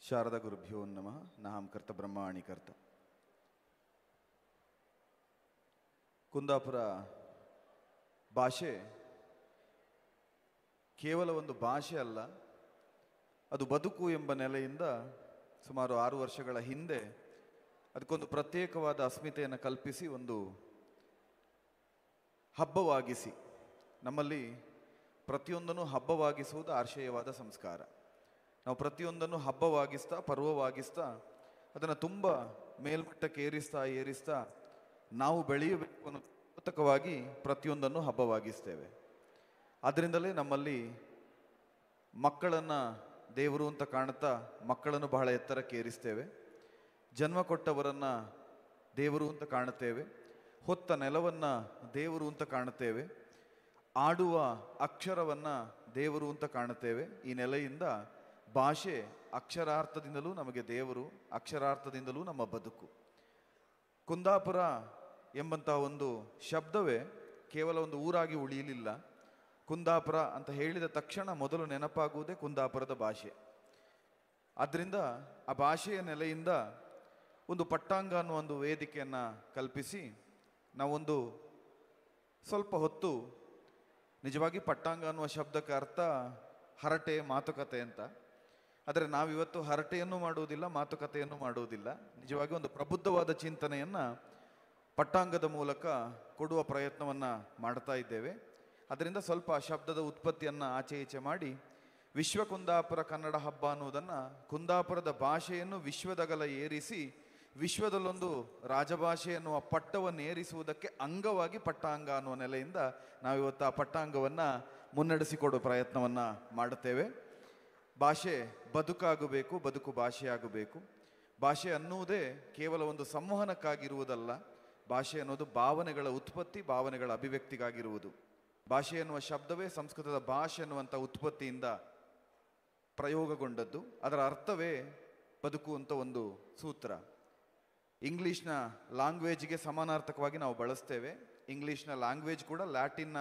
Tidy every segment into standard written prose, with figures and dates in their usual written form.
ಶಾರದಾ ಗುರುಭ್ಯೋ ನಮಃ. ನಹಂ ಕರ್ತ ಬ್ರಹ್ಮಾಣಿ ಕರ್ತ. ಕುಂದಾಪುರ ಭಾಷೆ ಕೇವಲ ಒಂದು ಭಾಷೆ ಅಲ್ಲ, ಅದು ಬದುಕು ಎಂಬ ನೆಲೆಯಿಂದ ಸುಮಾರು 6 ವರ್ಷಗಳ ಹಿಂದೆ ಅದಕ್ಕೊಂದು ಪ್ರತ್ಯೇಕವಾದ ಅಸ್ಮಿತೆಯನ್ನು ಕಲ್ಪಿಸಿ ಒಂದು ಹಬ್ಬವಾಗಿಸಿ, ನಮ್ಮಲ್ಲಿ ಪ್ರತಿಯೊಂದನ್ನು ಹಬ್ಬವಾಗಿಸುವುದು ಆಶಯವಾದ ಸಂಸ್ಕಾರ. ನಾವು ಪ್ರತಿಯೊಂದನ್ನು ಹಬ್ಬವಾಗಿಸ್ತಾ ಪರ್ವವಾಗಿಸ್ತಾ ಅದನ್ನು ತುಂಬ ಮೇಲ್ಮಟ್ಟಕ್ಕೆ ಏರಿಸ್ತಾ ನಾವು ಬೆಳೆಯಬೇಕು ಅನ್ನೋ ಪೂರಕವಾಗಿ ಪ್ರತಿಯೊಂದನ್ನು ಹಬ್ಬವಾಗಿಸ್ತೇವೆ. ಆದ್ದರಿಂದಲೇ ನಮ್ಮಲ್ಲಿ ಮಕ್ಕಳನ್ನು ದೇವರು ಅಂತ ಕಾಣುತ್ತಾ ಮಕ್ಕಳನ್ನು ಬಹಳ ಎತ್ತರಕ್ಕೆ ಏರಿಸ್ತೇವೆ. ಜನ್ಮ ಕೊಟ್ಟವರನ್ನು ದೇವರು ಅಂತ ಕಾಣುತ್ತೇವೆ. ಹೊತ್ತ ನೆಲವನ್ನು ದೇವರು ಅಂತ ಕಾಣುತ್ತೇವೆ. ಆಡುವ ಅಕ್ಷರವನ್ನು ದೇವರು ಅಂತ ಕಾಣುತ್ತೇವೆ. ಈ ನೆಲೆಯಿಂದ ಭಾಷೆ ಅಕ್ಷರಾರ್ಥದಿಂದಲೂ ನಮಗೆ ದೇವರು, ಅಕ್ಷರಾರ್ಥದಿಂದಲೂ ನಮ್ಮ ಬದುಕು. ಕುಂದಾಪುರ ಎಂಬಂತಹ ಒಂದು ಶಬ್ದವೇ ಕೇವಲ ಒಂದು ಊರಾಗಿ ಉಳಿಯಲಿಲ್ಲ. ಕುಂದಾಪುರ ಅಂತ ಹೇಳಿದ ತಕ್ಷಣ ಮೊದಲು ನೆನಪಾಗುವುದೇ ಕುಂದಾಪುರದ ಭಾಷೆ. ಆದ್ದರಿಂದ ಆ ಭಾಷೆಯ ನೆಲೆಯಿಂದ ಒಂದು ಪಟ್ಟಾಂಗ ಅನ್ನುವ ಒಂದು ವೇದಿಕೆಯನ್ನು ಕಲ್ಪಿಸಿ ನಾವೊಂದು ಸ್ವಲ್ಪ ಹೊತ್ತು, ನಿಜವಾಗಿ ಪಟ್ಟಾಂಗ ಅನ್ನುವ ಶಬ್ದಕ್ಕೆ ಅರ್ಥ ಹರಟೆ, ಮಾತುಕತೆ ಅಂತ. ಆದರೆ ನಾವಿವತ್ತು ಹರಟೆಯನ್ನು ಮಾಡುವುದಿಲ್ಲ, ಮಾತುಕತೆಯನ್ನು ಮಾಡುವುದಿಲ್ಲ. ನಿಜವಾಗಿ ಒಂದು ಪ್ರಬುದ್ಧವಾದ ಚಿಂತನೆಯನ್ನು ಪಟ್ಟಾಂಗದ ಮೂಲಕ ಕೊಡುವ ಪ್ರಯತ್ನವನ್ನು ಮಾಡ್ತಾ ಇದ್ದೇವೆ. ಅದರಿಂದ ಸ್ವಲ್ಪ ಶಬ್ದದ ಉತ್ಪತ್ತಿಯನ್ನು ಆಚೆ ಈಚೆ ಮಾಡಿ ವಿಶ್ವ ಕುಂದಾಪುರ ಕನ್ನಡ ಹಬ್ಬ ಅನ್ನುವುದನ್ನು, ಕುಂದಾಪುರದ ಭಾಷೆಯನ್ನು ವಿಶ್ವದಗಲ ಏರಿಸಿ ವಿಶ್ವದಲ್ಲೊಂದು ರಾಜಭಾಷೆ ಎನ್ನುವ ಪಟ್ಟವನ್ನು ಏರಿಸುವುದಕ್ಕೆ ಅಂಗವಾಗಿ ಪಟ್ಟಾಂಗ ಅನ್ನುವ ನೆಲೆಯಿಂದ ನಾವಿವತ್ತು ಆ ಪಟ್ಟಾಂಗವನ್ನು ಮುನ್ನಡೆಸಿಕೊಡುವ ಪ್ರಯತ್ನವನ್ನು ಮಾಡುತ್ತೇವೆ. ಭಾಷೆ ಬದುಕಾಗಬೇಕು, ಬದುಕು ಭಾಷೆಯಾಗಬೇಕು. ಭಾಷೆ ಅನ್ನುವುದೇ ಕೇವಲ ಒಂದು ಸಂವಹನಕ್ಕಾಗಿರುವುದಲ್ಲ. ಭಾಷೆ ಅನ್ನೋದು ಭಾವನೆಗಳ ಉತ್ಪತ್ತಿ, ಭಾವನೆಗಳ ಅಭಿವ್ಯಕ್ತಿಗಾಗಿರುವುದು. ಭಾಷೆ ಎನ್ನುವ ಶಬ್ದವೇ ಸಂಸ್ಕೃತದ ಭಾಷೆ ಎನ್ನುವಂಥ ಉತ್ಪತ್ತಿಯಿಂದ ಪ್ರಯೋಗಗೊಂಡದ್ದು. ಅದರ ಅರ್ಥವೇ ಬದುಕು ಅಂತ ಒಂದು ಸೂತ್ರ. ಇಂಗ್ಲೀಷ್ನ ಲ್ಯಾಂಗ್ವೇಜ್ಗೆ ಸಮಾನಾರ್ಥಕವಾಗಿ ನಾವು ಬಳಸ್ತೇವೆ. ಇಂಗ್ಲೀಷ್ನ ಲ್ಯಾಂಗ್ವೇಜ್ ಕೂಡ ಲ್ಯಾಟಿನ್ನ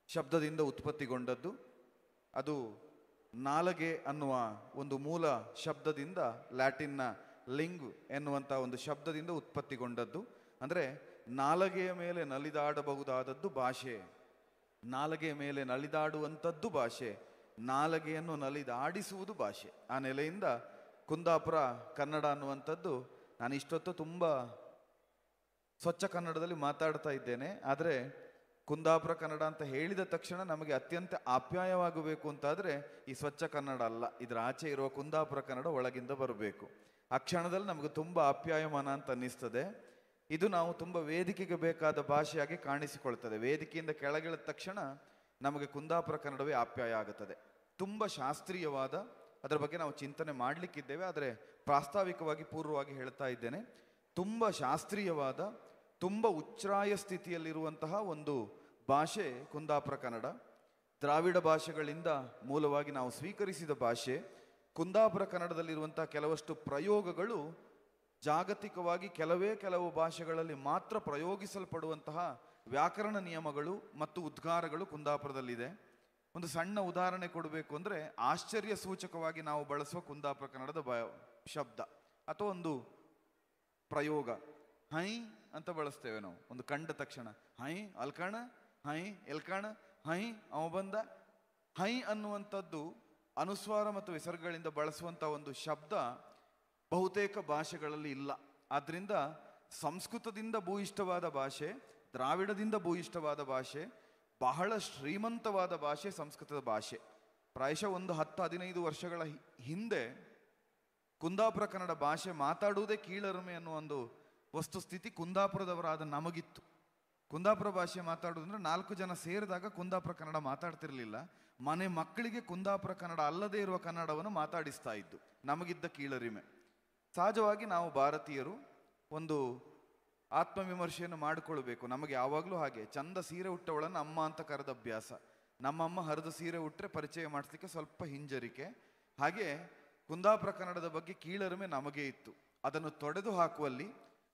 ಶಬ್ದದಿಂದ ಉತ್ಪತ್ತಿಗೊಂಡದ್ದು. ಅದು ನಾಲಗೆ ಅನ್ನುವ ಒಂದು ಮೂಲ ಶಬ್ದದಿಂದ, ಲ್ಯಾಟಿನ್ನ ಲಿಂಗ್ ಎನ್ನುವಂಥ ಒಂದು ಶಬ್ದದಿಂದ ಉತ್ಪತ್ತಿಗೊಂಡದ್ದು. ಅಂದರೆ ನಾಲಗೆಯ ಮೇಲೆ ನಲಿದಾಡಬಹುದಾದದ್ದು ಭಾಷೆ, ನಾಲಗೆಯ ಮೇಲೆ ನಲಿದಾಡುವಂಥದ್ದು ಭಾಷೆ, ನಾಲಗೆಯನ್ನು ನಲಿದಾಡಿಸುವುದು ಭಾಷೆ. ಆ ನೆಲೆಯಿಂದ ಕುಂದಾಪುರ ಕನ್ನಡ ಅನ್ನುವಂಥದ್ದು, ನಾನು ಇಷ್ಟೊತ್ತು ತುಂಬ ಸ್ವಚ್ಛ ಕನ್ನಡದಲ್ಲಿ ಮಾತಾಡ್ತಾ ಇದ್ದೇನೆ. ಆದರೆ ಕುಂದಾಪುರ ಕನ್ನಡ ಅಂತ ಹೇಳಿದ ತಕ್ಷಣ ನಮಗೆ ಅತ್ಯಂತ ಆಪ್ಯಾಯವಾಗಬೇಕು ಅಂತಾದರೆ ಈ ಸ್ವಚ್ಛ ಕನ್ನಡ ಅಲ್ಲ, ಇದರ ಆಚೆ ಇರುವ ಕುಂದಾಪುರ ಕನ್ನಡ ಒಳಗಿಂದ ಬರಬೇಕು. ಆ ಕ್ಷಣದಲ್ಲಿ ನಮಗೆ ತುಂಬ ಆಪ್ಯಾಯಮಾನ ಅಂತ ಅನ್ನಿಸ್ತದೆ. ಇದು ನಾವು ತುಂಬ ವೇದಿಕೆಗೆ ಬೇಕಾದ ಭಾಷೆಯಾಗಿ ಕಾಣಿಸಿಕೊಳ್ತದೆ. ವೇದಿಕೆಯಿಂದ ಕೆಳಗಿಳಿದ ತಕ್ಷಣ ನಮಗೆ ಕುಂದಾಪುರ ಕನ್ನಡವೇ ಆಪ್ಯಾಯ ಆಗುತ್ತದೆ. ತುಂಬ ಶಾಸ್ತ್ರೀಯವಾದ, ಅದರ ಬಗ್ಗೆ ನಾವು ಚಿಂತನೆ ಮಾಡಲಿಕ್ಕಿದ್ದೇವೆ. ಆದರೆ ಪ್ರಾಸ್ತಾವಿಕವಾಗಿ ಪೂರ್ವವಾಗಿ ಹೇಳ್ತಾ ಇದ್ದೇನೆ, ತುಂಬ ಶಾಸ್ತ್ರೀಯವಾದ, ತುಂಬ ಉಚ್ಛ್ರಾಯ ಸ್ಥಿತಿಯಲ್ಲಿರುವಂತಹ ಒಂದು ಭಾಷೆ ಕುಂದಾಪುರ ಕನ್ನಡ. ದ್ರಾವಿಡ ಭಾಷೆಗಳಿಂದ ಮೂಲವಾಗಿ ನಾವು ಸ್ವೀಕರಿಸಿದ ಭಾಷೆ. ಕುಂದಾಪುರ ಕನ್ನಡದಲ್ಲಿರುವಂಥ ಕೆಲವಷ್ಟು ಪ್ರಯೋಗಗಳು ಜಾಗತಿಕವಾಗಿ ಕೆಲವು ಭಾಷೆಗಳಲ್ಲಿ ಮಾತ್ರ ಪ್ರಯೋಗಿಸಲ್ಪಡುವಂತಹ ವ್ಯಾಕರಣ ನಿಯಮಗಳು ಮತ್ತು ಉದ್ಗಾರಗಳು ಕುಂದಾಪುರದಲ್ಲಿದೆ. ಒಂದು ಸಣ್ಣ ಉದಾಹರಣೆ ಕೊಡಬೇಕು ಅಂದರೆ, ಆಶ್ಚರ್ಯ ಸೂಚಕವಾಗಿ ನಾವು ಬಳಸುವ ಕುಂದಾಪುರ ಕನ್ನಡದ ಶಬ್ದ ಅಥವಾ ಒಂದು ಪ್ರಯೋಗ ಹೈ ಅಂತ ಬಳಸ್ತೇವೆ ನಾವು. ಒಂದು ಕಂಡ ತಕ್ಷಣ ಹೈ ಅಲ್ಕಣ, ಹೈ ಎಲ್ಕಣ, ಹೈ ಅವ ಬಂದ. ಹೈ ಅನ್ನುವಂಥದ್ದು ಅನುಸ್ವಾರ ಮತ್ತು ವಿಸರ್ಗಗಳಿಂದ ಬಳಸುವಂಥ ಒಂದು ಶಬ್ದ ಬಹುತೇಕ ಭಾಷೆಗಳಲ್ಲಿ ಇಲ್ಲ. ಆದ್ದರಿಂದ ಸಂಸ್ಕೃತದಿಂದ ಭೂಯಿಷ್ಠವಾದ ಭಾಷೆ, ದ್ರಾವಿಡದಿಂದ ಭೂಯಿಷ್ಠವಾದ ಭಾಷೆ, ಬಹಳ ಶ್ರೀಮಂತವಾದ ಭಾಷೆ ಸಂಸ್ಕೃತದ ಭಾಷೆ. ಪ್ರಾಯಶಃ ಒಂದು 10-15 ವರ್ಷಗಳ ಹಿಂದೆ ಕುಂದಾಪುರ ಕನ್ನಡ ಭಾಷೆ ಮಾತಾಡುವುದೇ ಕೀಳರಿಮೆ ಅನ್ನುವ ಒಂದು ವಸ್ತುಸ್ಥಿತಿ ಕುಂದಾಪುರದವರಾದ ನಮಗಿತ್ತು. ಕುಂದಾಪುರ ಭಾಷೆ ಮಾತಾಡೋದಂದ್ರೆ 4 ಜನ ಸೇರಿದಾಗ ಕುಂದಾಪುರ ಕನ್ನಡ ಮಾತಾಡ್ತಿರ್ಲಿಲ್ಲ. ಮನೆ ಮಕ್ಕಳಿಗೆ ಕುಂದಾಪುರ ಕನ್ನಡ ಅಲ್ಲದೇ ಇರುವ ಕನ್ನಡವನ್ನು ಮಾತಾಡಿಸ್ತಾ ಇದ್ದು ನಮಗಿದ್ದ ಕೀಳರಿಮೆ. ಸಹಜವಾಗಿ ನಾವು ಭಾರತೀಯರು ಒಂದು ಆತ್ಮವಿಮರ್ಶೆಯನ್ನು ಮಾಡಿಕೊಳ್ಬೇಕು. ನಮಗೆ ಯಾವಾಗಲೂ ಹಾಗೆ, ಚಂದ ಸೀರೆ ಉಟ್ಟವಳನ್ನು ಅಮ್ಮ ಅಂತ ಕರೆದ ಅಭ್ಯಾಸ. ನಮ್ಮಮ್ಮ ಹರಿದು ಸೀರೆ ಉಟ್ಟರೆ ಪರಿಚಯ ಮಾಡಿಸ್ಲಿಕ್ಕೆ ಸ್ವಲ್ಪ ಹಿಂಜರಿಕೆ. ಹಾಗೆ ಕುಂದಾಪುರ ಕನ್ನಡದ ಬಗ್ಗೆ ಕೀಳರಿಮೆ ನಮಗೆ ಇತ್ತು. ಅದನ್ನು ತೊಡೆದು ಹಾಕುವಲ್ಲಿ,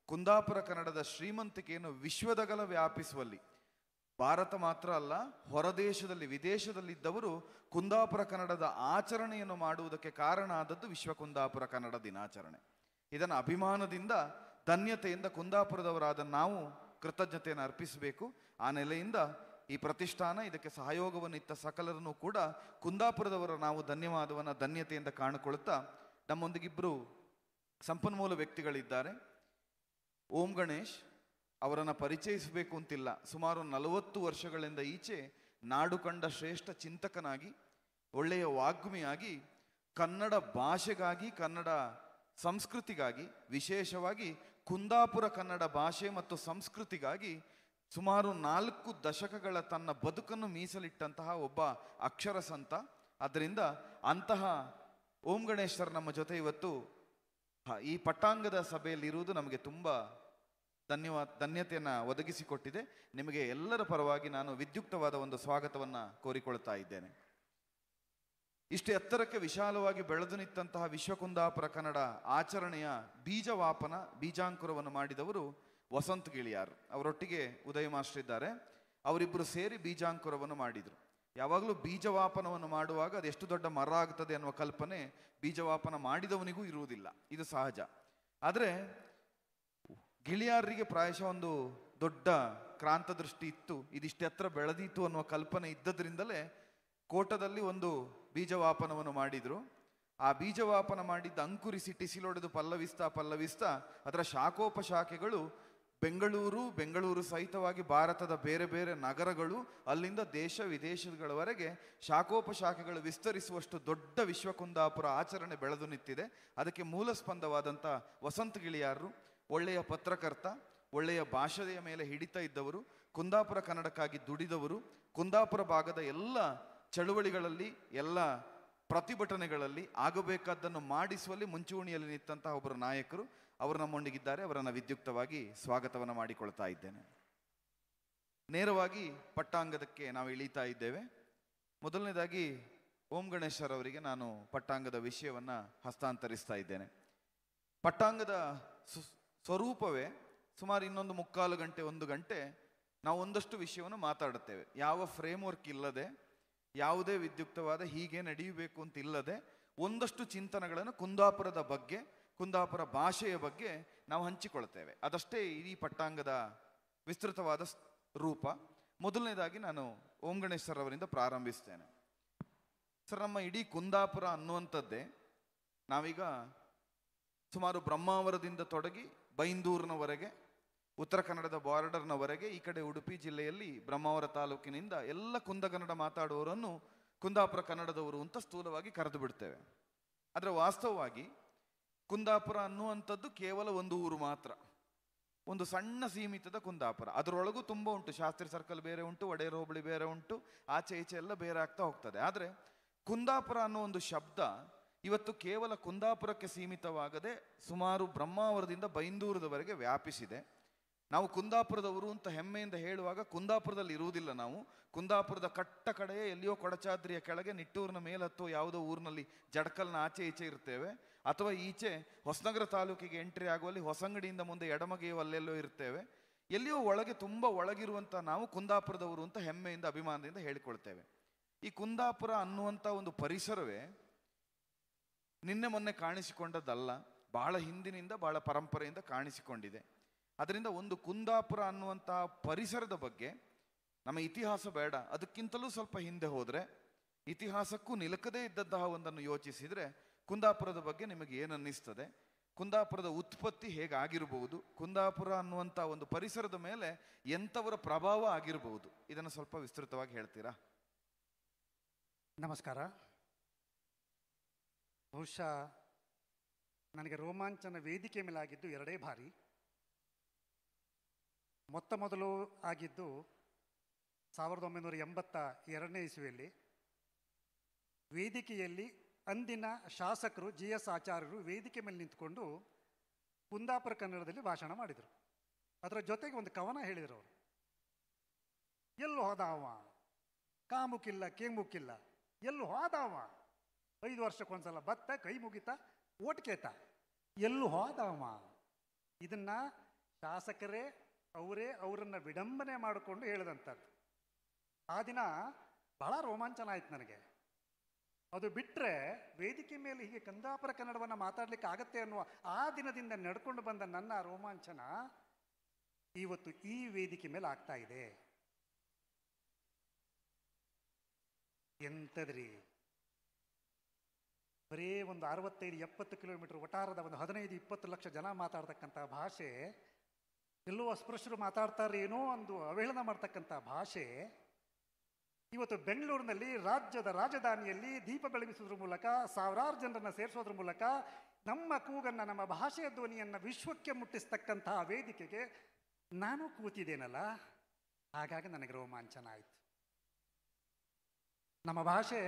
ಕುಂದಾಪುರ ಕನ್ನಡದ ಶ್ರೀಮಂತಿಕೆಯನ್ನು ವಿಶ್ವದಗಲ ವ್ಯಾಪಿಸುವಲ್ಲಿ ಭಾರತ ಮಾತ್ರ ಅಲ್ಲ, ಹೊರದೇಶದಲ್ಲಿ ವಿದೇಶದಲ್ಲಿದ್ದವರು ಕುಂದಾಪುರ ಕನ್ನಡದ ಆಚರಣೆಯನ್ನು ಮಾಡುವುದಕ್ಕೆ ಕಾರಣ ಆದದ್ದು ವಿಶ್ವ ಕುಂದಾಪುರ ಕನ್ನಡ ದಿನಾಚರಣೆ. ಇದನ್ನು ಅಭಿಮಾನದಿಂದ, ಧನ್ಯತೆಯಿಂದ ಕುಂದಾಪುರದವರಾದ ನಾವು ಕೃತಜ್ಞತೆಯನ್ನು ಅರ್ಪಿಸಬೇಕು. ಆ ನೆಲೆಯಿಂದ ಈ ಪ್ರತಿಷ್ಠಾನ, ಇದಕ್ಕೆ ಸಹಯೋಗವನ್ನಿತ್ತ ಸಕಲರನ್ನು ಕೂಡ ಕುಂದಾಪುರದವರ ನಾವು ಧನ್ಯತೆಯಿಂದ ಕಾಣಿಕೊಳ್ಳುತ್ತಾ, ನಮ್ಮೊಂದಿಗಿಬ್ಬರು ಸಂಪನ್ಮೂಲ ವ್ಯಕ್ತಿಗಳಿದ್ದಾರೆ. ಓಂ ಗಣೇಶ್ ಅವರನ್ನು ಪರಿಚಯಿಸಬೇಕು ಅಂತಿಲ್ಲ. ಸುಮಾರು 40 ವರ್ಷಗಳಿಂದ ಈಚೆ ನಾಡು ಕಂಡ ಶ್ರೇಷ್ಠ ಚಿಂತಕನಾಗಿ, ಒಳ್ಳೆಯ ವಾಗ್ಮಿಯಾಗಿ, ಕನ್ನಡ ಭಾಷೆಗಾಗಿ, ಕನ್ನಡ ಸಂಸ್ಕೃತಿಗಾಗಿ, ವಿಶೇಷವಾಗಿ ಕುಂದಾಪುರ ಕನ್ನಡ ಭಾಷೆ ಮತ್ತು ಸಂಸ್ಕೃತಿಗಾಗಿ ಸುಮಾರು 4 ದಶಕಗಳ ತನ್ನ ಬದುಕನ್ನು ಮೀಸಲಿಟ್ಟಂತಹ ಒಬ್ಬ ಅಕ್ಷರ ಸಂತ. ಆದ್ದರಿಂದ ಅಂತಹ ಓಂ ಗಣೇಶ್ ಸರ್ ನಮ್ಮ ಜೊತೆ ಇವತ್ತು ಈ ಪಟ್ಟಾಂಗದ ಸಭೆಯಲ್ಲಿರುವುದು ನಮಗೆ ತುಂಬ ಧನ್ಯತೆಯನ್ನು ಒದಗಿಸಿಕೊಟ್ಟಿದೆ. ನಿಮಗೆ ಎಲ್ಲರ ಪರವಾಗಿ ನಾನು ವಿದ್ಯುಕ್ತವಾದ ಒಂದು ಸ್ವಾಗತವನ್ನು ಕೋರಿಕೊಳ್ತಾ ಇದ್ದೇನೆ. ಇಷ್ಟು ಎತ್ತರಕ್ಕೆ ವಿಶಾಲವಾಗಿ ಬೆಳೆದು ನಿಂತಹ ವಿಶ್ವಕುಂದಾಪುರ ಕನ್ನಡ ಆಚರಣೆಯ ಬೀಜಾಂಕುರವನ್ನು ಮಾಡಿದವರು ವಸಂತ್ ಗಿಳಿಯಾರ್. ಅವರೊಟ್ಟಿಗೆ ಉದಯ ಮಾಸ್ಟರ್ ಇದ್ದಾರೆ. ಅವರಿಬ್ಬರು ಸೇರಿ ಬೀಜಾಂಕುರವನ್ನು ಮಾಡಿದರು. ಯಾವಾಗಲೂ ಬೀಜವಾಪನವನ್ನು ಮಾಡುವಾಗ ಅದೆಷ್ಟು ದೊಡ್ಡ ಮರ ಆಗ್ತದೆ ಅನ್ನುವ ಕಲ್ಪನೆ ಬೀಜವಾಪನ ಮಾಡಿದವನಿಗೂ ಇರುವುದಿಲ್ಲ, ಇದು ಸಹಜ. ಆದರೆ ಗಿಳಿಯಾರಿಗೆ ಪ್ರಾಯಶಃ ಒಂದು ದೊಡ್ಡ ಕ್ರಾಂತದೃಷ್ಟಿ ಇತ್ತು. ಇದಿಷ್ಟು ಎತ್ತರ ಬೆಳೆದೀತು ಅನ್ನುವ ಕಲ್ಪನೆ ಇದ್ದದ್ರಿಂದಲೇ ಕೋಟದಲ್ಲಿ ಒಂದು ಬೀಜವಾಪನವನ್ನು ಮಾಡಿದರು. ಆ ಬೀಜವಾಪನ ಮಾಡಿದ್ದ ಅಂಕುರಿಸಿ ಟಿಸಿಲೊಡೆದು ಪಲ್ಲವಿಸ್ತಾ ಅದರ ಶಾಖೋಪಶಾಖೆಗಳು ಬೆಂಗಳೂರು ಸಹಿತವಾಗಿ ಭಾರತದ ಬೇರೆ ಬೇರೆ ನಗರಗಳು, ಅಲ್ಲಿಂದ ದೇಶ ವಿದೇಶಗಳವರೆಗೆ ಶಾಖೋಪಶಾಖೆಗಳು ವಿಸ್ತರಿಸುವಷ್ಟು ದೊಡ್ಡ ವಿಶ್ವಕುಂದಾಪುರ ಆಚರಣೆ ಬೆಳೆದು ನಿಂತಿದೆ. ಅದಕ್ಕೆ ಮೂಲ ಸ್ಪಂದವಾದಂಥ ವಸಂತ ಗಿಳಿಯಾರರು ಒಳ್ಳೆಯ ಪತ್ರಕರ್ತ, ಒಳ್ಳೆಯ ಭಾಷೆಯ ಮೇಲೆ ಹಿಡಿತ ಇದ್ದವರು, ಕುಂದಾಪುರ ಕನ್ನಡಕ್ಕಾಗಿ ದುಡಿದವರು, ಕುಂದಾಪುರ ಭಾಗದ ಎಲ್ಲ ಚಳುವಳಿಗಳಲ್ಲಿ, ಎಲ್ಲ ಪ್ರತಿಭಟನೆಗಳಲ್ಲಿ ಆಗಬೇಕಾದ್ದನ್ನು ಮಾಡಿಸುವಲ್ಲಿ ಮುಂಚೂಣಿಯಲ್ಲಿ ನಿಂತಹ ಒಬ್ಬರು ನಾಯಕರು. ಅವರು ನಮ್ಮೊಂದಿಗಿದ್ದಾರೆ. ಅವರನ್ನು ವಿದ್ಯುಕ್ತವಾಗಿ ಸ್ವಾಗತವನ್ನು ಮಾಡಿಕೊಳ್ತಾ ಇದ್ದೇನೆ. ನೇರವಾಗಿ ಪಟ್ಟಾಂಗದಕ್ಕೆ ನಾವು ಇಳೀತಾ ಇದ್ದೇವೆ. ಮೊದಲನೇದಾಗಿ ಓಂ ಗಣೇಶರ್ ಅವರಿಗೆ ನಾನು ಪಟ್ಟಾಂಗದ ವಿಷಯವನ್ನು ಹಸ್ತಾಂತರಿಸ್ತಾ ಇದ್ದೇನೆ. ಪಟ್ಟಾಂಗದ ಸ್ವರೂಪವೇ ಸುಮಾರು ಇನ್ನೊಂದು 3/4 ಗಂಟೆ 1 ಗಂಟೆ ನಾವು ಒಂದಷ್ಟು ವಿಷಯವನ್ನು ಮಾತಾಡುತ್ತೇವೆ. ಯಾವ ಫ್ರೇಮ್ವರ್ಕ್ ಇಲ್ಲದೆ, ಯಾವುದೇ ವಿದ್ಯುಕ್ತವಾದ ಹೀಗೆ ನಡೆಯಬೇಕು ಅಂತ ಇಲ್ಲದೆ, ಒಂದಷ್ಟು ಚಿಂತನೆಗಳನ್ನು ಕುಂದಾಪುರದ ಬಗ್ಗೆ, ಕುಂದಾಪುರ ಭಾಷೆಯ ಬಗ್ಗೆ ನಾವು ಹಂಚಿಕೊಳ್ತೇವೆ. ಅದಷ್ಟೇ ಇಡೀ ಪಟ್ಟಾಂಗದ ವಿಸ್ತೃತವಾದ ರೂಪ. ಮೊದಲನೇದಾಗಿ ನಾನು ಓಂ ಗಣೇಶ್ ಸರ್ ಅವರಿಂದ ಪ್ರಾರಂಭಿಸ್ತೇನೆ. ಸರ್, ನಮ್ಮ ಇಡೀ ಕುಂದಾಪುರ ಅನ್ನುವಂಥದ್ದೇ ನಾವೀಗ ಸುಮಾರು ಬ್ರಹ್ಮಾವರದಿಂದ ತೊಡಗಿ ಬೈಂದೂರಿನವರೆಗೆ, ಉತ್ತರ ಕನ್ನಡದ ಬಾರ್ಡರ್ನವರೆಗೆ, ಈ ಕಡೆ ಉಡುಪಿ ಜಿಲ್ಲೆಯಲ್ಲಿ ಬ್ರಹ್ಮಾವರ ತಾಲೂಕಿನಿಂದ ಎಲ್ಲ ಕುಂದಕನ್ನಡ ಮಾತಾಡುವವರನ್ನು ಕುಂದಾಪುರ ಕನ್ನಡದವರು ಅಂತ ಸ್ಥೂಲವಾಗಿ ಕರೆದು ಬಿಡ್ತೇವೆ. ಆದರೆ ವಾಸ್ತವವಾಗಿ ಕುಂದಾಪುರ ಅನ್ನುವಂಥದ್ದು ಕೇವಲ ಒಂದು ಊರು ಮಾತ್ರ, ಒಂದು ಸಣ್ಣ ಸೀಮಿತದ ಕುಂದಾಪುರ. ಅದರೊಳಗೂ ತುಂಬ ಉಂಟು. ಶಾಸ್ತ್ರಿ ಸರ್ಕಲ್ ಬೇರೆ ಉಂಟು, ಒಡೆಯರ್ ಹೋಬಳಿ ಬೇರೆ ಉಂಟು, ಆಚೆ ಈಚೆ ಎಲ್ಲ ಬೇರೆ ಆಗ್ತಾ ಹೋಗ್ತದೆ. ಆದರೆ ಕುಂದಾಪುರ ಅನ್ನೋ ಒಂದು ಶಬ್ದ ಇವತ್ತು ಕೇವಲ ಕುಂದಾಪುರಕ್ಕೆ ಸೀಮಿತವಾಗದೆ ಸುಮಾರು ಬ್ರಹ್ಮಾವರದಿಂದ ಬೈಂದೂರದವರೆಗೆ ವ್ಯಾಪಿಸಿದೆ. ನಾವು ಕುಂದಾಪುರದವರು ಅಂತ ಹೆಮ್ಮೆಯಿಂದ ಹೇಳುವಾಗ ಕುಂದಾಪುರದಲ್ಲಿ ಇರುವುದಿಲ್ಲ. ನಾವು ಕುಂದಾಪುರದ ಕಟ್ಟ ಕಡೆಯೇ ಎಲ್ಲಿಯೋ ಕೊಡಚಾದ್ರಿಯ ಕೆಳಗೆ ನಿಟ್ಟೂರಿನ ಮೇಲತ್ತೋ ಯಾವುದೋ ಊರಿನಲ್ಲಿ ಜಡ್ಕಲ್ನ ಆಚೆ ಈಚೆ ಇರ್ತೇವೆ, ಅಥವಾ ಈಚೆ ಹೊಸನಗರ ತಾಲೂಕಿಗೆ ಎಂಟ್ರಿ ಆಗುವಲ್ಲಿ ಹೊಸಂಗಡಿಯಿಂದ ಮುಂದೆ ಎಡಮಗೆಯೋ ಅಲ್ಲೆಲ್ಲೋ ಇರ್ತೇವೆ. ಎಲ್ಲಿಯೋ ಒಳಗೆ ತುಂಬ ಒಳಗಿರುವಂಥ ನಾವು ಕುಂದಾಪುರದವರು ಅಂತ ಹೆಮ್ಮೆಯಿಂದ ಅಭಿಮಾನದಿಂದ ಹೇಳಿಕೊಳ್ತೇವೆ. ಈ ಕುಂದಾಪುರ ಅನ್ನುವಂಥ ಒಂದು ಪರಿಸರವೇ ನಿನ್ನೆ ಮೊನ್ನೆ ಕಾಣಿಸಿಕೊಂಡದ್ದಲ್ಲ, ಬಹಳ ಹಿಂದಿನಿಂದ, ಬಹಳ ಪರಂಪರೆಯಿಂದ ಕಾಣಿಸಿಕೊಂಡಿದೆ. ಅದರಿಂದ ಒಂದು ಕುಂದಾಪುರ ಅನ್ನುವಂತಹ ಪರಿಸರದ ಬಗ್ಗೆ ನಮ್ಮ ಇತಿಹಾಸ ಬೇಡ, ಅದಕ್ಕಿಂತಲೂ ಸ್ವಲ್ಪ ಹಿಂದೆ ಹೋದರೆ, ಇತಿಹಾಸಕ್ಕೂ ನಿಲುಕದೇ ಇದ್ದಂತಹ ಒಂದನ್ನು ಯೋಚಿಸಿದರೆ ಕುಂದಾಪುರದ ಬಗ್ಗೆ ನಿಮಗೆ ಏನು ಅನ್ನಿಸ್ತದೆ, ಕುಂದಾಪುರದ ಉತ್ಪತ್ತಿ ಹೇಗಾಗಿರ್ಬೋದು, ಕುಂದಾಪುರ ಅನ್ನುವಂಥ ಒಂದು ಪರಿಸರದ ಮೇಲೆ ಎಂಥವರ ಪ್ರಭಾವ ಆಗಿರ್ಬೋದು, ಇದನ್ನು ಸ್ವಲ್ಪ ವಿಸ್ತೃತವಾಗಿ ಹೇಳ್ತೀರಾ? ನಮಸ್ಕಾರ. ಬಹುಶಃ ನನಗೆ ರೋಮಾಂಚನ ವೇದಿಕೆ ಮೇಲೆ ಆಗಿದ್ದು 2 ಬಾರಿ. ಮೊದಲು ಆಗಿದ್ದು 1982ನೇ ಇಸ್ವಿಯಲ್ಲಿ ವೇದಿಕೆಯಲ್ಲಿ ಅಂದಿನ ಶಾಸಕರು GS ಆಚಾರ್ಯರು ವೇದಿಕೆ ಮೇಲೆ ನಿಂತ್ಕೊಂಡು ಕುಂದಾಪುರ ಕನ್ನಡದಲ್ಲಿ ಭಾಷಣ ಮಾಡಿದರು. ಅದರ ಜೊತೆಗೆ ಒಂದು ಕವನ ಹೇಳಿದರು ಅವರು. ಎಲ್ಲೂ ಹೋದವ ಕಾಮುಕಿಲ್ಲ ಕೇಮುಕಿಲ್ಲ, ಎಲ್ಲೂ ಹೋದವ 5 ವರ್ಷಕ್ಕೊಂದ್ಸಲ ಬತ್ತ ಕೈ ಮುಗಿತ ಓಟ್ಕೇತ, ಎಲ್ಲೂ ಹೋದವ. ಇದನ್ನ ಶಾಸಕರೇ ಅವರನ್ನು ವಿಡಂಬನೆ ಮಾಡಿಕೊಂಡು ಹೇಳಿದಂಥದ್ದು. ಆ ದಿನ ಬಹಳ ರೋಮಾಂಚನ ಆಯ್ತು ನನಗೆ. ಅದು ಬಿಟ್ಟರೆ ವೇದಿಕೆ ಮೇಲೆ ಹೀಗೆ ಕುಂದಾಪುರ ಕನ್ನಡವನ್ನು ಮಾತಾಡಲಿಕ್ಕೆ ಆಗತ್ತೆ ಅನ್ನುವ ಆ ದಿನದಿಂದ ನಡ್ಕೊಂಡು ಬಂದ ನನ್ನ ರೋಮಾಂಚನ ಇವತ್ತು ಈ ವೇದಿಕೆ ಮೇಲೆ ಆಗ್ತಾ ಇದೆ. ಎಂಥದ್ರಿ, ಬರೀ ಒಂದು 65-70 ಕಿಲೋಮೀಟರ್ ವಟಾರದ ಒಂದು 15-20 ಲಕ್ಷ ಜನ ಮಾತಾಡ್ತಕ್ಕಂಥ ಭಾಷೆ, ಎಲ್ಲೋ ಅಸ್ಪೃಶ್ಯರು ಮಾತಾಡ್ತಾರೇನೋ ಒಂದು ಅವಹೇಳನ ಮಾಡ್ತಕ್ಕಂಥ ಭಾಷೆ ಇವತ್ತು ಬೆಂಗಳೂರಿನಲ್ಲಿ ರಾಜ್ಯದ ರಾಜಧಾನಿಯಲ್ಲಿ ದೀಪ ಬೆಳಗಿಸೋದ್ರ ಮೂಲಕ, ಸಾವಿರಾರು ಜನರನ್ನು ಸೇರಿಸೋದ್ರ ಮೂಲಕ ನಮ್ಮ ಕೂಗನ್ನು, ನಮ್ಮ ಭಾಷೆಯ ಧ್ವನಿಯನ್ನು ವಿಶ್ವಕ್ಕೆ ಮುಟ್ಟಿಸ್ತಕ್ಕಂತಹ ವೇದಿಕೆಗೆ ನಾನು ಕೂತಿದ್ದೇನಲ್ಲ, ಹಾಗಾಗಿ ನನಗೆ ರೋಮಾಂಚನ ಆಯಿತು. ನಮ್ಮ ಭಾಷೆ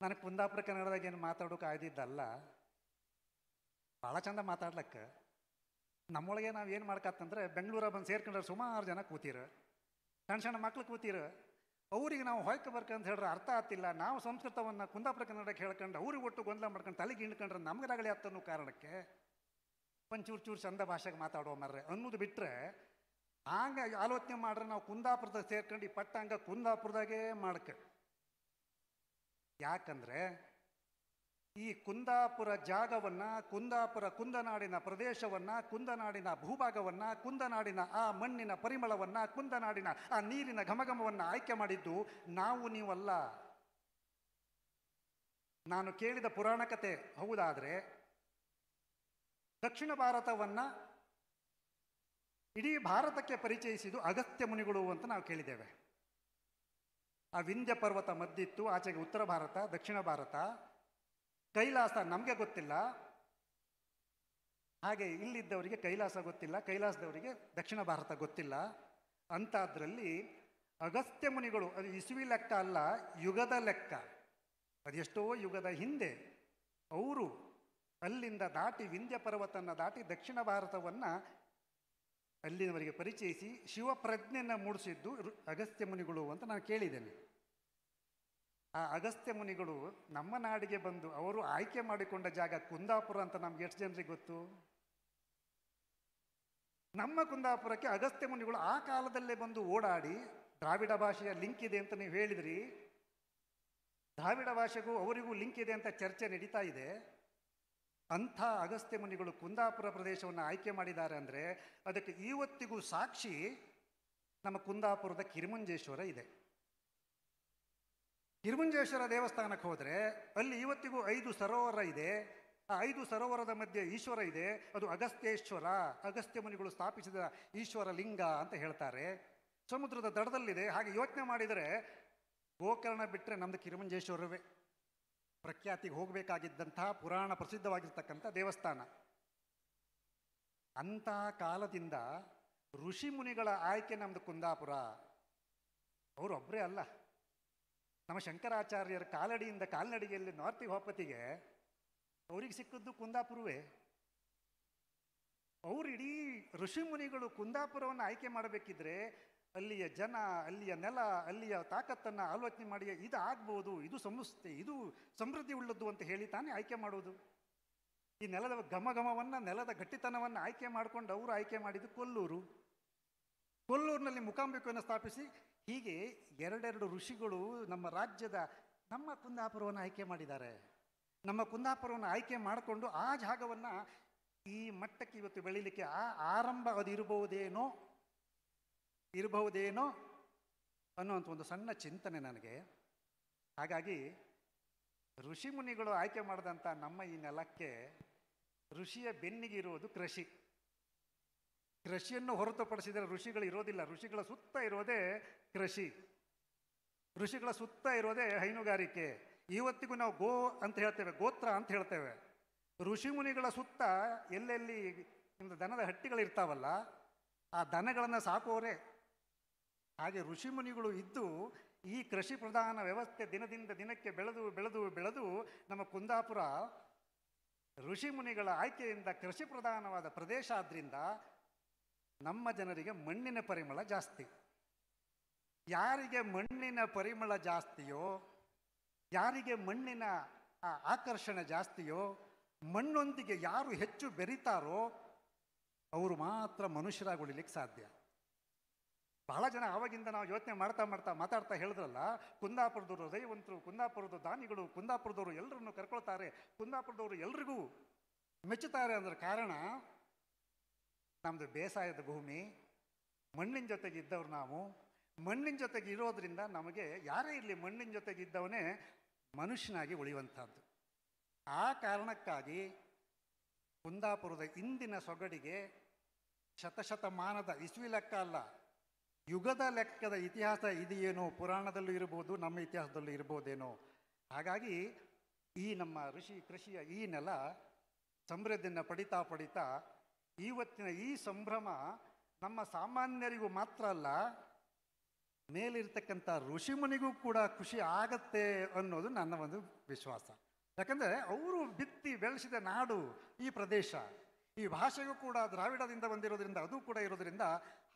ನನಗೆ ಕುಂದಾಪುರ ಕನ್ನಡದಾಗ ಏನು ಮಾತಾಡೋಕೆ ಆಯ್ದಿದ್ದಲ್ಲ, ಭಾಳ ಚಂದ ಮಾತಾಡ್ಲಕ್ಕೆ. ನಮ್ಮೊಳಗೆ ನಾವು ಏನು ಮಾಡ್ಕತ್ತಂದ್ರೆ ಬೆಂಗಳೂರ ಬಂದು ಸೇರ್ಕೊಂಡ್ರೆ ಸುಮಾರು ಜನ ಕೂತೀರ, ಸಣ್ಣ ಸಣ್ಣ ಮಕ್ಳು ಕೂತೀರ. ಅವ್ರಿಗೆ ನಾವು ಹೊಯ್ಕೆ ಬರ್ಕಂತ ಹೇಳ್ರೆ ಅರ್ಥ ಆಗ್ತಿಲ್ಲ. ನಾವು ಸಂಸ್ಕೃತವನ್ನು ಕುಂದಾಪುರ ಕನ್ನಡಕ್ಕೆ ಹೇಳ್ಕೊಂಡು ಅವ್ರಿಗೆ ಒಟ್ಟು ಗೊಂದಲ ಮಾಡ್ಕೊಂಡು ತಲೆಗೆ ಹಿಂಡ್ಕೊಂಡ್ರೆ ನಮ್ಗೆ ರಗಳೆ ಆಗ್ತನ್ನೋ ಕಾರಣಕ್ಕೆ ಒಂಚೂರು ಚೂರು ಚಂದ ಭಾಷೆಗೆ ಮಾತಾಡುವ ಮರ್ರೆ ಅನ್ನೋದು ಬಿಟ್ಟರೆ, ಹಂಗೆ ಆಲೋಚನೆ ಮಾಡ್ರೆ ನಾವು ಕುಂದಾಪುರದಾಗ ಸೇರ್ಕೊಂಡು ಈ ಪಟ್ಟ ಹಂಗೆ ಕುಂದಾಪುರದಾಗೇ ಮಾಡಕ್ಕೆ. ಯಾಕಂದರೆ ಈ ಕುಂದಾಪುರ ಜಾಗವನ್ನು, ಕುಂದಾಪುರ ಕುಂದನಾಡಿನ ಪ್ರದೇಶವನ್ನು, ಕುಂದನಾಡಿನ ಭೂಭಾಗವನ್ನು, ಕುಂದನಾಡಿನ ಆ ಮಣ್ಣಿನ ಪರಿಮಳವನ್ನು, ಕುಂದನಾಡಿನ ಆ ನೀರಿನ ಘಮಘಮವನ್ನು ಆಯ್ಕೆ ಮಾಡಿದ್ದು ನಾವು ನೀವಲ್ಲ. ನಾನು ಕೇಳಿದ ಪುರಾಣ ಕತೆ ಹೌದಾದರೆ ದಕ್ಷಿಣ ಭಾರತವನ್ನು ಇಡೀ ಭಾರತಕ್ಕೆ ಪರಿಚಯಿಸಿದ್ದು ಅಗಸ್ತ್ಯ ಮುನಿಗಳು ಅಂತ ನಾವು ಕೇಳಿದ್ದೇವೆ. ಆ ವಿಂಧ್ಯ ಪರ್ವತ ಮದ್ದಿತ್ತು, ಆಚೆಗೆ ಉತ್ತರ ಭಾರತ, ದಕ್ಷಿಣ ಭಾರತ, ಕೈಲಾಸ ನಮಗೆ ಗೊತ್ತಿಲ್ಲ, ಹಾಗೆ ಇಲ್ಲಿದ್ದವರಿಗೆ ಕೈಲಾಸ ಗೊತ್ತಿಲ್ಲ, ಕೈಲಾಸದವರಿಗೆ ದಕ್ಷಿಣ ಭಾರತ ಗೊತ್ತಿಲ್ಲ. ಅಂಥದ್ರಲ್ಲಿ ಅಗಸ್ತ್ಯ ಮುನಿಗಳು, ಅದು ಇಸುವಿ ಲೆಕ್ಕ ಅಲ್ಲ, ಯುಗದ ಲೆಕ್ಕ, ಅದೆಷ್ಟೋ ಯುಗದ ಹಿಂದೆ ಅವರು ಅಲ್ಲಿಂದ ದಾಟಿ ವಿಂಧ್ಯ ಪರ್ವತನ ದಾಟಿ ದಕ್ಷಿಣ ಭಾರತವನ್ನು ಅಲ್ಲಿನವರಿಗೆ ಪರಿಚಯಿಸಿ ಶಿವಪ್ರಜ್ಞೆಯನ್ನು ಮೂಡಿಸಿದ್ದು ಅಗಸ್ತ್ಯ ಮುನಿಗಳು ಅಂತ ನಾನು ಕೇಳಿದ್ದೇನೆ. ಆ ಅಗಸ್ತ್ಯ ಮುನಿಗಳು ನಮ್ಮ ನಾಡಿಗೆ ಬಂದು ಅವರು ಆಯ್ಕೆ ಮಾಡಿಕೊಂಡ ಜಾಗ ಕುಂದಾಪುರ ಅಂತ ನಮ್ಗೆ ಎಷ್ಟು ಜನರಿಗೆ ಗೊತ್ತು? ನಮ್ಮ ಕುಂದಾಪುರಕ್ಕೆ ಅಗಸ್ತ್ಯ ಮುನಿಗಳು ಆ ಕಾಲದಲ್ಲೇ ಬಂದು ಓಡಾಡಿ, ದ್ರಾವಿಡ ಭಾಷೆಯ ಲಿಂಕ್ ಇದೆ ಅಂತ ನೀವು ಹೇಳಿದ್ರಿ, ದ್ರಾವಿಡ ಭಾಷೆಗೂ ಅವರಿಗೂ ಲಿಂಕ್ ಇದೆ ಅಂತ ಚರ್ಚೆ ನಡೀತಾ ಇದೆ. ಅಂಥ ಅಗಸ್ತ್ಯ ಮುನಿಗಳು ಕುಂದಾಪುರ ಪ್ರದೇಶವನ್ನು ಆಯ್ಕೆ ಮಾಡಿದ್ದಾರೆ ಅಂದರೆ ಅದಕ್ಕೆ ಇವತ್ತಿಗೂ ಸಾಕ್ಷಿ ನಮ್ಮ ಕುಂದಾಪುರದ ಕಿರಿಮಂಜೇಶ್ವರ ಇದೆ. ಕಿರಿಮಂಜೇಶ್ವರ ದೇವಸ್ಥಾನಕ್ಕೆ ಹೋದರೆ ಅಲ್ಲಿ ಇವತ್ತಿಗೂ 5 ಸರೋವರ ಇದೆ. ಆ 5 ಸರೋವರದ ಮಧ್ಯೆ ಈಶ್ವರ ಇದೆ, ಅದು ಅಗಸ್ತ್ಯೇಶ್ವರ, ಅಗಸ್ತ್ಯ ಮುನಿಗಳು ಸ್ಥಾಪಿಸಿದ ಈಶ್ವರ ಲಿಂಗ ಅಂತ ಹೇಳ್ತಾರೆ. ಸಮುದ್ರದ ದಡದಲ್ಲಿದೆ. ಹಾಗೆ ಯೋಚನೆ ಮಾಡಿದರೆ ಗೋಕರ್ಣ ಬಿಟ್ಟರೆ ನಮ್ಮದು ಕಿರಿಮಂಜೇಶ್ವರವೇ ಪ್ರಖ್ಯಾತಿಗೆ ಹೋಗಬೇಕಾಗಿದ್ದಂತಹ ಪುರಾಣ ಪ್ರಸಿದ್ಧವಾಗಿರ್ತಕ್ಕಂಥ ದೇವಸ್ಥಾನ. ಅಂಥ ಕಾಲದಿಂದ ಋಷಿ ಮುನಿಗಳ ಆಯ್ಕೆ ನಮ್ಮದು ಕುಂದಾಪುರ. ಅವರು ಒಬ್ಬರೇ ಅಲ್ಲ, ನಮ್ಮ ಶಂಕರಾಚಾರ್ಯರ ಕಾಲಡಿಯಿಂದ ಕಾಲ್ನಡಿಗೆಯಲ್ಲಿ ನಾರ್ತಿ ಹೋಪತಿಗೆ ಅವ್ರಿಗೆ ಸಿಕ್ಕದ್ದು ಕುಂದಾಪುರವೇ. ಅವರು ಇಡೀ ಋಷಿ ಮುನಿಗಳು ಕುಂದಾಪುರವನ್ನು ಆಯ್ಕೆ ಮಾಡಬೇಕಿದ್ರೆ ಅಲ್ಲಿಯ ಜನ, ಅಲ್ಲಿಯ ನೆಲ, ಅಲ್ಲಿಯ ತಾಕತ್ತನ್ನು ಆಲೋಚನೆ ಮಾಡಿ ಇದು ಆಗ್ಬೋದು, ಇದು ಸಂಸ್ಥೆ, ಇದು ಸಮೃದ್ಧಿ ಉಳ್ಳದ್ದು ಅಂತ ಹೇಳಿ ತಾನೇ ಆಯ್ಕೆ ಮಾಡೋದು. ಈ ನೆಲದ ಘಮಘಮವನ್ನು, ನೆಲದ ಗಟ್ಟಿತನವನ್ನು ಆಯ್ಕೆ ಮಾಡಿಕೊಂಡು ಅವರು ಆಯ್ಕೆ ಮಾಡಿದ್ದು ಕೊಲ್ಲೂರು. ಕೊಲ್ಲೂರಿನಲ್ಲಿ ಮೂಕಾಂಬಿಕೆಯನ್ನು ಸ್ಥಾಪಿಸಿ ಹೀಗೆ 2 ಋಷಿಗಳು ನಮ್ಮ ರಾಜ್ಯದ ನಮ್ಮ ಕುಂದಾಪುರವನ್ನು ಆಯ್ಕೆ ಮಾಡಿದ್ದಾರೆ. ನಮ್ಮ ಕುಂದಾಪುರವನ್ನು ಆಯ್ಕೆ ಮಾಡಿಕೊಂಡು ಆ ಜಾಗವನ್ನು ಈ ಮಟ್ಟಕ್ಕೆ ಇವತ್ತು ಬೆಳೀಲಿಕ್ಕೆ ಆರಂಭ ಅದು ಇರಬಹುದೇನೋ ಅನ್ನುವಂಥ ಒಂದು ಸಣ್ಣ ಚಿಂತನೆ ನನಗೆ. ಹಾಗಾಗಿ ಋಷಿ ಮುನಿಗಳು ಆಯ್ಕೆ ಮಾಡಿದಂಥ ನಮ್ಮ ಈ ನೆಲಕ್ಕೆ ಋಷಿಯ ಬೆನ್ನಿಗೆ ಇರುವುದು ಕೃಷಿ. ಕೃಷಿಯನ್ನು ಹೊರತುಪಡಿಸಿದರೆ ಋಷಿಗಳು ಇರೋದಿಲ್ಲ. ಋಷಿಗಳ ಸುತ್ತ ಇರೋದೇ ಕೃಷಿ, ಋಷಿಗಳ ಸುತ್ತ ಇರೋದೇ ಹೈನುಗಾರಿಕೆ. ಇವತ್ತಿಗೂ ನಾವು ಗೋ ಅಂತ ಹೇಳ್ತೇವೆ, ಗೋತ್ರ ಅಂತ ಹೇಳ್ತೇವೆ. ಋಷಿ ಮುನಿಗಳ ಸುತ್ತ ಎಲ್ಲೆಲ್ಲಿ ನಿಮ್ಮದು ದನದ ಹಟ್ಟಿಗಳಿರ್ತಾವಲ್ಲ, ಆ ದನಗಳನ್ನು ಸಾಕೋರೆ. ಹಾಗೆ ಋಷಿ ಮುನಿಗಳು ಇದ್ದು ಈ ಕೃಷಿ ಪ್ರಧಾನ ವ್ಯವಸ್ಥೆ ದಿನದಿಂದ ದಿನಕ್ಕೆ ಬೆಳೆದು ನಮ್ಮ ಕುಂದಾಪುರ ಋಷಿ ಮುನಿಗಳ ಆಯ್ಕೆಯಿಂದ ಕೃಷಿ ಪ್ರಧಾನವಾದ ಪ್ರದೇಶ ಆದ್ದರಿಂದ ನಮ್ಮ ಜನರಿಗೆ ಮಣ್ಣಿನ ಪರಿಮಳ ಜಾಸ್ತಿ. ಯಾರಿಗೆ ಮಣ್ಣಿನ ಪರಿಮಳ ಜಾಸ್ತಿಯೋ, ಯಾರಿಗೆ ಮಣ್ಣಿನ ಆಕರ್ಷಣೆ ಜಾಸ್ತಿಯೋ, ಮಣ್ಣೊಂದಿಗೆ ಯಾರು ಹೆಚ್ಚು ಬೆರೀತಾರೋ ಅವರು ಮಾತ್ರ ಮನುಷ್ಯರಾಗಿ ಉಳಿಲಿಕ್ಕೆ ಸಾಧ್ಯ. ಬಹಳ ಜನ ಆವಾಗಿಂದ ನಾವು ಯೋಚನೆ ಮಾಡ್ತಾ ಮಾತಾಡ್ತಾ ಹೇಳಿದ್ರಲ್ಲ, ಕುಂದಾಪುರದವರು ಹೃದಯವಂತರು, ಕುಂದಾಪುರದ ದಾನಿಗಳು, ಕುಂದಾಪುರದವರು ಎಲ್ಲರನ್ನು ಕರ್ಕೊಳ್ತಾರೆ, ಕುಂದಾಪುರದವರು ಎಲ್ರಿಗೂ ಮೆಚ್ಚುತ್ತಾರೆ ಅಂದ್ರೆ ಕಾರಣ ನಮ್ಮದು ಬೇಸಾಯದ ಭೂಮಿ, ಮಣ್ಣಿನ ಜೊತೆಗೆ ಇದ್ದವ್ರು ನಾವು. ಮಣ್ಣಿನ ಜೊತೆಗೆ ಇರೋದ್ರಿಂದ ನಮಗೆ ಯಾರೇ ಇರಲಿ ಮಣ್ಣಿನ ಜೊತೆಗೆ ಇದ್ದವನೇ ಮನುಷ್ಯನಾಗಿ ಉಳಿಯುವಂಥದ್ದು. ಆ ಕಾರಣಕ್ಕಾಗಿ ಕುಂದಾಪುರದ ಇಂದಿನ ಸೊಗಡಿಗೆ ಶತಶತಮಾನದ ಇಸ್ವಿ ಲೆಕ್ಕ ಅಲ್ಲ, ಯುಗದ ಲೆಕ್ಕದ ಇತಿಹಾಸ ಇದೆಯೇನೋ, ಪುರಾಣದಲ್ಲೂ ಇರ್ಬೋದು, ನಮ್ಮ ಇತಿಹಾಸದಲ್ಲೂ ಇರ್ಬೋದೇನೋ. ಹಾಗಾಗಿ ಈ ನಮ್ಮ ಕೃಷಿಯ ಈ ನೆಲ ಸಮೃದ್ಧಿಯನ್ನು ಪಡಿತಾ ಇವತ್ತಿನ ಈ ಸಂಭ್ರಮ ನಮ್ಮ ಸಾಮಾನ್ಯರಿಗೂ ಮಾತ್ರ ಅಲ್ಲ, ಮೇಲಿರ್ತಕ್ಕಂಥ ಋಷಿಮುನಿಗೂ ಕೂಡ ಖುಷಿ ಆಗತ್ತೆ ಅನ್ನೋದು ನನ್ನ ಒಂದು ವಿಶ್ವಾಸ. ಯಾಕಂದರೆ ಅವರು ಬಿತ್ತಿ ಬೆಳೆಸಿದ ನಾಡು ಈ ಪ್ರದೇಶ, ಈ ಭಾಷೆಗೂ ಕೂಡ ದ್ರಾವಿಡದಿಂದ ಬಂದಿರೋದ್ರಿಂದ ಅದು ಕೂಡ ಇರೋದ್ರಿಂದ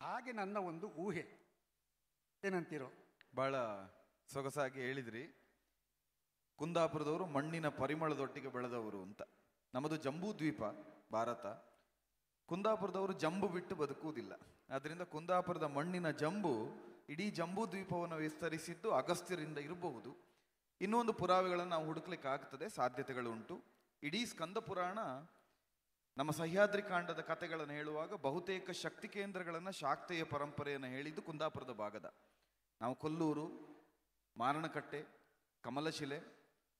ಹಾಗೆ ನನ್ನ ಒಂದು ಊಹೆ. ಏನಂತೀರೋ? ಬಹಳ ಸೊಗಸಾಗಿ ಹೇಳಿದ್ರಿ. ಕುಂದಾಪುರದವರು ಮಣ್ಣಿನ ಪರಿಮಳದೊಟ್ಟಿಗೆ ಬೆಳೆದವರು ಅಂತ. ನಮ್ಮದು ಜಂಬೂ ದ್ವೀಪ ಭಾರತ. ಕುಂದಾಪುರದವರು ಜಂಬು ಬಿಟ್ಟು ಬದುಕುವುದಿಲ್ಲ. ಆದ್ದರಿಂದ ಕುಂದಾಪುರದ ಮಣ್ಣಿನ ಜಂಬು ಇಡೀ ಜಂಬೂ ದ್ವೀಪವನ್ನು ವಿಸ್ತರಿಸಿದ್ದು ಅಗಸ್ತ್ಯರಿಂದ ಇರಬಹುದು. ಇನ್ನೊಂದು ಪುರಾವೆಗಳನ್ನು ನಾವು ಹುಡುಕ್ಲಿಕ್ಕೆ ಆಗ್ತದೆ, ಸಾಧ್ಯತೆಗಳು ಉಂಟು. ಇಡೀ ಸ್ಕಂದ ಪುರಾಣ ನಮ್ಮ ಸಹ್ಯಾದ್ರಿ ಕಾಂಡದ ಕಥೆಗಳನ್ನು ಹೇಳುವಾಗ ಬಹುತೇಕ ಶಕ್ತಿ ಕೇಂದ್ರಗಳನ್ನು, ಶಾಕ್ತೆಯ ಪರಂಪರೆಯನ್ನು ಹೇಳಿದ್ದು ಕುಂದಾಪುರದ ಭಾಗದ. ನಾವು ಕೊಲ್ಲೂರು, ಮಾರಣಕಟ್ಟೆ, ಕಮಲಶಿಲೆ,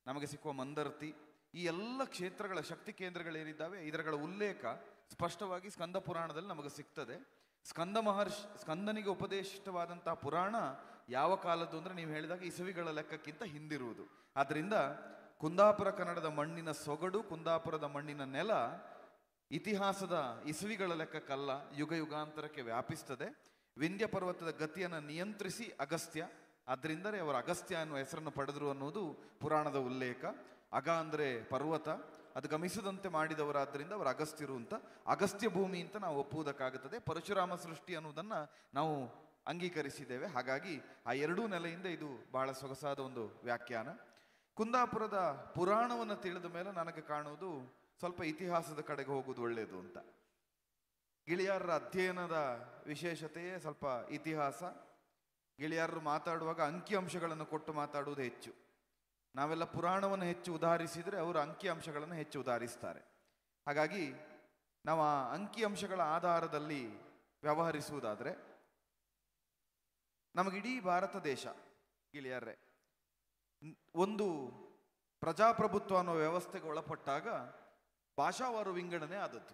ನಮಗೆ ಸಿಕ್ಕುವ ಮಂದರ್ತಿ, ಈ ಎಲ್ಲ ಕ್ಷೇತ್ರಗಳ ಶಕ್ತಿ ಕೇಂದ್ರಗಳೇನಿದ್ದಾವೆ ಇದರ ಉಲ್ಲೇಖ ಸ್ಪಷ್ಟವಾಗಿ ಸ್ಕಂದ ಪುರಾಣದಲ್ಲಿ ನಮಗೆ ಸಿಗ್ತದೆ. ಸ್ಕಂದನಿಗೆ ಉಪದೇಶಿತವಾದಂತಹ ಪುರಾಣ ಯಾವ ಕಾಲದ್ದು ಅಂದರೆ ನೀವು ಹೇಳಿದಾಗ ಇಸವಿಗಳ ಲೆಕ್ಕಕ್ಕಿಂತ ಹಿಂದಿರುವುದು. ಆದ್ದರಿಂದ ಕುಂದಾಪುರ ಕನ್ನಡದ ಮಣ್ಣಿನ ಸೊಗಡು, ಕುಂದಾಪುರದ ಮಣ್ಣಿನ ನೆಲ ಇತಿಹಾಸದ ಇಸವಿಗಳ ಲೆಕ್ಕಕ್ಕಲ್ಲ, ಯುಗ ಯುಗಾಂತರಕ್ಕೆ ವ್ಯಾಪಿಸ್ತದೆ. ವಿಂಧ್ಯ ಪರ್ವತದ ಗತಿಯನ್ನು ನಿಯಂತ್ರಿಸಿ ಅಗಸ್ತ್ಯ, ಆದ್ದರಿಂದಲೇ ಅವರು ಅಗಸ್ತ್ಯ ಅನ್ನುವ ಹೆಸರನ್ನು ಪಡೆದರು ಅನ್ನೋದು ಪುರಾಣದ ಉಲ್ಲೇಖ. ಅಗ ಅಂದರೆ ಪರ್ವತ, ಅದು ಗಮಿಸದಂತೆ ಮಾಡಿದವರಾದ್ದರಿಂದ ಅವರು ಅಗಸ್ತ್ಯರು ಅಂತ, ಅಗಸ್ತ್ಯ ಭೂಮಿ ಅಂತ ನಾವು ಒಪ್ಪುವುದಕ್ಕಾಗುತ್ತದೆ. ಪರಶುರಾಮ ಸೃಷ್ಟಿ ಅನ್ನೋದನ್ನು ನಾವು ಅಂಗೀಕರಿಸಿದ್ದೇವೆ. ಹಾಗಾಗಿ ಆ ಎರಡೂ ನೆಲೆಯಿಂದ ಇದು ಬಹಳ ಸೊಗಸಾದ ಒಂದು ವ್ಯಾಖ್ಯಾನ. ಕುಂದಾಪುರದ ಪುರಾಣವನ್ನು ತಿಳಿದ ಮೇಲೆ ನನಗೆ ಕಾಣುವುದು ಸ್ವಲ್ಪ ಇತಿಹಾಸದ ಕಡೆಗೆ ಹೋಗುವುದು ಒಳ್ಳೆಯದು ಅಂತ. ಗಿಳಿಯಾರರ ಅಧ್ಯಯನದ ವಿಶೇಷತೆಯೇ ಸ್ವಲ್ಪ ಇತಿಹಾಸ. ಗಿಳಿಯಾರರು ಮಾತಾಡುವಾಗ ಅಂಕಿಅಂಶಗಳನ್ನು ಕೊಟ್ಟು ಮಾತಾಡುವುದು ಹೆಚ್ಚು. ನಾವೆಲ್ಲ ಪುರಾಣವನ್ನು ಹೆಚ್ಚು ಉದಾಹರಿಸಿದರೆ ಅವರು ಅಂಕಿಅಂಶಗಳನ್ನು ಹೆಚ್ಚು ಉದಾಹರಿಸ್ತಾರೆ. ಹಾಗಾಗಿ ನಾವು ಆ ಅಂಕಿಅಂಶಗಳ ಆಧಾರದಲ್ಲಿ ವ್ಯವಹರಿಸುವುದಾದರೆ ನಮಗಿಡೀ ಭಾರತ ದೇಶ ಗಿಳಿಯಾರ್ರೆ ಒಂದು ಪ್ರಜಾಪ್ರಭುತ್ವ ಅನ್ನೋ ವ್ಯವಸ್ಥೆಗೆ ಒಳಪಟ್ಟಾಗ ಭಾಷಾವಾರು ವಿಂಗಡಣೆ ಆದದ್ದು.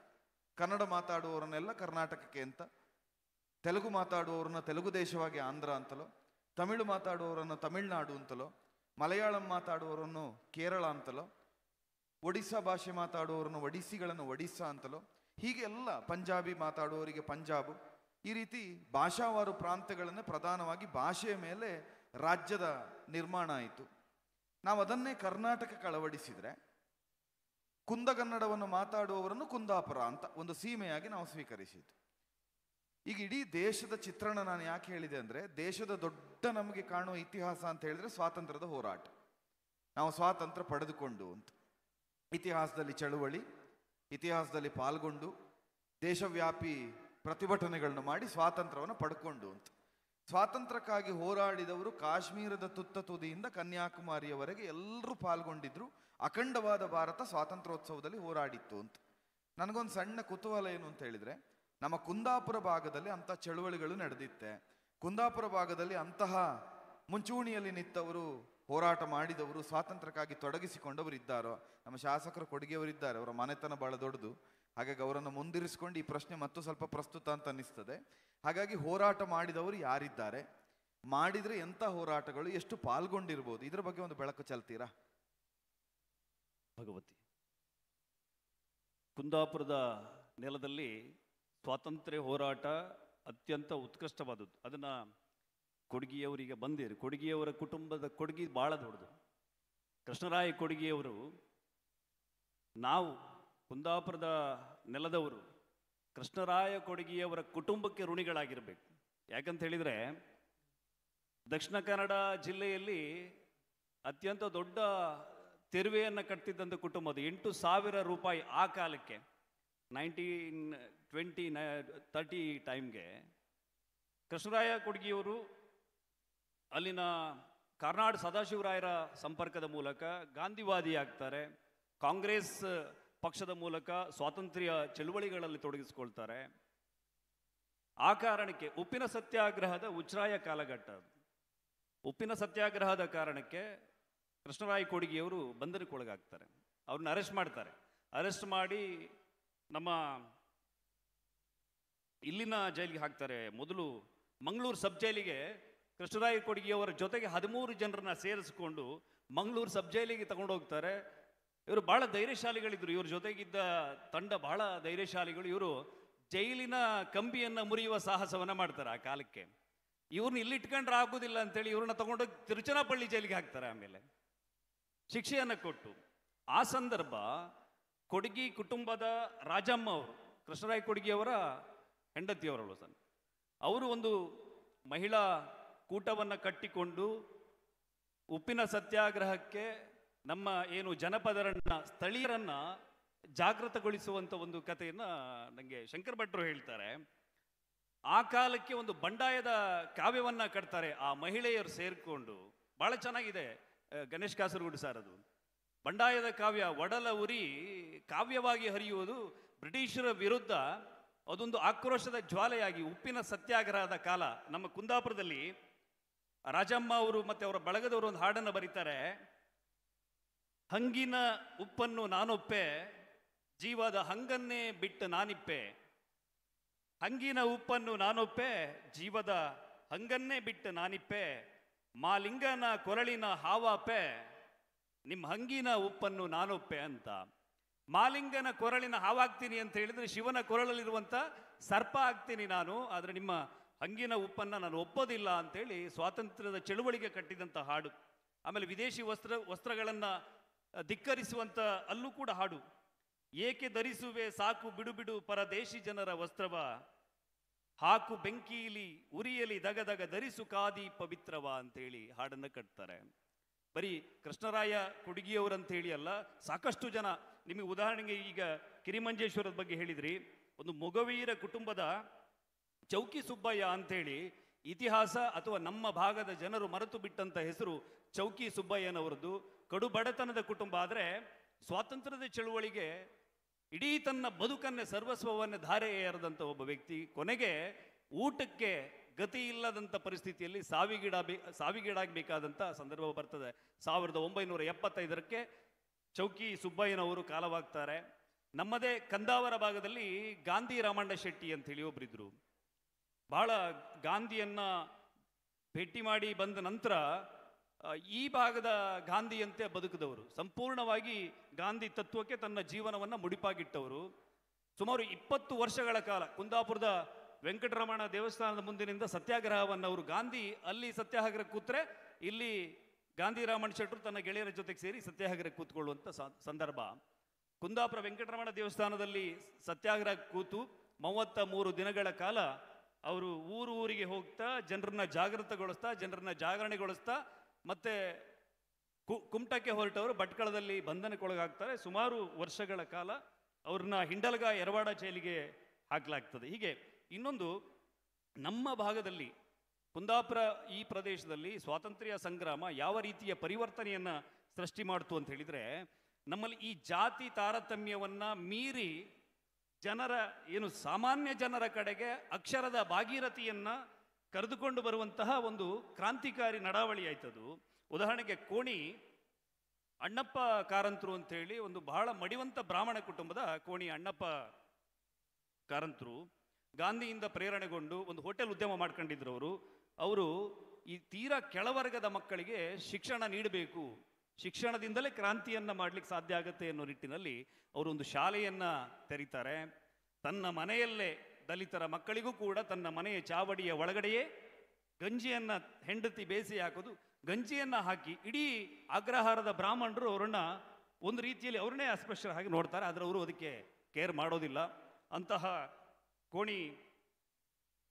ಕನ್ನಡ ಮಾತಾಡುವವರನ್ನೆಲ್ಲ ಕರ್ನಾಟಕಕ್ಕೆ ಅಂತ, ತೆಲುಗು ಮಾತಾಡುವವರನ್ನ ತೆಲುಗು ದೇಶವಾಗಿ ಆಂಧ್ರ ಅಂತಲೋ, ತಮಿಳು ಮಾತಾಡುವವರನ್ನು ತಮಿಳುನಾಡು ಅಂತಲೋ, ಮಲಯಾಳಂ ಮಾತಾಡುವವರನ್ನು ಕೇರಳ ಅಂತಲೋ, ಒಡಿಸ್ಸಾ ಭಾಷೆ ಮಾತಾಡುವವರನ್ನು ಒಡಿಸ್ಸಿಗಳನ್ನು ಒಡಿಸ್ಸಾ ಅಂತಲೋ, ಹೀಗೆಲ್ಲ ಪಂಜಾಬಿ ಮಾತಾಡುವವರಿಗೆ ಪಂಜಾಬು, ಈ ರೀತಿ ಭಾಷಾವಾರು ಪ್ರಾಂತ್ಯಗಳನ್ನೇ ಪ್ರಧಾನವಾಗಿ ಭಾಷೆಯ ಮೇಲೆ ರಾಜ್ಯದ ನಿರ್ಮಾಣ ಆಯಿತು. ನಾವು ಅದನ್ನೇ ಕರ್ನಾಟಕಕ್ಕೆ ಅಳವಡಿಸಿದರೆ ಕುಂದಗನ್ನಡವನ್ನು ಮಾತಾಡುವವರನ್ನು ಕುಂದಾಪುರ ಅಂತ ಒಂದು ಸೀಮೆಯಾಗಿ ನಾವು ಸ್ವೀಕರಿಸಿದ್ದು. ಈಗ ಇಡೀ ದೇಶದ ಚಿತ್ರಣ ನಾನು ಯಾಕೆ ಹೇಳಿದೆ ಅಂದರೆ, ದೇಶದ ದೊಡ್ಡ ನಮಗೆ ಕಾಣುವ ಇತಿಹಾಸ ಅಂತ ಹೇಳಿದ್ರೆ ಸ್ವಾತಂತ್ರ್ಯದ ಹೋರಾಟ. ನಾವು ಸ್ವಾತಂತ್ರ್ಯ ಪಡೆದುಕೊಂಡು ಅಂತ, ಇತಿಹಾಸದಲ್ಲಿ ಚಳುವಳಿ, ಇತಿಹಾಸದಲ್ಲಿ ಪಾಲ್ಗೊಂಡು ದೇಶವ್ಯಾಪಿ ಪ್ರತಿಭಟನೆಗಳನ್ನು ಮಾಡಿ ಸ್ವಾತಂತ್ರ್ಯವನ್ನು ಪಡ್ಕೊಂಡು ಅಂತ. ಸ್ವಾತಂತ್ರ್ಯಕ್ಕಾಗಿ ಹೋರಾಡಿದವರು ಕಾಶ್ಮೀರದ ತುತ್ತ ತುದಿಯಿಂದ ಕನ್ಯಾಕುಮಾರಿಯವರೆಗೆ ಎಲ್ಲರೂ ಪಾಲ್ಗೊಂಡಿದ್ರು. ಅಖಂಡವಾದ ಭಾರತ ಸ್ವಾತಂತ್ರ್ಯೋತ್ಸವದಲ್ಲಿ ಹೋರಾಡಿತ್ತು ಅಂತ. ನನಗೊಂದು ಸಣ್ಣ ಕುತೂಹಲ ಏನು ಅಂತ ಹೇಳಿದರೆ, ನಮ್ಮ ಕುಂದಾಪುರ ಭಾಗದಲ್ಲಿ ಅಂಥ ಚಳುವಳಿಗಳು ನಡೆದಿತ್ತೆ. ಕುಂದಾಪುರ ಭಾಗದಲ್ಲಿ ಅಂತಹ ಮುಂಚೂಣಿಯಲ್ಲಿ ನಿಂತವರು, ಹೋರಾಟ ಮಾಡಿದವರು, ಸ್ವಾತಂತ್ರ್ಯಕ್ಕಾಗಿ ತೊಡಗಿಸಿಕೊಂಡವರು ಇದ್ದಾರೋ? ನಮ್ಮ ಶಾಸಕರು ಕೊಡುಗೆಯವರಿದ್ದಾರೆ, ಅವರ ಮನೆತನ ಬಹಳ ದೊಡ್ಡದು. ಹಾಗಾಗಿ ಅವರನ್ನು ಮುಂದಿರಿಸಿಕೊಂಡು ಈ ಪ್ರಶ್ನೆ ಮತ್ತು ಸ್ವಲ್ಪ ಪ್ರಸ್ತುತ ಅಂತ ಅನ್ನಿಸ್ತದೆ. ಹಾಗಾಗಿ ಹೋರಾಟ ಮಾಡಿದವರು ಯಾರಿದ್ದಾರೆ, ಮಾಡಿದರೆ ಎಂಥ ಹೋರಾಟಗಳು, ಎಷ್ಟು ಪಾಲ್ಗೊಂಡಿರ್ಬೋದು, ಇದರ ಬಗ್ಗೆ ಒಂದು ಬೆಳಕು ಚೆಲ್ತೀರಾ? ಭಗವತಿ, ಕುಂದಾಪುರದ ನೆಲದಲ್ಲಿ ಸ್ವಾತಂತ್ರ್ಯ ಹೋರಾಟ ಅತ್ಯಂತ ಉತ್ಕೃಷ್ಟವಾದದ್ದು. ಅದನ್ನು ಕೊಡಗಿಯವರಿಗೆ ಬಂದಿರಿ, ಕೊಡಗಿಯವರ ಕುಟುಂಬದ ಕೊಡುಗೆ ಭಾಳ ದೊಡ್ಡದು. ಕೃಷ್ಣರಾಯ ಕೊಡಗಿಯವರು, ನಾವು ಕುಂದಾಪುರದ ನೆಲದವರು ಕೃಷ್ಣರಾಯ ಕೊಡಗಿಯವರ ಕುಟುಂಬಕ್ಕೆ ಋಣಿಗಳಾಗಿರಬೇಕು. ಯಾಕಂತ ಹೇಳಿದರೆ, ದಕ್ಷಿಣ ಕನ್ನಡ ಜಿಲ್ಲೆಯಲ್ಲಿ ಅತ್ಯಂತ ದೊಡ್ಡ ತೆರುವೆಯನ್ನು ಕಟ್ತಿದ್ದಂಥ ಕುಟುಂಬ ಅದು. 8,000 ರೂಪಾಯಿ ಆ ಕಾಲಕ್ಕೆ, 1920-30 ಟೈಮ್ಗೆ ಕೃಷ್ಣರಾಯ ಕೊಡ್ಗಿಯವರು ಅಲ್ಲಿನ ಕಾರ್ನಾಡ್ ಸದಾಶಿವರಾಯರ ಸಂಪರ್ಕದ ಮೂಲಕ ಗಾಂಧಿವಾದಿ ಆಗ್ತಾರೆ. ಕಾಂಗ್ರೆಸ್ ಪಕ್ಷದ ಮೂಲಕ ಸ್ವಾತಂತ್ರ್ಯ ಚಳುವಳಿಗಳಲ್ಲಿ ತೊಡಗಿಸಿಕೊಳ್ತಾರೆ. ಆ ಕಾರಣಕ್ಕೆ ಉಪ್ಪಿನ ಸತ್ಯಾಗ್ರಹದ ಉಚ್ಛ್ರಾಯ ಕಾಲಘಟ್ಟ. ಉಪ್ಪಿನ ಸತ್ಯಾಗ್ರಹದ ಕಾರಣಕ್ಕೆ ಕೃಷ್ಣರಾಯ ಕೊಡ್ಗಿಯವರು ಬಂಧನಕ್ಕೊಳಗಾಗ್ತಾರೆ. ಅವ್ರನ್ನ ಅರೆಸ್ಟ್ ಮಾಡ್ತಾರೆ. ಅರೆಸ್ಟ್ ಮಾಡಿ ನಮ್ಮ ಇಲ್ಲಿನ ಜೈಲಿಗೆ ಹಾಕ್ತಾರೆ. ಮೊದಲು ಮಂಗಳೂರು ಸಬ್ ಜೈಲಿಗೆ ಕೃಷ್ಣರಾಯ ಕೊಡ್ಗಿಯವರ ಜೊತೆಗೆ 13 ಜನರನ್ನ ಸೇರಿಸಿಕೊಂಡು ಮಂಗಳೂರು ಸಬ್ ಜೈಲಿಗೆ ತಗೊಂಡೋಗ್ತಾರೆ. ಇವರು ಬಹಳ ಧೈರ್ಯಶಾಲಿಗಳಿದ್ರು. ಇವ್ರ ಜೊತೆಗಿದ್ದ ತಂಡ ಬಹಳ ಧೈರ್ಯಶಾಲಿಗಳು. ಇವರು ಜೈಲಿನ ಕಂಬಿಯನ್ನು ಮುರಿಯುವ ಸಾಹಸವನ್ನ ಮಾಡ್ತಾರೆ. ಆ ಕಾಲಕ್ಕೆ ಇವ್ರನ್ನ ಇಲ್ಲಿ ಇಟ್ಕೊಂಡ್ರೆ ಆಗೋದಿಲ್ಲ ಅಂತೇಳಿ ಇವ್ರನ್ನ ತಗೊಂಡೋಗಿ ತಿರುಚನಾಪಳ್ಳಿ ಜೈಲಿಗೆ ಹಾಕ್ತಾರೆ. ಆಮೇಲೆ ಶಿಕ್ಷೆಯನ್ನು ಕೊಟ್ಟು ಆ ಸಂದರ್ಭ ಕೊಡ್ಗಿ ಕುಟುಂಬದ ರಾಜಮ್ಮ ಅವರು, ಕೃಷ್ಣರಾಯ ಕೊಡ್ಗಿಯವರ ಹೆಂಡತಿಯವರಳು ಸನ್, ಅವರು ಒಂದು ಮಹಿಳಾ ಕೂಟವನ್ನು ಕಟ್ಟಿಕೊಂಡು ಉಪ್ಪಿನ ಸತ್ಯಾಗ್ರಹಕ್ಕೆ ನಮ್ಮ ಏನು ಜನಪದರನ್ನ ಸ್ಥಳೀಯರನ್ನ ಜಾಗೃತಗೊಳಿಸುವಂಥ ಒಂದು ಕಥೆಯನ್ನು ನನಗೆ ಶಂಕರ್ ಭಟ್ರು ಹೇಳ್ತಾರೆ. ಆ ಕಾಲಕ್ಕೆ ಒಂದು ಬಂಡಾಯದ ಕಾವ್ಯವನ್ನ ಕಟ್ತಾರೆ ಆ ಮಹಿಳೆಯರು ಸೇರಿಕೊಂಡು. ಬಹಳ ಚೆನ್ನಾಗಿದೆ ಗಣೇಶ್ ಕಾಸರಗೋಡು ಸರ್ ಅದು. ಬಂಡಾಯದ ಕಾವ್ಯ ಒಡಲ ಉರಿ ಕಾವ್ಯವಾಗಿ ಹರಿಯುವುದು ಬ್ರಿಟಿಷರ ವಿರುದ್ಧ ಅದೊಂದು ಆಕ್ರೋಶದ ಜ್ವಾಲೆಯಾಗಿ ಉಪ್ಪಿನ ಸತ್ಯಾಗ್ರಹದ ಕಾಲ. ನಮ್ಮ ಕುಂದಾಪುರದಲ್ಲಿ ರಾಜಮ್ಮ ಅವರು ಮತ್ತೆ ಅವರ ಬಳಗದವರು ಒಂದು ಹಾಡನ್ನು ಬರೀತಾರೆ. ಹಂಗಿನ ಉಪ್ಪನ್ನು ನಾನೊಪ್ಪೆ, ಜೀವದ ಹಂಗನ್ನೇ ಬಿಟ್ಟು ನಾನಿಪ್ಪೆ. ಹಂಗಿನ ಉಪ್ಪನ್ನು ನಾನೊಪ್ಪೆ, ಜೀವದ ಹಂಗನ್ನೇ ಬಿಟ್ಟು ನಾನಿಪ್ಪೆ. ಮಾಲಿಂಗನ ಕೊರಳಿನ ಹಾವಾಪೆ, ನಿಮ್ಮ ಹಂಗಿನ ಉಪ್ಪನ್ನು ನಾನೊಪ್ಪೆ ಅಂತ. ಮಾಲಿಂಗನ ಕೊರಳಿನ ಹಾವಾಗ್ತೀನಿ ಅಂತ ಹೇಳಿದ್ರೆ ಶಿವನ ಕೊರಳಲ್ಲಿರುವಂಥ ಸರ್ಪ ಆಗ್ತೀನಿ ನಾನು, ಆದರೆ ನಿಮ್ಮ ಹಂಗಿನ ಉಪ್ಪನ್ನು ನಾನು ಒಪ್ಪೋದಿಲ್ಲ ಅಂತೇಳಿ ಸ್ವಾತಂತ್ರ್ಯದ ಚಳುವಳಿಗೆ ಕಟ್ಟಿದಂಥ ಹಾಡು. ಆಮೇಲೆ ವಿದೇಶಿ ವಸ್ತ್ರಗಳನ್ನು ಧಿಕ್ಕರಿಸುವಂಥ ಅಲ್ಲೂ ಕೂಡ ಹಾಡು. ಏಕೆ ಧರಿಸುವೆ ಸಾಕು ಬಿಡು ಬಿಡು ಪರದೇಶಿ ಜನರ ವಸ್ತ್ರವ, ಹಾಕು ಬೆಂಕಿಲಿ ಉರಿಯಲಿ ದಗದಗ ಧರಿಸು ಖಾದಿ ಪವಿತ್ರವ ಅಂತೇಳಿ ಹಾಡನ್ನು ಕಟ್ತಾರೆ. ಬರೀ ಕೃಷ್ಣರಾಯ ಕೊಡ್ಗಿಯವರಂತೇಳಿ ಅಲ್ಲ, ಸಾಕಷ್ಟು ಜನ. ನಿಮಗೆ ಉದಾಹರಣೆಗೆ ಈಗ ಕಿರಿಮಂಜೇಶ್ವರದ ಬಗ್ಗೆ ಹೇಳಿದ್ರಿ. ಒಂದು ಮೊಗವೀರ ಕುಟುಂಬದ ಚೌಕಿ ಸುಬ್ಬಯ್ಯ ಅಂತೇಳಿ ಇತಿಹಾಸ ಅಥವಾ ನಮ್ಮ ಭಾಗದ ಜನರು ಮರೆತು ಬಿಟ್ಟಂತ ಹೆಸರು ಚೌಕಿ ಸುಬ್ಬಯ್ಯನವರದ್ದು. ಕಡು ಬಡತನದ ಕುಟುಂಬ. ಆದರೆ ಸ್ವಾತಂತ್ರ್ಯದ ಚಳುವಳಿಗೆ ಇಡೀ ತನ್ನ ಬದುಕನ್ನೇ ಸರ್ವಸ್ವವನ್ನೇ ಧಾರೆ ಎರೆದಂಥ ಒಬ್ಬ ವ್ಯಕ್ತಿ. ಕೊನೆಗೆ ಊಟಕ್ಕೆ ಗತಿ ಇಲ್ಲದಂಥ ಪರಿಸ್ಥಿತಿಯಲ್ಲಿ ಸಾವಿಗೀಡಾಗಬೇಕಾದಂಥ ಸಂದರ್ಭ ಬರ್ತದೆ. 1975ಕ್ಕೆ ಚೌಕಿ ಸುಬ್ಬಯ್ಯನವರು ಕಾಲವಾಗ್ತಾರೆ. ನಮ್ಮದೇ ಕಂದಾವರ ಭಾಗದಲ್ಲಿ ಗಾಂಧಿ ರಾಮಣ್ಣ ಶೆಟ್ಟಿ ಅಂತೇಳಿ ಒಬ್ಬರಿದ್ರು. ಬಹಳ ಗಾಂಧಿಯನ್ನ ಭೇಟಿ ಮಾಡಿ ಬಂದ ನಂತರ ಈ ಭಾಗದ ಗಾಂಧಿಯಂತೆ ಬದುಕಿದವರು, ಸಂಪೂರ್ಣವಾಗಿ ಗಾಂಧಿ ತತ್ವಕ್ಕೆ ತನ್ನ ಜೀವನವನ್ನು ಮುಡಿಪಾಗಿಟ್ಟವರು. ಸುಮಾರು 20 ವರ್ಷಗಳ ಕಾಲ ಕುಂದಾಪುರದ ವೆಂಕಟರಮಣ ದೇವಸ್ಥಾನದ ಮುಂದಿನಿಂದ ಸತ್ಯಾಗ್ರಹವನ್ನು ಅವರು ಗಾಂಧಿ ಅಲ್ಲಿ ಸತ್ಯಾಗ್ರಹ ಕೂತ್ರೆ ಇಲ್ಲಿ ಗಾಂಧಿ ರಾಮಣ್ಣ ಶೆಟ್ಟರು ತನ್ನ ಗೆಳೆಯರ ಜೊತೆಗೆ ಸೇರಿ ಸತ್ಯಾಗ್ರಹ ಕೂತ್ಕೊಳ್ಳುವಂಥ ಸಂದರ್ಭ. ಕುಂದಾಪುರ ವೆಂಕಟರಮಣ ದೇವಸ್ಥಾನದಲ್ಲಿ ಸತ್ಯಾಗ್ರಹ ಕೂತು 33 ದಿನಗಳ ಕಾಲ ಅವರು ಊರಿಗೆ ಹೋಗ್ತಾ ಜನರನ್ನ ಜಾಗೃತಗೊಳಿಸ್ತಾ, ಜನರನ್ನ ಜಾಗರಣೆಗೊಳಿಸ್ತಾ, ಮತ್ತೆ ಕುಮಟಕ್ಕೆ ಹೊರಟವರು ಭಟ್ಕಳದಲ್ಲಿ ಬಂಧನಕ್ಕೊಳಗಾಗ್ತಾರೆ. ಸುಮಾರು ವರ್ಷಗಳ ಕಾಲ ಅವ್ರನ್ನ ಹಿಂಡಲ್ಗ ಯರವಾಡ ಜೈಲಿಗೆ ಹಾಕಲಾಗ್ತದೆ. ಹೀಗೆ ಇನ್ನೊಂದು ನಮ್ಮ ಭಾಗದಲ್ಲಿ ಕುಂದಾಪುರ ಈ ಪ್ರದೇಶದಲ್ಲಿ ಸ್ವಾತಂತ್ರ್ಯ ಸಂಗ್ರಾಮ ಯಾವ ರೀತಿಯ ಪರಿವರ್ತನೆಯನ್ನ ಸೃಷ್ಟಿ ಮಾಡ್ತು ಅಂತ ಹೇಳಿದ್ರೆ, ನಮ್ಮಲ್ಲಿ ಈ ಜಾತಿ ತಾರತಮ್ಯವನ್ನ ಮೀರಿ ಜನರ ಏನು ಸಾಮಾನ್ಯ ಜನರ ಕಡೆಗೆ ಅಕ್ಷರದ ಭಾಗೀರಥಿಯನ್ನ ಕರೆದುಕೊಂಡು ಬರುವಂತಹ ಒಂದು ಕ್ರಾಂತಿಕಾರಿ ನಡಾವಳಿ ಆಯ್ತದು. ಉದಾಹರಣೆಗೆ ಕೋಣಿ ಅಣ್ಣಪ್ಪ ಕಾರಂತರು ಅಂತೇಳಿ ಒಂದು ಬಹಳ ಮಡಿವಂತ ಬ್ರಾಹ್ಮಣ ಕುಟುಂಬದ ಕೋಣಿ ಅಣ್ಣಪ್ಪ ಕಾರಂತರು ಗಾಂಧಿಯಿಂದ ಪ್ರೇರಣೆಗೊಂಡು ಒಂದು ಹೋಟೆಲ್ ಉದ್ಯಮ ಮಾಡ್ಕೊಂಡಿದ್ರು. ಅವರು ಈ ತೀರಾ ಕೆಳವರ್ಗದ ಮಕ್ಕಳಿಗೆ ಶಿಕ್ಷಣ ನೀಡಬೇಕು, ಶಿಕ್ಷಣದಿಂದಲೇ ಕ್ರಾಂತಿಯನ್ನ ಮಾಡ್ಲಿಕ್ಕೆ ಸಾಧ್ಯ ಆಗುತ್ತೆ ಅನ್ನೋ ನಿಟ್ಟಿನಲ್ಲಿ ಅವರು ಒಂದು ಶಾಲೆಯನ್ನ ತೆರೀತಾರೆ. ತನ್ನ ಮನೆಯಲ್ಲೇ ದಲಿತರ ಮಕ್ಕಳಿಗೂ ಕೂಡ ತನ್ನ ಮನೆಯ ಚಾವಡಿಯ ಒಳಗಡೆಯೇ ಗಂಜಿಯನ್ನ ಹೆಂಡತಿ ಬೇಯಿಸಿ ಹಾಕೋದು, ಗಂಜಿಯನ್ನ ಹಾಕಿ ಇಡೀ ಅಗ್ರಹಾರದ ಬ್ರಾಹ್ಮಣರು ಅವರನ್ನ ಒಂದು ರೀತಿಯಲ್ಲಿ ಅವ್ರನ್ನೇ ಅಸ್ಪೃಶ್ಯರಾಗಿ ನೋಡ್ತಾರೆ. ಆದರೆ ಅವರು ಅದಕ್ಕೆ ಕೇರ್ ಮಾಡೋದಿಲ್ಲ. ಅಂತಹ ಕೋಣಿ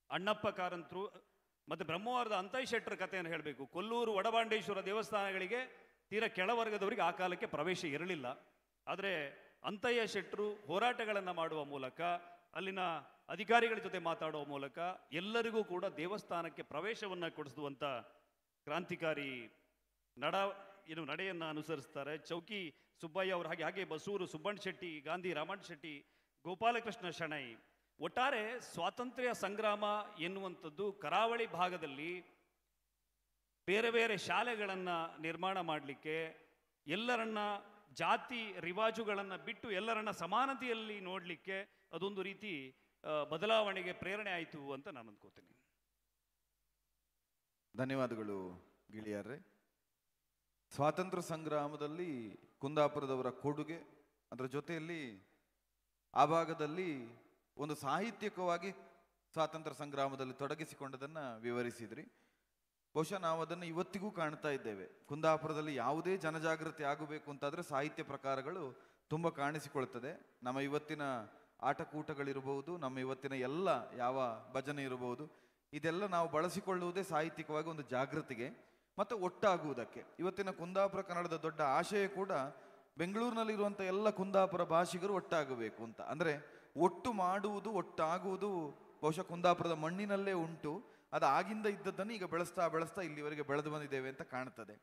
ಅಣ್ಣಪ್ಪ ಕಾರಂತರು ಮತ್ತೆ ಬ್ರಹ್ಮವಾರದ ಅಂತಯ್ಯ ಶೆಟ್ಟರ ಕಥೆಯನ್ನು ಹೇಳಬೇಕು. ಕೊಲ್ಲೂರು ವಡಬಾಂಡೇಶ್ವರ ದೇವಸ್ಥಾನಗಳಿಗೆ ತೀರಾ ಕೆಳವರ್ಗದವರಿಗೆ ಆ ಕಾಲಕ್ಕೆ ಪ್ರವೇಶ ಇರಲಿಲ್ಲ. ಆದರೆ ಅಂತಯ್ಯ ಶೆಟ್ಟರು ಹೋರಾಟಗಳನ್ನು ಮಾಡುವ ಮೂಲಕ ಅಲ್ಲಿನ ಅಧಿಕಾರಿಗಳ ಜೊತೆ ಮಾತಾಡೋ ಮೂಲಕ ಎಲ್ಲರಿಗೂ ಕೂಡ ದೇವಸ್ಥಾನಕ್ಕೆ ಪ್ರವೇಶವನ್ನು ಕೊಡಿಸುವಂಥ ಕ್ರಾಂತಿಕಾರಿ ನಡೆಯನ್ನು ಅನುಸರಿಸ್ತಾರೆ. ಚೌಕಿ ಸುಬ್ಬಯ್ಯ ಅವರು, ಹಾಗೆ ಬಸೂರು ಸುಬ್ಬಣ್ಣ ಶೆಟ್ಟಿ, ಗಾಂಧಿ ರಾಮಣ್ಣ ಶೆಟ್ಟಿ, ಗೋಪಾಲಕೃಷ್ಣ ಶೆಣೈ. ಒಟ್ಟಾರೆ ಸ್ವಾತಂತ್ರ್ಯ ಸಂಗ್ರಾಮ ಎನ್ನುವಂಥದ್ದು ಕರಾವಳಿ ಭಾಗದಲ್ಲಿ ಬೇರೆ ಬೇರೆ ಶಾಲೆಗಳನ್ನು ನಿರ್ಮಾಣ ಮಾಡಲಿಕ್ಕೆ, ಎಲ್ಲರನ್ನ ಜಾತಿ ರಿವಾಜುಗಳನ್ನು ಬಿಟ್ಟು ಎಲ್ಲರನ್ನ ಸಮಾನತೆಯಲ್ಲಿ ನೋಡಲಿಕ್ಕೆ ಅದೊಂದು ರೀತಿ ಬದಲಾವಣೆಗೆ ಪ್ರೇರಣೆ ಆಯಿತು ಅಂತ ನಾನು ಅಂದ್ಕೋತೀನಿ. ಧನ್ಯವಾದಗಳು ಗಿಳಿಯಾರ್ರೆ. ಸ್ವಾತಂತ್ರ್ಯ ಸಂಗ್ರಾಮದಲ್ಲಿ ಕುಂದಾಪುರದವರ ಕೊಡುಗೆ, ಅದರ ಜೊತೆಯಲ್ಲಿ ಆ ಭಾಗದಲ್ಲಿ ಒಂದು ಸಾಹಿತ್ಯಿಕವಾಗಿ ಸ್ವಾತಂತ್ರ್ಯ ಸಂಗ್ರಾಮದಲ್ಲಿ ತೊಡಗಿಸಿಕೊಂಡದನ್ನು ವಿವರಿಸಿದ್ರಿ. ಬಹುಶಃ ನಾವು ಅದನ್ನು ಇವತ್ತಿಗೂ ಕಾಣ್ತಾ ಇದ್ದೇವೆ. ಕುಂದಾಪುರದಲ್ಲಿ ಯಾವುದೇ ಜನಜಾಗೃತಿ ಆಗಬೇಕು ಅಂತಾದರೆ ಸಾಹಿತ್ಯ ಪ್ರಕಾರಗಳು ತುಂಬ ಕಾಣಿಸಿಕೊಳ್ತದೆ. ನಮ್ಮ ಇವತ್ತಿನ ಆಟಕೂಟಗಳಿರಬಹುದು, ನಮ್ಮ ಇವತ್ತಿನ ಎಲ್ಲ ಯಾವ ಭಜನೆ ಇರಬಹುದು, ಇದೆಲ್ಲ ನಾವು ಬಳಸಿಕೊಳ್ಳುವುದೇ ಸಾಹಿತ್ಯಿಕವಾಗಿ ಒಂದು ಜಾಗೃತಿಗೆ ಮತ್ತು ಒಟ್ಟಾಗುವುದಕ್ಕೆ. ಇವತ್ತಿನ ಕುಂದಾಪುರ ಕನ್ನಡದ ದೊಡ್ಡ ಆಶಯ ಕೂಡ ಬೆಂಗಳೂರಿನಲ್ಲಿರುವಂಥ ಎಲ್ಲ ಕುಂದಾಪುರ ಭಾಷಿಗರು ಒಟ್ಟಾಗಬೇಕು ಅಂತ. ಅಂದರೆ ಒಟ್ಟು ಮಾಡುವುದು, ಒಟ್ಟಾಗುವುದು ಬಹುಶಃ ಕುಂದಾಪುರದ ಮಣ್ಣಿನಲ್ಲೇ ಉಂಟು. ಅದು ಆಗಿಂದ ಇದ್ದದ್ದನ್ನು ಈಗ ಬೆಳೆಸ್ತಾ ಬೆಳೆಸ್ತಾ ಇಲ್ಲಿವರೆಗೆ ಬೆಳೆದು ಬಂದಿದ್ದೇವೆ ಅಂತ ಕಾಣ್ತದೆ.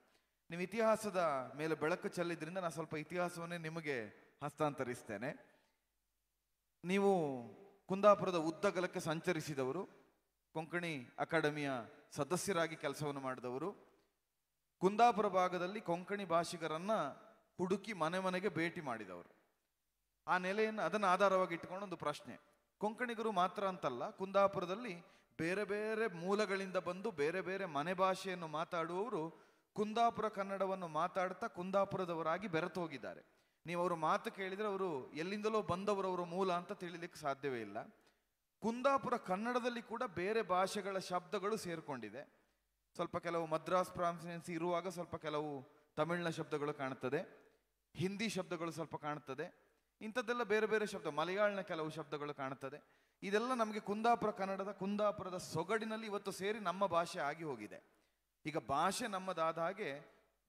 ನೀವು ಇತಿಹಾಸದ ಮೇಲೆ ಬೆಳಕು ಚೆಲ್ಲಿದ್ರಿಂದ ನಾನು ಸ್ವಲ್ಪ ಇತಿಹಾಸವನ್ನೇ ನಿಮಗೆ ಹಸ್ತಾಂತರಿಸ್ತೇನೆ. ನೀವು ಕುಂದಾಪುರದ ಉದ್ದಗಲಕ್ಕೆ ಸಂಚರಿಸಿದವರು, ಕೊಂಕಣಿ ಅಕಾಡೆಮಿಯ ಸದಸ್ಯರಾಗಿ ಕೆಲಸವನ್ನು ಮಾಡಿದವರು, ಕುಂದಾಪುರ ಭಾಗದಲ್ಲಿ ಕೊಂಕಣಿ ಭಾಷಿಗರನ್ನ ಹುಡುಕಿ ಮನೆ ಮನೆಗೆ ಭೇಟಿ ಮಾಡಿದವರು. ಆ ನೆಲೆಯನ್ನು ಅದನ್ನು ಆಧಾರವಾಗಿ ಇಟ್ಟುಕೊಂಡು ಒಂದು ಪ್ರಶ್ನೆ, ಕೊಂಕಣಿಗರು ಮಾತ್ರ ಅಂತಲ್ಲ, ಕುಂದಾಪುರದಲ್ಲಿ ಬೇರೆ ಬೇರೆ ಮೂಲಗಳಿಂದ ಬಂದು ಬೇರೆ ಬೇರೆ ಮನೆ ಭಾಷೆಯನ್ನು ಮಾತಾಡುವವರು ಕುಂದಾಪುರ ಕನ್ನಡವನ್ನು ಮಾತಾಡ್ತಾ ಕುಂದಾಪುರದವರಾಗಿ ಬೆರೆತು ಹೋಗಿದ್ದಾರೆ. ನೀವು ಅವರು ಮಾತು ಕೇಳಿದರೆ ಅವರು ಎಲ್ಲಿಂದಲೋ ಬಂದವರವರ ಮೂಲ ಅಂತ ತಿಳಿಲಿಕ್ಕೆ ಸಾಧ್ಯವೇ ಇಲ್ಲ. ಕುಂದಾಪುರ ಕನ್ನಡದಲ್ಲಿ ಕೂಡ ಬೇರೆ ಭಾಷೆಗಳ ಶಬ್ದಗಳು ಸೇರಿಕೊಂಡಿದೆ. ಸ್ವಲ್ಪ ಕೆಲವು ಮದ್ರಾಸ್ ಪ್ರಾನ್ಸಿಯನ್ಸಿ ಇರುವಾಗ ಸ್ವಲ್ಪ ಕೆಲವು ತಮಿಳಿನ ಶಬ್ದಗಳು ಕಾಣ್ತದೆ, ಹಿಂದಿ ಶಬ್ದಗಳು ಸ್ವಲ್ಪ ಕಾಣ್ತದೆ, ಇಂಥದ್ದೆಲ್ಲ ಬೇರೆ ಬೇರೆ ಶಬ್ದ, ಮಲಯಾಳನ ಕೆಲವು ಶಬ್ದಗಳು ಕಾಣ್ತದೆ. ಇದೆಲ್ಲ ನಮಗೆ ಕುಂದಾಪುರದ ಸೊಗಡಿನಲ್ಲಿ ಇವತ್ತು ಸೇರಿ ನಮ್ಮ ಭಾಷೆ ಆಗಿ ಹೋಗಿದೆ. ಈಗ ಭಾಷೆ ನಮ್ಮದಾದ ಹಾಗೆ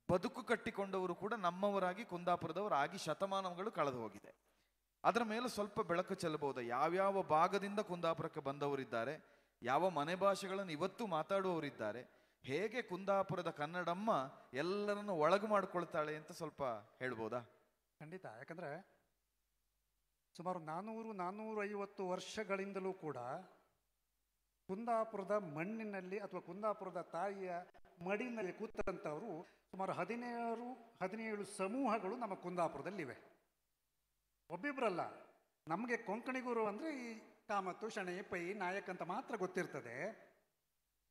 ಬದುಕು ಕಟ್ಟಿಕೊಂಡವರು ಕೂಡ ನಮ್ಮವರಾಗಿ ಕುಂದಾಪುರದವರಾಗಿ ಶತಮಾನಗಳು ಕಳೆದು ಹೋಗಿದೆ. ಅದರ ಮೇಲೆ ಸ್ವಲ್ಪ ಬೆಳಕು ಚೆಲ್ಲಬಹುದು. ಯಾವ್ಯಾವ ಭಾಗದಿಂದ ಕುಂದಾಪುರಕ್ಕೆ ಬಂದವರಿದ್ದಾರೆ, ಯಾವ ಮನೆ ಭಾಷೆಗಳನ್ನು ಇವತ್ತು ಮಾತಾಡುವವರಿದ್ದಾರೆ, ಹೇಗೆ ಕುಂದಾಪುರದ ಕನ್ನಡಮ್ಮ ಎಲ್ಲರನ್ನು ಒಳಗು ಮಾಡಿಕೊಳ್ತಾಳೆ ಅಂತ ಸ್ವಲ್ಪ ಹೇಳ್ಬೋದಾ? ಖಂಡಿತ. ಯಾಕಂದರೆ ಸುಮಾರು 400-450 ವರ್ಷಗಳಿಂದಲೂ ಕೂಡ ಕುಂದಾಪುರದ ಮಣ್ಣಿನಲ್ಲಿ ಅಥವಾ ಕುಂದಾಪುರದ ತಾಯಿಯ ಮಡಿನಲ್ಲಿ ಕೂತಂಥವರು ಸುಮಾರು 17 ಸಮೂಹಗಳು ನಮ್ಮ ಕುಂದಾಪುರದಲ್ಲಿವೆ. ಒಬ್ಬಿಬ್ಬರಲ್ಲ. ನಮಗೆ ಕೊಂಕಣಿಗರು ಅಂದರೆ ಈ ಕಾಮತ್ತು, ಶೆಣೈ, ಪೈ, ನಾಯಕ್ ಅಂತ ಮಾತ್ರ ಗೊತ್ತಿರ್ತದೆ.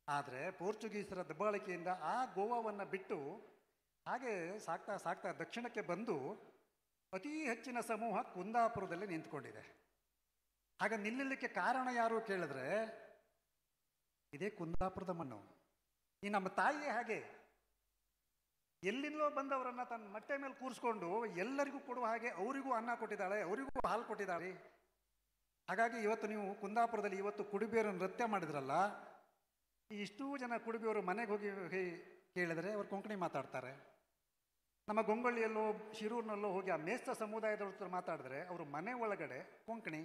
ಆದರೆ ಪೋರ್ಚುಗೀಸರ ದಬ್ಬಾಳಿಕೆಯಿಂದ ಆ ಗೋವಾವನ್ನು ಬಿಟ್ಟು ಹಾಗೆ ಸಾಕ್ತಾ ಸಾಕ್ತಾ ದಕ್ಷಿಣಕ್ಕೆ ಬಂದು ಅತಿ ಹೆಚ್ಚಿನ ಸಮೂಹ ಕುಂದಾಪುರದಲ್ಲಿ ನಿಂತ್ಕೊಂಡಿದೆ. ಹಾಗೆ ನಿಲ್ಲಲಿಕ್ಕೆ ಕಾರಣ ಯಾರು ಕೇಳಿದ್ರೆ ಇದೇ ಕುಂದಾಪುರದ ಮಣ್ಣು. ಈ ನಮ್ಮ ತಾಯಿಯೇ ಹಾಗೆ ಎಲ್ಲಿಂದಲೋ ಬಂದವರನ್ನ ತನ್ನ ಮೊಟ್ಟೆ ಮೇಲೆ ಕೂರಿಸ್ಕೊಂಡು ಎಲ್ಲರಿಗೂ ಕೊಡುವ ಹಾಗೆ ಅವರಿಗೂ ಅನ್ನ ಕೊಟ್ಟಿದ್ದಾಳೆ, ಅವರಿಗೂ ಹಾಲು ಕೊಟ್ಟಿದ್ದಾಳೆ. ಹಾಗಾಗಿ ಇವತ್ತು ನೀವು ಕುಂದಾಪುರದಲ್ಲಿ ಇವತ್ತು ಕುಡಿಬೇರು ನೃತ್ಯ ಮಾಡಿದ್ರಲ್ಲ, ಈ ಇಷ್ಟೂ ಜನ ಕುಡಿಬೇರು ಮನೆಗೆ ಹೋಗಿ ಕೇಳಿದರೆ ಅವರು ಕೊಂಕಣಿ ಮಾತಾಡ್ತಾರೆ. ನಮ್ಮ ಗೊಂಗೊಳ್ಳಿಯಲ್ಲೋ ಶಿರೂರಿನಲ್ಲೋ ಹೋಗಿ ಆ ಮೇಸ್ತ ಸಮುದಾಯದವ್ರ ಹತ್ರ ಮಾತಾಡಿದ್ರೆ ಅವರು ಮನೆ ಒಳಗಡೆ ಕೊಂಕಣಿ.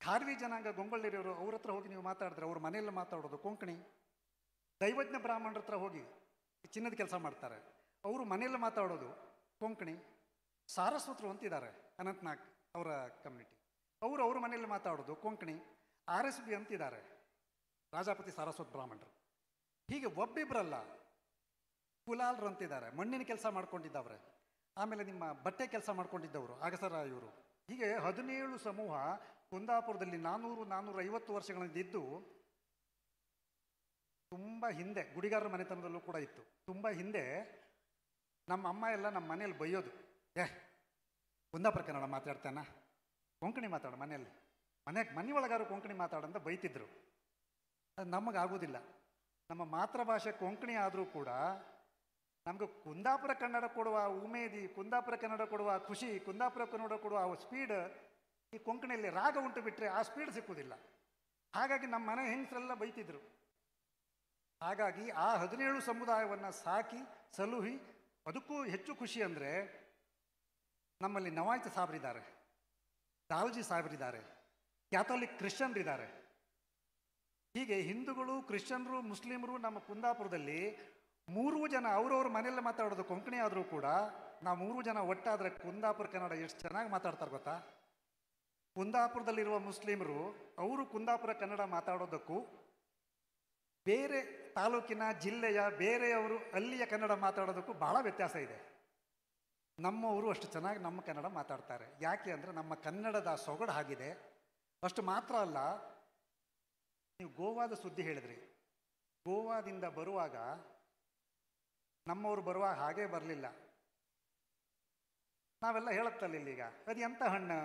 ಖಾರ್ವಿ ಜನಾಂಗ ಗೊಂಗೊಳ್ಳಿರೋರು ಅವ್ರ ಹತ್ರ ಹೋಗಿ ನೀವು ಮಾತಾಡಿದ್ರೆ ಅವ್ರ ಮನೆಯಲ್ಲಿ ಮಾತಾಡೋದು ಕೊಂಕಣಿ. ದೈವಜ್ಞ ಬ್ರಾಹ್ಮಣರ ಹತ್ರ ಹೋಗಿ ಚಿನ್ನದ ಕೆಲಸ ಮಾಡ್ತಾರೆ, ಅವರು ಮನೆಯಲ್ಲಿ ಮಾತಾಡೋದು ಕೊಂಕಣಿ. ಸಾರಸ್ವತರು ಅಂತಿದ್ದಾರೆ ಅನಂತನಾಗ್ ಅವರ ಕಮ್ಯುನಿಟಿ, ಅವ್ರ ಮನೆಯಲ್ಲಿ ಮಾತಾಡೋದು ಕೊಂಕಣಿ. RSB ಅಂತಿದ್ದಾರೆ ರಾಜಾಪತಿ ಸಾರಸ್ವತ್ ಬ್ರಾಹ್ಮಣರು. ಹೀಗೆ ಒಬ್ಬಿಬ್ಬರಲ್ಲ, ಕುಲಾಲ್ರು ಅಂತಿದ್ದಾರೆ, ಮಣ್ಣಿನ ಕೆಲಸ ಮಾಡ್ಕೊಂಡಿದ್ದವ್ರೆ. ಆಮೇಲೆ ನಿಮ್ಮ ಬಟ್ಟೆ ಕೆಲಸ ಮಾಡ್ಕೊಂಡಿದ್ದವರು ಅಗಸರ ಇವರು. ಹೀಗೆ 17 ಸಮೂಹ ಕುಂದಾಪುರದಲ್ಲಿ 400-450 ವರ್ಷಗಳಿಂದಿದ್ದು. ತುಂಬ ಹಿಂದೆ ಗುಡಿಗಾರರ ಮನೆತನದಲ್ಲೂ ಕೂಡ ಇತ್ತು. ತುಂಬ ಹಿಂದೆ ನಮ್ಮ ಅಮ್ಮ ಎಲ್ಲ ನಮ್ಮ ಮನೇಲಿ ಬೈಯೋದು, ಕುಂದಾಪುರ ಕನ್ನಡ ಮಾತಾಡ್ತಾನ, ಕೊಂಕಣಿ ಮಾತಾಡು ಮನೆಯಲ್ಲಿ, ಮನೆ ಒಳಗಾರು ಕೊಂಕಣಿ ಮಾತಾಡಂತ ಬೈತಿದ್ರು. ಅದು ನಮಗಾಗೋದಿಲ್ಲ. ನಮ್ಮ ಮಾತೃಭಾಷೆ ಕೊಂಕಣಿ ಆದರೂ ಕೂಡ ನಮಗೆ ಕುಂದಾಪುರ ಕನ್ನಡ ಕೊಡುವ ಉಮೇದಿ, ಕುಂದಾಪುರ ಕನ್ನಡ ಕೊಡುವ ಖುಷಿ, ಕುಂದಾಪುರ ಕನ್ನಡ ಕೊಡುವ ಸ್ಪೀಡ್ ಈ ಕೊಂಕಣಿಯಲ್ಲಿ ರಾಗ ಉಂಟು ಬಿಟ್ಟರೆ ಆ ಸ್ಪೀಡ್ ಸಿಕ್ಕುವುದಿಲ್ಲ. ಹಾಗಾಗಿ ನಮ್ಮ ಮನೆ ಹೆಂಗಸರೆಲ್ಲ ಬೈತಿದ್ರು. ಹಾಗಾಗಿ ಆ 17 ಸಮುದಾಯವನ್ನು ಸಾಕಿ ಸಲುಹಿ ಅದಕ್ಕೂ ಹೆಚ್ಚು ಖುಷಿ ಅಂದರೆ ನಮ್ಮಲ್ಲಿ ನವಾಯ್ತ ಸಾಬ್ರಿದ್ದಾರೆ, ದಾಲ್ಜಿ ಸಾಬ್ರಿದ್ದಾರೆ, ಕ್ಯಾಥೋಲಿಕ್ ಕ್ರಿಶ್ಚಿಯನ್ರಿದ್ದಾರೆ. ಹೀಗೆ ಹಿಂದೂಗಳು, ಕ್ರಿಶ್ಚಿಯನ್ರು, ಮುಸ್ಲಿಮರು ನಮ್ಮ ಕುಂದಾಪುರದಲ್ಲಿ 3 ಜನ ಅವ್ರವ್ರ ಮನೆಯಲ್ಲೇ ಮಾತಾಡೋದು ಕೊಂಕಣಿ ಆದರೂ ಕೂಡ ನಾವು 3 ಜನ ಒಟ್ಟಾದರೆ ಕುಂದಾಪುರ ಕನ್ನಡ ಎಷ್ಟು ಚೆನ್ನಾಗಿ ಮಾತಾಡ್ತಾರೆ ಗೊತ್ತಾ. ಕುಂದಾಪುರದಲ್ಲಿರುವ ಮುಸ್ಲಿಮರು ಅವರು ಕುಂದಾಪುರ ಕನ್ನಡ ಮಾತಾಡೋದಕ್ಕೂ ಬೇರೆ ತಾಲೂಕಿನ ಜಿಲ್ಲೆಯ ಬೇರೆಯವರು ಅಲ್ಲಿಯ ಕನ್ನಡ ಮಾತಾಡೋದಕ್ಕೂ ಬಹಳ ವ್ಯತ್ಯಾಸ ಇದೆ. ನಮ್ಮವರು ಅಷ್ಟು ಚೆನ್ನಾಗಿ ನಮ್ಮ ಕನ್ನಡ ಮಾತಾಡ್ತಾರೆ. ಯಾಕೆ ಅಂದರೆ ನಮ್ಮ ಕನ್ನಡದ ಸೊಗಡು ಆಗಿದೆ. ಅಷ್ಟು ಮಾತ್ರ ಅಲ್ಲ, ನೀವು ಗೋವಾದ ಸುದ್ದಿ ಹೇಳಿದ್ರಿ. ಗೋವಾದಿಂದ ಬರುವಾಗ ನಮ್ಮವರು ಬರುವಾಗ ಹಾಗೇ ಬರಲಿಲ್ಲ. ನಾವೆಲ್ಲ ಹೇಳುತ್ತಲ್ಲ ಇಲ್ಲೀಗ, ಅದು ಎಂಥ ಹಣ್ಣು,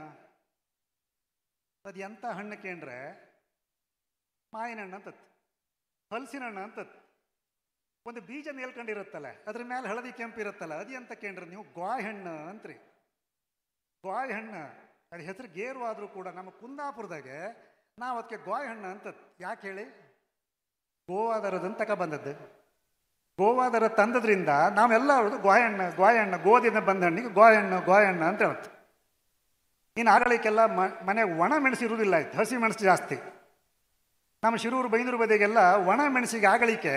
ಅದು ಎಂಥ ಹಣ್ಣು ಕೇಂದ್ರೆ ಮಾವಿನ ಹಣ್ಣು ಅಂತತ್, ಹಲಸಿನ ಹಣ್ಣು ಅಂತತ್. ಒಂದು ಬೀಜ ನೇಲ್ಕೊಂಡಿರುತ್ತಲ್ಲ, ಅದ್ರ ಮೇಲೆ ಹಳದಿ ಕೆಂಪು ಇರುತ್ತಲ್ಲ, ಅದು ಎಂತ ಕೇಂದ್ರ ನೀವು ಗಾಯ್ ಹಣ್ಣು ಅಂತ್ರಿ. ಗಾಯ್ ಹಣ್ಣು ಅದು ಹೆಸರು ಗೇರು ಆದರೂ ಕೂಡ ನಮ್ಮ ಕುಂದಾಪುರದಾಗೆ ನಾವು ಅದಕ್ಕೆ ಗಾಯ್ ಹಣ್ಣು ಅಂತತ್. ಯಾಕೆ ಹೇಳಿ? ಗೋವಾದರದನ್ನು ತಕ ಬಂದದ್ದು. ಗೋವಾದರ ತಂದದ್ರಿಂದ ನಾವೆಲ್ಲ ಅವ್ರದ್ದು ಗಾಯಹಣ್ಣು ಗಾಯಹಣ್ಣು, ಗೋದಿಂದ ಬಂದ ಹಣ್ಣಿಗೆ ಗಾಯಹಣ್ಣು ಅಂತ ಹೇಳ್ತು. ಇನ್ನು ಆಗಳಿಗೆಲ್ಲ ಮನೆಗೆ ಒಣ ಮೆಣಸು ಇರುವುದಿಲ್ಲ, ಆಯ್ತು, ಹಸಿ ಮೆಣಸು ಜಾಸ್ತಿ. ನಮ್ಮ ಶಿರೂರು ಬೈಂದೂರು ಬದಿಗೆಲ್ಲ ಒಣ ಮೆಣಸಿಗೆ ಆಗಳಿಕೆ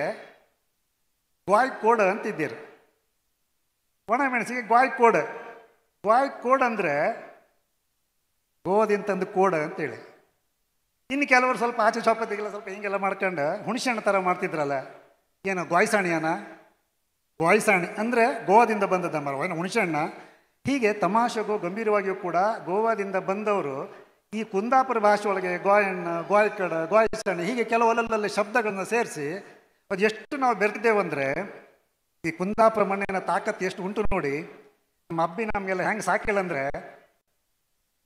ಗ್ವಾಯ್ ಕೋಡ್ ಅಂತಿದ್ದೀರು. ಒಣ ಮೆಣಸಿಗೆ ಗ್ವಾಯ್ ಕೋಡ್ ಅಂದರೆ ಗೋದಿಂತಂದು ಕೋಡ್ ಅಂತೇಳಿ. ಇನ್ನು ಕೆಲವರು ಸ್ವಲ್ಪ ಆಚೆ ಚೌಪತಿಗೆಲ್ಲ ಸ್ವಲ್ಪ ಹಿಂಗೆಲ್ಲ ಮಾಡ್ಕೊಂಡು ಹುಣಸೆ ಹಣ್ಣು ಥರ ಮಾಡ್ತಿದ್ರಲ್ಲ, ಏನು ಗೋಯ್ಸಾಣಿ ಅಂದರೆ ಗೋವಾದಿಂದ ಬಂದದ ಮರ ಹುಣಸೆ ಹಣ್ಣ. ಹೀಗೆ ತಮಾಷೆಗೂ ಗಂಭೀರವಾಗಿಯೂ ಕೂಡ ಗೋವಾದಿಂದ ಬಂದವರು ಈ ಕುಂದಾಪುರ ಭಾಷೆ ಒಳಗೆ ಗೋಯಣ್ಣ, ಗೋಯ್ಕಡ, ಗೋಯ್ಸಾಣಿ ಹೀಗೆ ಕೆಲವು ಅಲ್ಲಲ್ಲಿ ಶಬ್ದಗಳನ್ನ ಸೇರಿಸಿ ಅದು ಎಷ್ಟು ನಾವು ಬೆರೆತಿದ್ದೇವಂದರೆ ಈ ಕುಂದಾಪುರ ಮಣ್ಣಿನ ತಾಕತ್ತು ಎಷ್ಟು ಉಂಟು ನೋಡಿ. ನಮ್ಮ ಅಬ್ಬಿ ನಮಗೆಲ್ಲ ಹೆಂಗೆ ಸಾಕಿಲ್ಲಂದರೆ,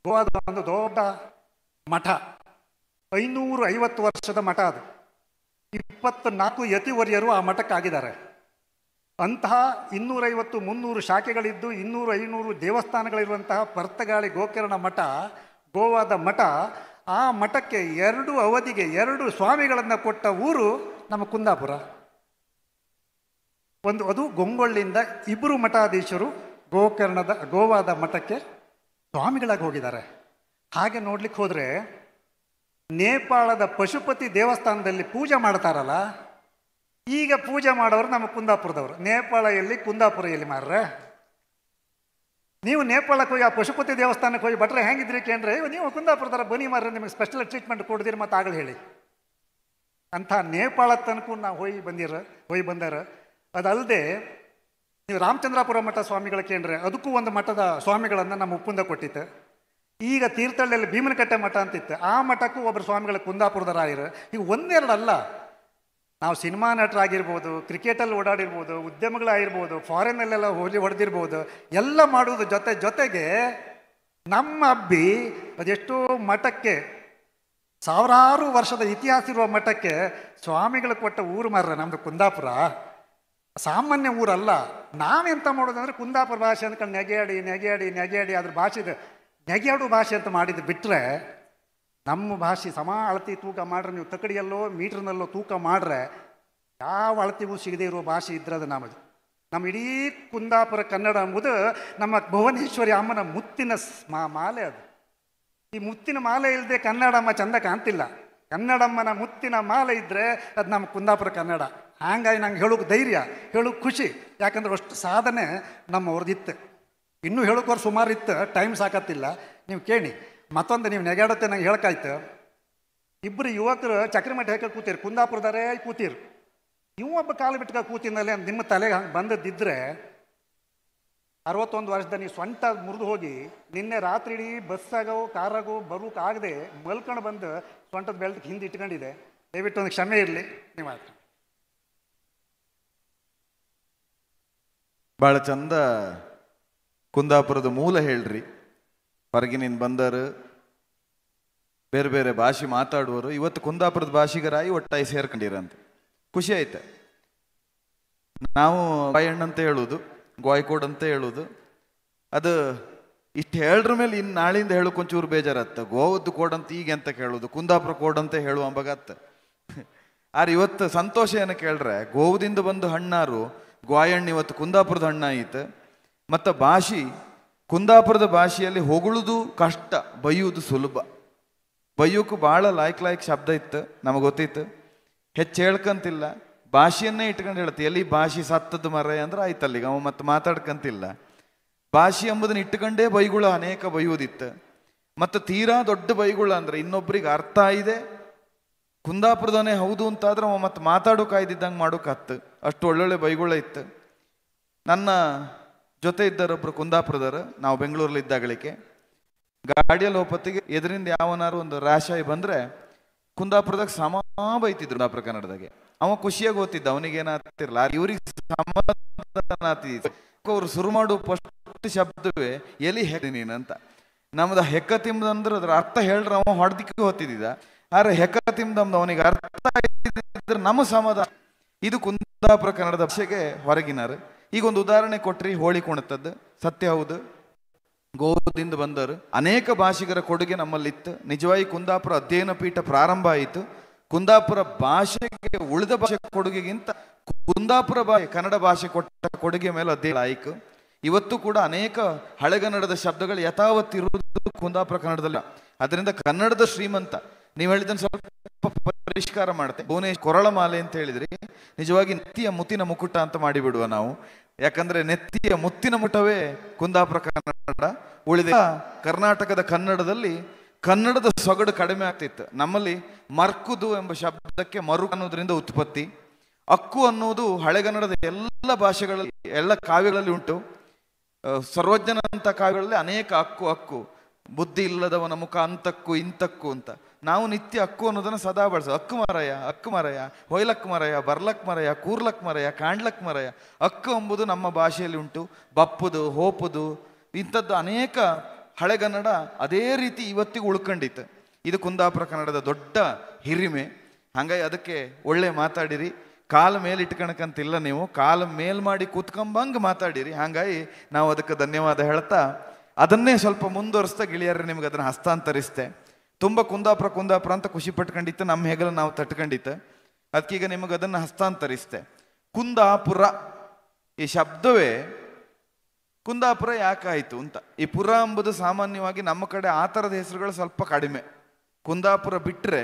ಗೋವಾದ ಒಂದು ದೊಡ್ಡ ಮಠ, 550 ವರ್ಷದ ಮಠ. ಅದು 24 ಯತಿವರ್ಯರು ಆ ಮಠಕ್ಕಾಗಿದ್ದಾರೆ. ಅಂತಹ 250-300 ಶಾಖೆಗಳಿದ್ದು 200-500 ದೇವಸ್ಥಾನಗಳಿರುವಂತಹ ಪರ್ತಗಾಳಿ ಗೋಕರ್ಣ ಮಠ, ಗೋವಾದ ಮಠ. ಆ ಮಠಕ್ಕೆ 2 ಅವಧಿಗೆ 2 ಸ್ವಾಮಿಗಳನ್ನು ಕೊಟ್ಟ ಊರು ನಮ್ಮ ಕುಂದಾಪುರ. ಅದು ಗೊಂಗೊಳ್ಳಿಯಿಂದ 2 ಮಠಾಧೀಶರು ಗೋವಾದ ಮಠಕ್ಕೆ ಸ್ವಾಮಿಗಳಾಗಿ ಹೋಗಿದ್ದಾರೆ. ಹಾಗೆ ನೋಡ್ಲಿಕ್ಕೆ ಹೋದರೆ ನೇಪಾಳದ ಪಶುಪತಿ ದೇವಸ್ಥಾನದಲ್ಲಿ ಪೂಜೆ ಮಾಡ್ತಾರಲ್ಲ, ಈಗ ಪೂಜೆ ಮಾಡೋರು ನಮ್ಮ ಕುಂದಾಪುರದವರು. ನೇಪಾಳ ಎಲ್ಲಿ, ಕುಂದಾಪುರ ಎಲ್ಲಿ ಮಾರ್ರೆ? ನೀವು ನೇಪಾಳಕ್ಕೆ ಹೋಗಿ ಆ ಪಶುಪತಿ ದೇವಸ್ಥಾನಕ್ಕೆ ಹೋಗಿ ಭಟ್ರೆ ಹೆಂಗಿದ್ರಿ ಕೇಂದ್ರೆ, ನೀವು ಕುಂದಾಪುರದರ ಬನ್ನಿ ಮಾರ್ರೆ, ನಿಮಗೆ ಸ್ಪೆಷಲ್ ಟ್ರೀಟ್ಮೆಂಟ್ ಕೊಡ್ದಿರಿ ಮತ್ತು ಆಗಲಿ ಹೇಳಿ. ಅಂಥ ನೇಪಾಳ ತನಕ ನಾವು ಹೋಗಿ ಬಂದಾರ. ಅದಲ್ಲದೆ ನೀವು ರಾಮಚಂದ್ರಾಪುರ ಮಠ ಸ್ವಾಮಿಗಳ ಕೇಂದ್ರೆ, ಅದಕ್ಕೂ ಒಂದು ಮಠದ ಸ್ವಾಮಿಗಳನ್ನು ನಮ್ಮ ಉಪ್ಪುಂದ ಕೊಟ್ಟಿತ್ತು. ಈಗ ತೀರ್ಥಹಳ್ಳಿಯಲ್ಲಿ ಭೀಮನಕಟ್ಟೆ ಮಠ ಅಂತಿತ್ತು, ಆ ಮಠಕ್ಕೂ ಒಬ್ಬರು ಸ್ವಾಮಿಗಳ ಕುಂದಾಪುರದ ರಾಯರು. ಈಗ ಒಂದೆರಡಲ್ಲ, ನಾವು ಸಿನಿಮಾ ನಟರಾಗಿರ್ಬೋದು, ಕ್ರಿಕೆಟಲ್ಲಿ ಓಡಾಡಿರ್ಬೋದು, ಉದ್ಯಮಗಳಾಗಿರ್ಬೋದು, ಫಾರಿನ್ನಲ್ಲೆಲ್ಲ ಹೊಡೆದಿರ್ಬೋದು, ಎಲ್ಲ ಮಾಡುವುದು ಜೊತೆಗೆ ನಮ್ಮ ಅಬ್ಬಿ ಅದೆಷ್ಟೋ ಮಠಕ್ಕೆ, ಸಾವಿರಾರು ವರ್ಷದ ಇತಿಹಾಸ ಇರುವ ಮಠಕ್ಕೆ ಸ್ವಾಮಿಗಳು ಕೊಟ್ಟ ಊರು ಮಾರ್ರೆ ನಮ್ಮದು ಕುಂದಾಪುರ. ಸಾಮಾನ್ಯ ಊರಲ್ಲ. ನಾವೆಂತ ಮಾಡೋದಂದ್ರೆ ಕುಂದಾಪುರ ಭಾಷೆ ಅಂದ್ಕೊಂಡು ನೆಗೆಯಾಡಿ ಅದ್ರ ಭಾಷೆದು ನೆಗೆಯಾಡು ಭಾಷೆ ಅಂತ ಮಾಡಿದ್ದು ಬಿಟ್ಟರೆ, ನಮ್ಮ ಭಾಷೆ ಸಮ ಅಳತಿ ತೂಕ ಮಾಡ್ರೆ, ನೀವು ತಕಡಿಯಲ್ಲೋ ಮೀಟ್ರ್ನಲ್ಲೋ ತೂಕ ಮಾಡ್ರೆ ಯಾವ ಅಳತಿಗೂ ಸಿಗದೆ ಇರುವ ಭಾಷೆ ಇದ್ರೆ ಅದು ನಮ್ಮದು. ನಮ್ಮ ಇಡೀ ಕುಂದಾಪುರ ಕನ್ನಡ ಎಂಬುದು ನಮ್ಮ ಭುವನೇಶ್ವರಿ ಅಮ್ಮನ ಮುತ್ತಿನ ಮಾಲೆ. ಅದು ಈ ಮುತ್ತಿನ ಮಾಲೆ ಇಲ್ಲದೆ ಕನ್ನಡಮ್ಮ ಚಂದ ಕಾಣ್ತಿಲ್ಲ. ಕನ್ನಡಮ್ಮನ ಮುತ್ತಿನ ಮಾಲೆ ಇದ್ದರೆ ಅದು ನಮ್ಮ ಕುಂದಾಪುರ ಕನ್ನಡ. ಹಾಗಾಗಿ ನಂಗೆ ಹೇಳೋಕೆ ಧೈರ್ಯ, ಹೇಳೋಕೆ ಖುಷಿ. ಯಾಕಂದ್ರೆ ಅಷ್ಟು ಸಾಧನೆ ನಮ್ಮವ್ರದ್ದಿತ್ತು. ಇನ್ನೂ ಹೇಳೋಕೋರು ಸುಮಾರು ಇತ್ತು, ಟೈಮ್ ಸಾಕತ್ತಿಲ್ಲ. ನೀವು ಕೇಳಿ ಮತ್ತೊಂದು, ನೀವು ನೆಗಾಡುತ್ತೆ ನಂಗೆ ಹೇಳಕಾಯ್ತು. 2 ಯುವಕರು ಚಕ್ರಮಠ ಹಾಕಿ ಕೂತೀರಿ, ಕುಂದಾಪುರದಾರೇ ಕೂತೀರು. ಒಬ್ಬ ಕಾಲು ಬಿಟ್ಕ ಕೂತಿನಲ್ಲೇ ನಿಮ್ಮ ತಲೆಗೆ ಹಂಗೆ ಬಂದದ್ದಿದ್ರೆ 61 ವರ್ಷದ ನೀವು ಸ್ವಂತ ಮುರಿದು ಹೋಗಿ ನಿನ್ನೆ ರಾತ್ರಿ ಇಡೀ ಬಸ್ಸಾಗೋ ಕಾರಾಗೋ ಬರೋಕ್ಕಾಗದೆ ಮಲ್ಕೊಂಡು ಬಂದು ಸ್ವಂಟದ ಬೆಲ್ಟ್ ಹಿಂದೆ ಇಟ್ಕೊಂಡಿದೆ. ದಯವಿಟ್ಟು ಒಂದು ಕ್ಷಮೆ ಇರಲಿ. ನೀವು ಭಾಳ ಚಂದ ಕುಂದಾಪುರದ ಮೂಲ ಹೇಳ್ರಿ. ಹೊರಗಿನಿಂದ ಬಂದರು, ಬೇರೆ ಬೇರೆ ಭಾಷೆ ಮಾತಾಡುವರು, ಇವತ್ತು ಕುಂದಾಪುರದ ಭಾಷಿಗರಾಗಿ ಒಟ್ಟಾಗಿ ಸೇರ್ಕೊಂಡಿರಂತೆ. ಖುಷಿ ಆಯ್ತು. ನಾವು ಗಾಯಣ್ಣ ಅಂತ ಹೇಳುವುದು, ಗಾಯ್ಕೋಡ್ ಅಂತ ಹೇಳುವುದು, ಅದು ಇಷ್ಟು ಹೇಳ್ರ ಮೇಲೆ ಇನ್ನು ನಾಳಿಂದ ಹೇಳೋಕೆ ಒಂಚೂರು ಬೇಜಾರತ್ತ. ಗೋವದ್ದು ಕೋಡ್ ಅಂತ ಈಗ ಅಂತ ಕೇಳೋದು, ಕುಂದಾಪುರ ಕೋಡ್ ಅಂತ ಹೇಳುವ ಅಂಬಗತ್ತ. ಆದ್ರೆ ಇವತ್ತು ಸಂತೋಷ ಏನು ಕೇಳ್ರೆ, ಗೋವದಿಂದ ಬಂದು ಹಣ್ಣಾರು ಗಾಯಣ್ಣ ಇವತ್ತು ಕುಂದಾಪುರದ ಹಣ್ಣಾಯಿತು. ಮತ್ತು ಭಾಷೆ, ಕುಂದಾಪುರದ ಭಾಷೆಯಲ್ಲಿ ಹೊಗಳುವುದು ಕಷ್ಟ, ಬೈಯುವುದು ಸುಲಭ. ಬೈಯೋಕ್ಕೂ ಭಾಳ ಲಾಯ್ಕ್ ಶಬ್ದ ಇತ್ತು, ನಮಗೆ ಗೊತ್ತಿತ್ತು. ಹೆಚ್ಚು ಹೇಳ್ಕಂತಿಲ್ಲ, ಭಾಷೆಯನ್ನೇ ಇಟ್ಕೊಂಡು ಹೇಳುತ್ತೆ. ಎಲ್ಲಿ ಭಾಷೆ ಸತ್ತದ್ದು ಮರ ಅಂದ್ರೆ ಆಯ್ತಲ್ಲಿಗ ಅವ ಮತ್ತೆ ಮಾತಾಡ್ಕಂತಿಲ್ಲ. ಭಾಷೆ ಎಂಬುದನ್ನ ಇಟ್ಟುಕೊಂಡೇ ಬೈಗುಳ ಅನೇಕ ಬೈಯೋದಿತ್ತು. ಮತ್ತು ತೀರಾ ದೊಡ್ಡ ಬೈಗುಳ ಅಂದರೆ ಇನ್ನೊಬ್ರಿಗೆ ಅರ್ಥ ಇದೆ, ಕುಂದಾಪುರದವನೇ ಹೌದು ಅಂತಾದ್ರೆ ಅವ ಮತ್ತೆ ಮಾತಾಡೋಕಾಯ್ದಿದ್ದಂಗೆ ಮಾಡೋಕತ್ತು. ಅಷ್ಟು ಒಳ್ಳೊಳ್ಳೆ ಬೈಗುಳ ಇತ್ತು. ನನ್ನ ಜೊತೆ ಇದ್ದರೊಬ್ರು ಕುಂದಾಪುರದವರು, ನಾವು ಬೆಂಗಳೂರಲ್ಲಿ ಇದ್ದಾಗಲಿಕ್ಕೆ ಗಾಡಿಯಲ್ಲಿ ಹೋಪತ್ತಿಗೆ ಎದರಿಂದ ಯಾವನಾರು ಒಂದು ರಾಶಾಯಿ ಬಂದರೆ ಕುಂದಾಪುರದಾಗ ಸಮ ಬೈತಿದ್ರು. ಕುಂದಾಪುರ ಕನ್ನಡದಾಗೆ ಅವ ಖುಷಿಯಾಗಿ ಓದ್ತಿದ್ದ, ಅವನಿಗೇನಾಗ್ತಿರ್ಲ, ಇವ್ರಿಗೆ ಸಮಾಧಾನ ಆಗ್ತಿದ್ದ. ಅವ್ರು ಶುರು ಮಾಡೋ ಫಸ್ಟ್ ಶಬ್ದವೇ ಎಲಿ ಹೆಕ್ಕ ನೀನಂತ. ನಮ್ದು ಹೆಕ್ಕ ತಿಂಬದಂದ್ರೆ ಅದ್ರ ಅರ್ಥ ಹೇಳ್ರೆ ಅವ ಹೊಡೆದಿಕ್ಕೆ ಓದ್ತಿದ್ದ. ಆದ್ರೆ ಹೆಕ್ಕ ತಿಂಬದಮ್ದು ಅವನಿಗೆ ಅರ್ಥ ಇದ್ರೆ ನಮ್ಮ ಸಮಾಧಾನ. ಇದು ಕುಂದಾಪುರ ಕನ್ನಡದ ಭಾಷೆಗೆ ಹೊರಗಿನಾರು. ಈಗ ಒಂದು ಉದಾಹರಣೆ ಕೊಟ್ರಿ, ಹೋಳಿ ಕುಣಿತದ್ದು ಸತ್ಯ ಹೌದು, ಗೋದಿಂದ ಬಂದರು. ಅನೇಕ ಭಾಷಿಗರ ಕೊಡುಗೆ ನಮ್ಮಲ್ಲಿತ್ತು. ನಿಜವಾಗಿ ಕುಂದಾಪುರ ಅಧ್ಯಯನ ಪೀಠ ಪ್ರಾರಂಭ ಆಯಿತು. ಕುಂದಾಪುರ ಭಾಷೆಗೆ ಉಳಿದ ಭಾಷೆ ಕೊಡುಗೆಗಿಂತ ಕುಂದಾಪುರ ಕನ್ನಡ ಭಾಷೆ ಕೊಟ್ಟ ಕೊಡುಗೆ ಮೇಲೆ ಅಧ್ಯಯನ ಆಯಿತು. ಇವತ್ತು ಕೂಡ ಅನೇಕ ಹಳೆಗನ್ನಡದ ಶಬ್ದಗಳು ಯಥಾವತ್ತಿರುವುದು ಕುಂದಾಪುರ ಕನ್ನಡದಲ್ಲಿ. ಅದರಿಂದ ಕನ್ನಡದ ಶ್ರೀಮಂತ. ನೀವು ಹೇಳಿದ್ದನ್ನು ಸ್ವಲ್ಪ ಪರಿಷ್ಕಾರ ಮಾಡುತ್ತೆ. ಭುವನೇಶ್ ಕೊರಳಮಾಲೆ ಅಂತ ಹೇಳಿದ್ರಿ, ನಿಜವಾಗಿ ನೆತ್ತಿಯ ಮುತ್ತಿನ ಮುಕುಟ ಅಂತ ಮಾಡಿಬಿಡುವ ನಾವು. ಯಾಕಂದ್ರೆ ನೆತ್ತಿಯ ಮುತ್ತಿನ ಮುಟವೇ ಕುಂದಾಪುರ ಕನ್ನಡ. ಉಳಿದ ಕರ್ನಾಟಕದ ಕನ್ನಡದಲ್ಲಿ ಕನ್ನಡದ ಸೊಗಡು ಕಡಿಮೆ ಆಗ್ತಿತ್ತು. ನಮ್ಮಲ್ಲಿ ಮರ್ಕುದು ಎಂಬ ಶಬ್ದಕ್ಕೆ ಮರು ಅನ್ನೋದ್ರಿಂದ ಉತ್ಪತ್ತಿ. ಅಕ್ಕು ಅನ್ನೋದು ಹಳೆಗನ್ನಡದ ಎಲ್ಲ ಭಾಷೆಗಳಲ್ಲಿ, ಎಲ್ಲ ಕಾವ್ಯಗಳಲ್ಲಿ ಉಂಟು. ಸರ್ವಜ್ಞನ ಅಂತ ಕಾವ್ಯಗಳಲ್ಲಿ ಅನೇಕ ಅಕ್ಕು ಅಕ್ಕು, ಬುದ್ಧಿ ಇಲ್ಲದವನ ಮುಖ ಅಂತಕ್ಕು ಇಂತಕ್ಕು ಅಂತ. ನಾವು ನಿತ್ಯ ಅಕ್ಕು ಅನ್ನೋದನ್ನು ಸದಾ ಬಳಸೋ. ಅಕ್ಕು ಮರಯ, ಹೊಯ್ಲಕ್ ಮರಯ, ಬರ್ಲಕ್ ಮರಯ, ಕೂರ್ಲಕ್ ಮರಯ, ಕಾಣ್ಲಕ್ ಮರಯ. ಅಕ್ಕು ಎಂಬುದು ನಮ್ಮ ಭಾಷೆಯಲ್ಲಿ ಉಂಟು. ಬಪ್ಪುದು, ಹೋಪುದು, ಇಂಥದ್ದು ಅನೇಕ ಹಳೆಗನ್ನಡ ಅದೇ ರೀತಿ ಇವತ್ತಿಗೂ ಉಳ್ಕೊಂಡಿತ್ತು. ಇದು ಕುಂದಾಪುರ ಕನ್ನಡದ ದೊಡ್ಡ ಹಿರಿಮೆ. ಹಾಗಾಗಿ ಅದಕ್ಕೆ ಒಳ್ಳೆ ಮಾತಾಡಿರಿ. ಕಾಲ ಮೇಲೆ ಇಟ್ಕಣಕಂತಿಲ್ಲ, ನೀವು ಕಾಲ ಮೇಲ್ ಮಾಡಿ ಕೂತ್ಕೊಂಬಂಗೆ ಮಾತಾಡಿರಿ. ಹಾಗಾಗಿ ನಾವು ಅದಕ್ಕೆ ಧನ್ಯವಾದ ಹೇಳ್ತಾ ಅದನ್ನೇ ಸ್ವಲ್ಪ ಮುಂದುವರಿಸ್ತಾ ಗಿಳಿಯರ್ರೆ ನಿಮ್ಗೆ ಅದನ್ನು ಹಸ್ತಾಂತರಿಸ್ತೆ. ತುಂಬ ಕುಂದಾಪುರ ಅಂತ ಖುಷಿ ಪಟ್ಕೊಂಡಿತ್ತು, ನಮ್ಮ ಹೆಗಲ ನಾವು ತಟ್ಕೊಂಡಿತ್ತು. ಅದಕ್ಕೀಗ ನಿಮಗೆ ಅದನ್ನು ಹಸ್ತಾಂತರಿಸ್ತೆ. ಕುಂದಾಪುರ ಈ ಶಬ್ದವೇ ಕುಂದಾಪುರ ಯಾಕಾಯಿತು ಅಂತ. ಈ ಪುರ ಎಂಬುದು ಸಾಮಾನ್ಯವಾಗಿ ನಮ್ಮ ಕಡೆ ಆ ಥರದ ಹೆಸರುಗಳು ಸ್ವಲ್ಪ ಕಡಿಮೆ. ಕುಂದಾಪುರ ಬಿಟ್ಟರೆ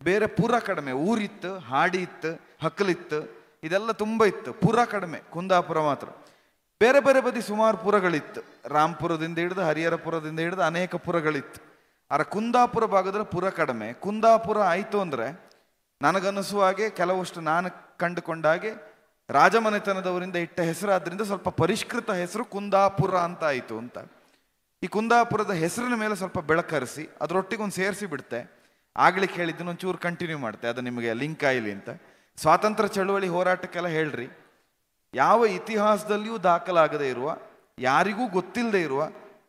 ಬೇರೆ ಪುರ ಕಡಿಮೆ. ಊರಿತ್ತು, ಹಾಡಿ ಇತ್ತು, ಹಕ್ಕಲಿತ್ತು, ಇದೆಲ್ಲ ತುಂಬ ಇತ್ತು. ಪುರ ಕಡಿಮೆ, ಕುಂದಾಪುರ ಮಾತ್ರ. ಬೇರೆ ಬೇರೆ ಬದಿ ಸುಮಾರು ಪುರಗಳಿತ್ತು. ರಾಂಪುರದಿಂದ ಹಿಡಿದು ಹರಿಹರಪುರದಿಂದ ಹಿಡಿದು ಅನೇಕ ಪುರಗಳಿತ್ತು. ಆದರೆ ಕುಂದಾಪುರ ಭಾಗದಲ್ಲಿ ಪುರ ಕಡಿಮೆ. ಕುಂದಾಪುರ ಆಯಿತು ಅಂದರೆ ನನಗನ್ನಿಸುವ ಹಾಗೆ, ಕೆಲವಷ್ಟು ನಾನು ಕಂಡುಕೊಂಡ ಹಾಗೆ ರಾಜಮನೆತನದವರಿಂದ ಇಟ್ಟ ಹೆಸರಾದ್ರಿಂದ ಸ್ವಲ್ಪ ಪರಿಷ್ಕೃತ ಹೆಸರು ಕುಂದಾಪುರ ಅಂತ ಆಯಿತು ಅಂತ. ಈ ಕುಂದಾಪುರದ ಹೆಸರಿನ ಮೇಲೆ ಸ್ವಲ್ಪ ಬೆಳಕರಿಸಿ ಅದರೊಟ್ಟಿಗೊಂದು ಸೇರಿಸಿ ಬಿಡುತ್ತೆ. ಆಗ್ಲಿಕ್ಕೆ ಹೇಳಿದ್ದನ್ನು ಒಂಚೂರು ಕಂಟಿನ್ಯೂ ಮಾಡುತ್ತೆ, ಅದು ನಿಮಗೆ ಲಿಂಕ್ ಆಯ್ಲಿ ಅಂತ. ಸ್ವಾತಂತ್ರ್ಯ ಚಳುವಳಿ ಹೋರಾಟಕ್ಕೆಲ್ಲ ಹೇಳ್ರಿ, ಯಾವ ಇತಿಹಾಸದಲ್ಲಿಯೂ ದಾಖಲಾಗದೇ ಇರುವ, ಯಾರಿಗೂ ಗೊತ್ತಿಲ್ಲದೆ ಇರುವ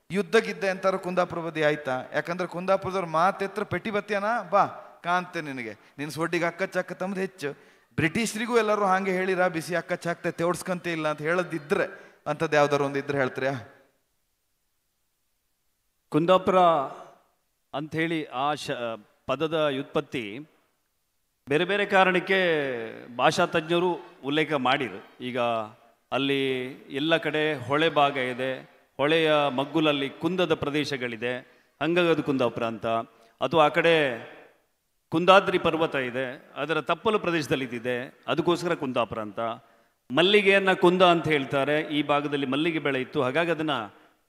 ಯುದ್ಧ ಗಿದ್ದ ಅಂತಾರು ಕುಂದಾಪುರ ಬದಿ ಆಯ್ತಾ? ಯಾಕಂದ್ರೆ ಕುಂದಾಪುರದವ್ರ ಮಾತೆತ್ರ ಪೆಟ್ಟಿ ಬತ್ತಿಯನ ಬಾ ಕಾಂತೆ ನಿನಗೆ, ನಿನ್ನ ಸೊಡ್ಡಿಗೆ ಅಕ್ಕ ಚಕ್ಕ ತಮ್ಮದು ಹೆಚ್ಚು. ಬ್ರಿಟಿಷರಿಗೂ ಎಲ್ಲರೂ ಹಾಗೆ ಹೇಳಿರ, ಬಿಸಿ ಅಕ್ಕ ಚಾಕ್ತೆ ತೆವಡ್ಸ್ಕಂತೆ ಇಲ್ಲ ಅಂತ ಹೇಳದಿದ್ರೆ ಅಂಥದ್ದು ಯಾವ್ದಾರು ಒಂದು ಇದ್ರೆ ಹೇಳ್ತೀರಾ? ಕುಂದಾಪುರ ಅಂಥೇಳಿ ಆ ಪದದ ವ್ಯುತ್ಪತ್ತಿ ಬೇರೆ ಬೇರೆ ಕಾರಣಕ್ಕೆ ಭಾಷಾ ತಜ್ಞರು ಉಲ್ಲೇಖ ಮಾಡಿರು. ಈಗ ಅಲ್ಲಿ ಎಲ್ಲ ಕಡೆ ಹೊಳೆ ಭಾಗ ಇದೆ, ಹೊಳೆಯ ಮಗ್ಗುಲಲ್ಲಿ ಕುಂದದ ಪ್ರದೇಶಗಳಿದೆ, ಹಂಗಾಗದು ಕುಂದಾಪುರ ಅಂತ. ಅಥವಾ ಆ ಕಡೆ ಕುಂದಾದ್ರಿ ಪರ್ವತ ಇದೆ, ಅದರ ತಪ್ಪಲು ಪ್ರದೇಶದಲ್ಲಿ ಇದಿದೆ, ಅದಕ್ಕೋಸ್ಕರ ಕುಂದಾಪುರ ಅಂತ. ಮಲ್ಲಿಗೆಯನ್ನು ಕುಂದ ಅಂತ ಹೇಳ್ತಾರೆ, ಈ ಭಾಗದಲ್ಲಿ ಮಲ್ಲಿಗೆ ಬೆಳೆ ಇತ್ತು, ಹಾಗಾಗಿ ಅದನ್ನು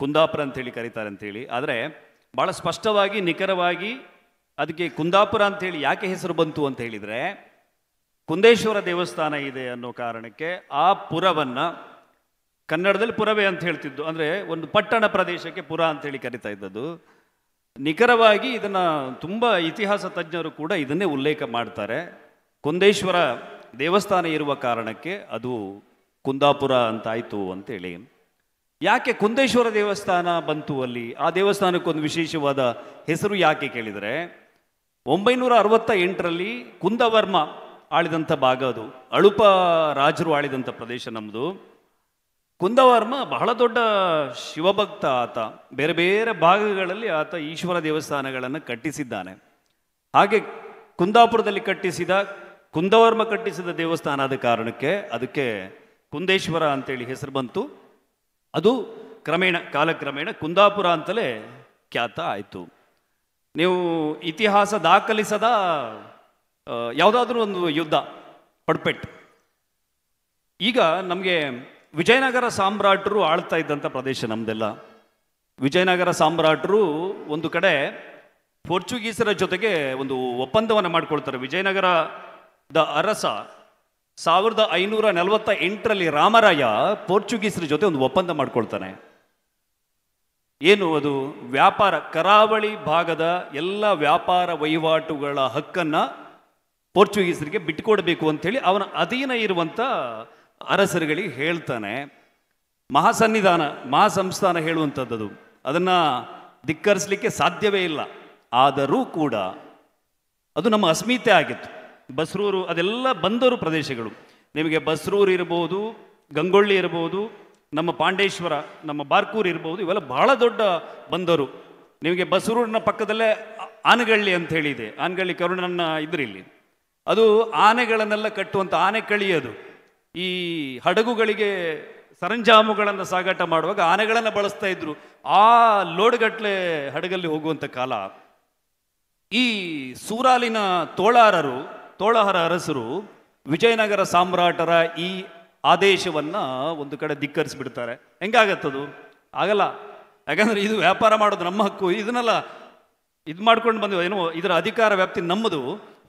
ಕುಂದಾಪುರ ಅಂತೇಳಿ ಕರೀತಾರೆ ಅಂಥೇಳಿ. ಆದರೆ ಭಾಳ ಸ್ಪಷ್ಟವಾಗಿ ನಿಖರವಾಗಿ ಅದಕ್ಕೆ ಕುಂದಾಪುರ ಅಂಥೇಳಿ ಯಾಕೆ ಹೆಸರು ಬಂತು ಅಂತ ಹೇಳಿದರೆ, ಕುಂದೇಶ್ವರ ದೇವಸ್ಥಾನ ಇದೆ ಅನ್ನೋ ಕಾರಣಕ್ಕೆ ಆ ಪುರವನ್ನು ಕನ್ನಡದಲ್ಲಿ ಪುರವೇ ಅಂತ ಹೇಳ್ತಿದ್ದು. ಅಂದರೆ ಒಂದು ಪಟ್ಟಣ ಪ್ರದೇಶಕ್ಕೆ ಪುರ ಅಂತೇಳಿ ಕರಿತಾ ಇದ್ದದ್ದು. ನಿಖರವಾಗಿ ಇದನ್ನು ತುಂಬ ಇತಿಹಾಸ ತಜ್ಞರು ಕೂಡ ಇದನ್ನೇ ಉಲ್ಲೇಖ ಮಾಡ್ತಾರೆ. ಕುಂದೇಶ್ವರ ದೇವಸ್ಥಾನ ಇರುವ ಕಾರಣಕ್ಕೆ ಅದು ಕುಂದಾಪುರ ಅಂತಾಯಿತು ಅಂತೇಳಿ. ಯಾಕೆ ಕುಂದೇಶ್ವರ ದೇವಸ್ಥಾನ ಬಂತು ಅಲ್ಲಿ? ಆ ದೇವಸ್ಥಾನಕ್ಕೊಂದು ವಿಶೇಷವಾದ ಹೆಸರು ಯಾಕೆ ಕೇಳಿದರೆ, 968ರಲ್ಲಿ ಕುಂದವರ್ಮ ಆಳಿದಂಥ ಭಾಗ, ಅದು ಅಳುಪ ರಾಜರು ಆಳಿದಂಥ ಪ್ರದೇಶ ನಮ್ಮದು. ಕುಂದವರ್ಮ ಬಹಳ ದೊಡ್ಡ ಶಿವಭಕ್ತ ಆತ. ಬೇರೆ ಬೇರೆ ಭಾಗಗಳಲ್ಲಿ ಆತ ಈಶ್ವರ ದೇವಸ್ಥಾನಗಳನ್ನು ಕಟ್ಟಿಸಿದ್ದಾನೆ. ಹಾಗೆ ಕುಂದಾಪುರದಲ್ಲಿ ಕುಂದವರ್ಮ ಕಟ್ಟಿಸಿದ ದೇವಸ್ಥಾನ ಆದ ಕಾರಣಕ್ಕೆ ಅದಕ್ಕೆ ಕುಂದೇಶ್ವರ ಅಂತೇಳಿ ಹೆಸರು ಬಂತು. ಅದು ಕಾಲಕ್ರಮೇಣ ಕುಂದಾಪುರ ಅಂತಲೇ ಖ್ಯಾತ ಆಯಿತು. ನೀವು ಇತಿಹಾಸ ದಾಖಲಿಸದ ಯಾವುದಾದ್ರೂ ಒಂದು ಯುದ್ಧ ಹೊಡ್ಪೆಟ್ಟು. ಈಗ ನಮಗೆ ವಿಜಯನಗರ ಸಾಮ್ರಾಟರು ಆಳ್ತಾ ಇದ್ದಂಥ ಪ್ರದೇಶ ನಮ್ಮದೆಲ್ಲ. ವಿಜಯನಗರ ಸಾಮ್ರಾಟರು ಒಂದು ಕಡೆ ಪೋರ್ಚುಗೀಸರ ಜೊತೆಗೆ ಒಂದು ಒಪ್ಪಂದವನ್ನು ಮಾಡ್ಕೊಳ್ತಾರೆ. ವಿಜಯನಗರದ ಅರಸ 1548ರಲ್ಲಿ ರಾಮರಾಯ ಪೋರ್ಚುಗೀಸರ ಜೊತೆ ಒಂದು ಒಪ್ಪಂದ ಮಾಡ್ಕೊಳ್ತಾನೆ. ಏನು ಅದು? ವ್ಯಾಪಾರ, ಕರಾವಳಿ ಭಾಗದ ಎಲ್ಲ ವ್ಯಾಪಾರ ವಹಿವಾಟುಗಳ ಹಕ್ಕನ್ನು ಪೋರ್ಚುಗೀಸರಿಗೆ ಬಿಟ್ಟುಕೊಡ್ಬೇಕು ಅಂಥೇಳಿ ಅವನ ಅಧೀನ ಇರುವಂಥ ಅರಸರುಗಳಿಗೆ ಹೇಳ್ತಾನೆ. ಮಹಾಸನ್ನಿಧಾನ, ಮಹಾಸಂಸ್ಥಾನ ಹೇಳುವಂಥದ್ದು ಅದನ್ನು ಧಿಕ್ಕರಿಸಲಿಕ್ಕೆ ಸಾಧ್ಯವೇ ಇಲ್ಲ. ಆದರೂ ಕೂಡ ಅದು ನಮ್ಮ ಅಸ್ಮಿತೆ ಆಗಿತ್ತು. ಬಸ್ರೂರು ಅದೆಲ್ಲ ಬಂದರು ಪ್ರದೇಶಗಳು. ನಿಮಗೆ ಬಸ್ರೂರು ಇರ್ಬೋದು, ಗಂಗೊಳ್ಳಿ ಇರ್ಬೋದು, ನಮ್ಮ ಪಾಂಡೇಶ್ವರ, ನಮ್ಮ ಬಾರ್ಕೂರು ಇರ್ಬೋದು, ಇವೆಲ್ಲ ಬಹಳ ದೊಡ್ಡ ಬಂದರು. ನಿಮಗೆ ಬಸ್ರೂರಿನ ಪಕ್ಕದಲ್ಲೇ ಆನೆಗಳ್ಳಿ ಅಂತ ಹೇಳಿದೆ. ಆನೆಗಳ್ಳಿ ಕರುಣನ್ನ ಇದ್ರಿಲ್ಲಿ. ಅದು ಆನೆಗಳನ್ನೆಲ್ಲ ಕಟ್ಟುವಂಥ ಆನೆ ಕಳಿಯೋದು. ಈ ಹಡಗುಗಳಿಗೆ ಸರಂಜಾಮುಗಳನ್ನು ಸಾಗಾಟ ಮಾಡುವಾಗ ಆನೆಗಳನ್ನು ಬಳಸ್ತಾ ಇದ್ರು. ಆ ಲೋಡ್ಗಟ್ಲೆ ಹಡಗಲ್ಲಿ ಹೋಗುವಂಥ ಕಾಲ. ಈ ಸೂರಾಲಿನ ತೋಳಹರ ಅರಸರು ವಿಜಯನಗರ ಸಾಮ್ರಾಟರ ಈ ಆದೇಶವನ್ನು ಒಂದು ಕಡೆ ಧಿಕ್ಕರಿಸ್ಬಿಡ್ತಾರೆ. ಹೆಂಗಾಗತ್ತದು? ಆಗಲ್ಲ. ಯಾಕಂದರೆ ಇದು ವ್ಯಾಪಾರ ಮಾಡೋದು ನಮ್ಮ ಹಕ್ಕು, ಇದನ್ನೆಲ್ಲ ಇದು ಮಾಡ್ಕೊಂಡು ಬಂದು ಏನೋ ಇದರ ಅಧಿಕಾರ ವ್ಯಾಪ್ತಿ ನಮ್ಮದು,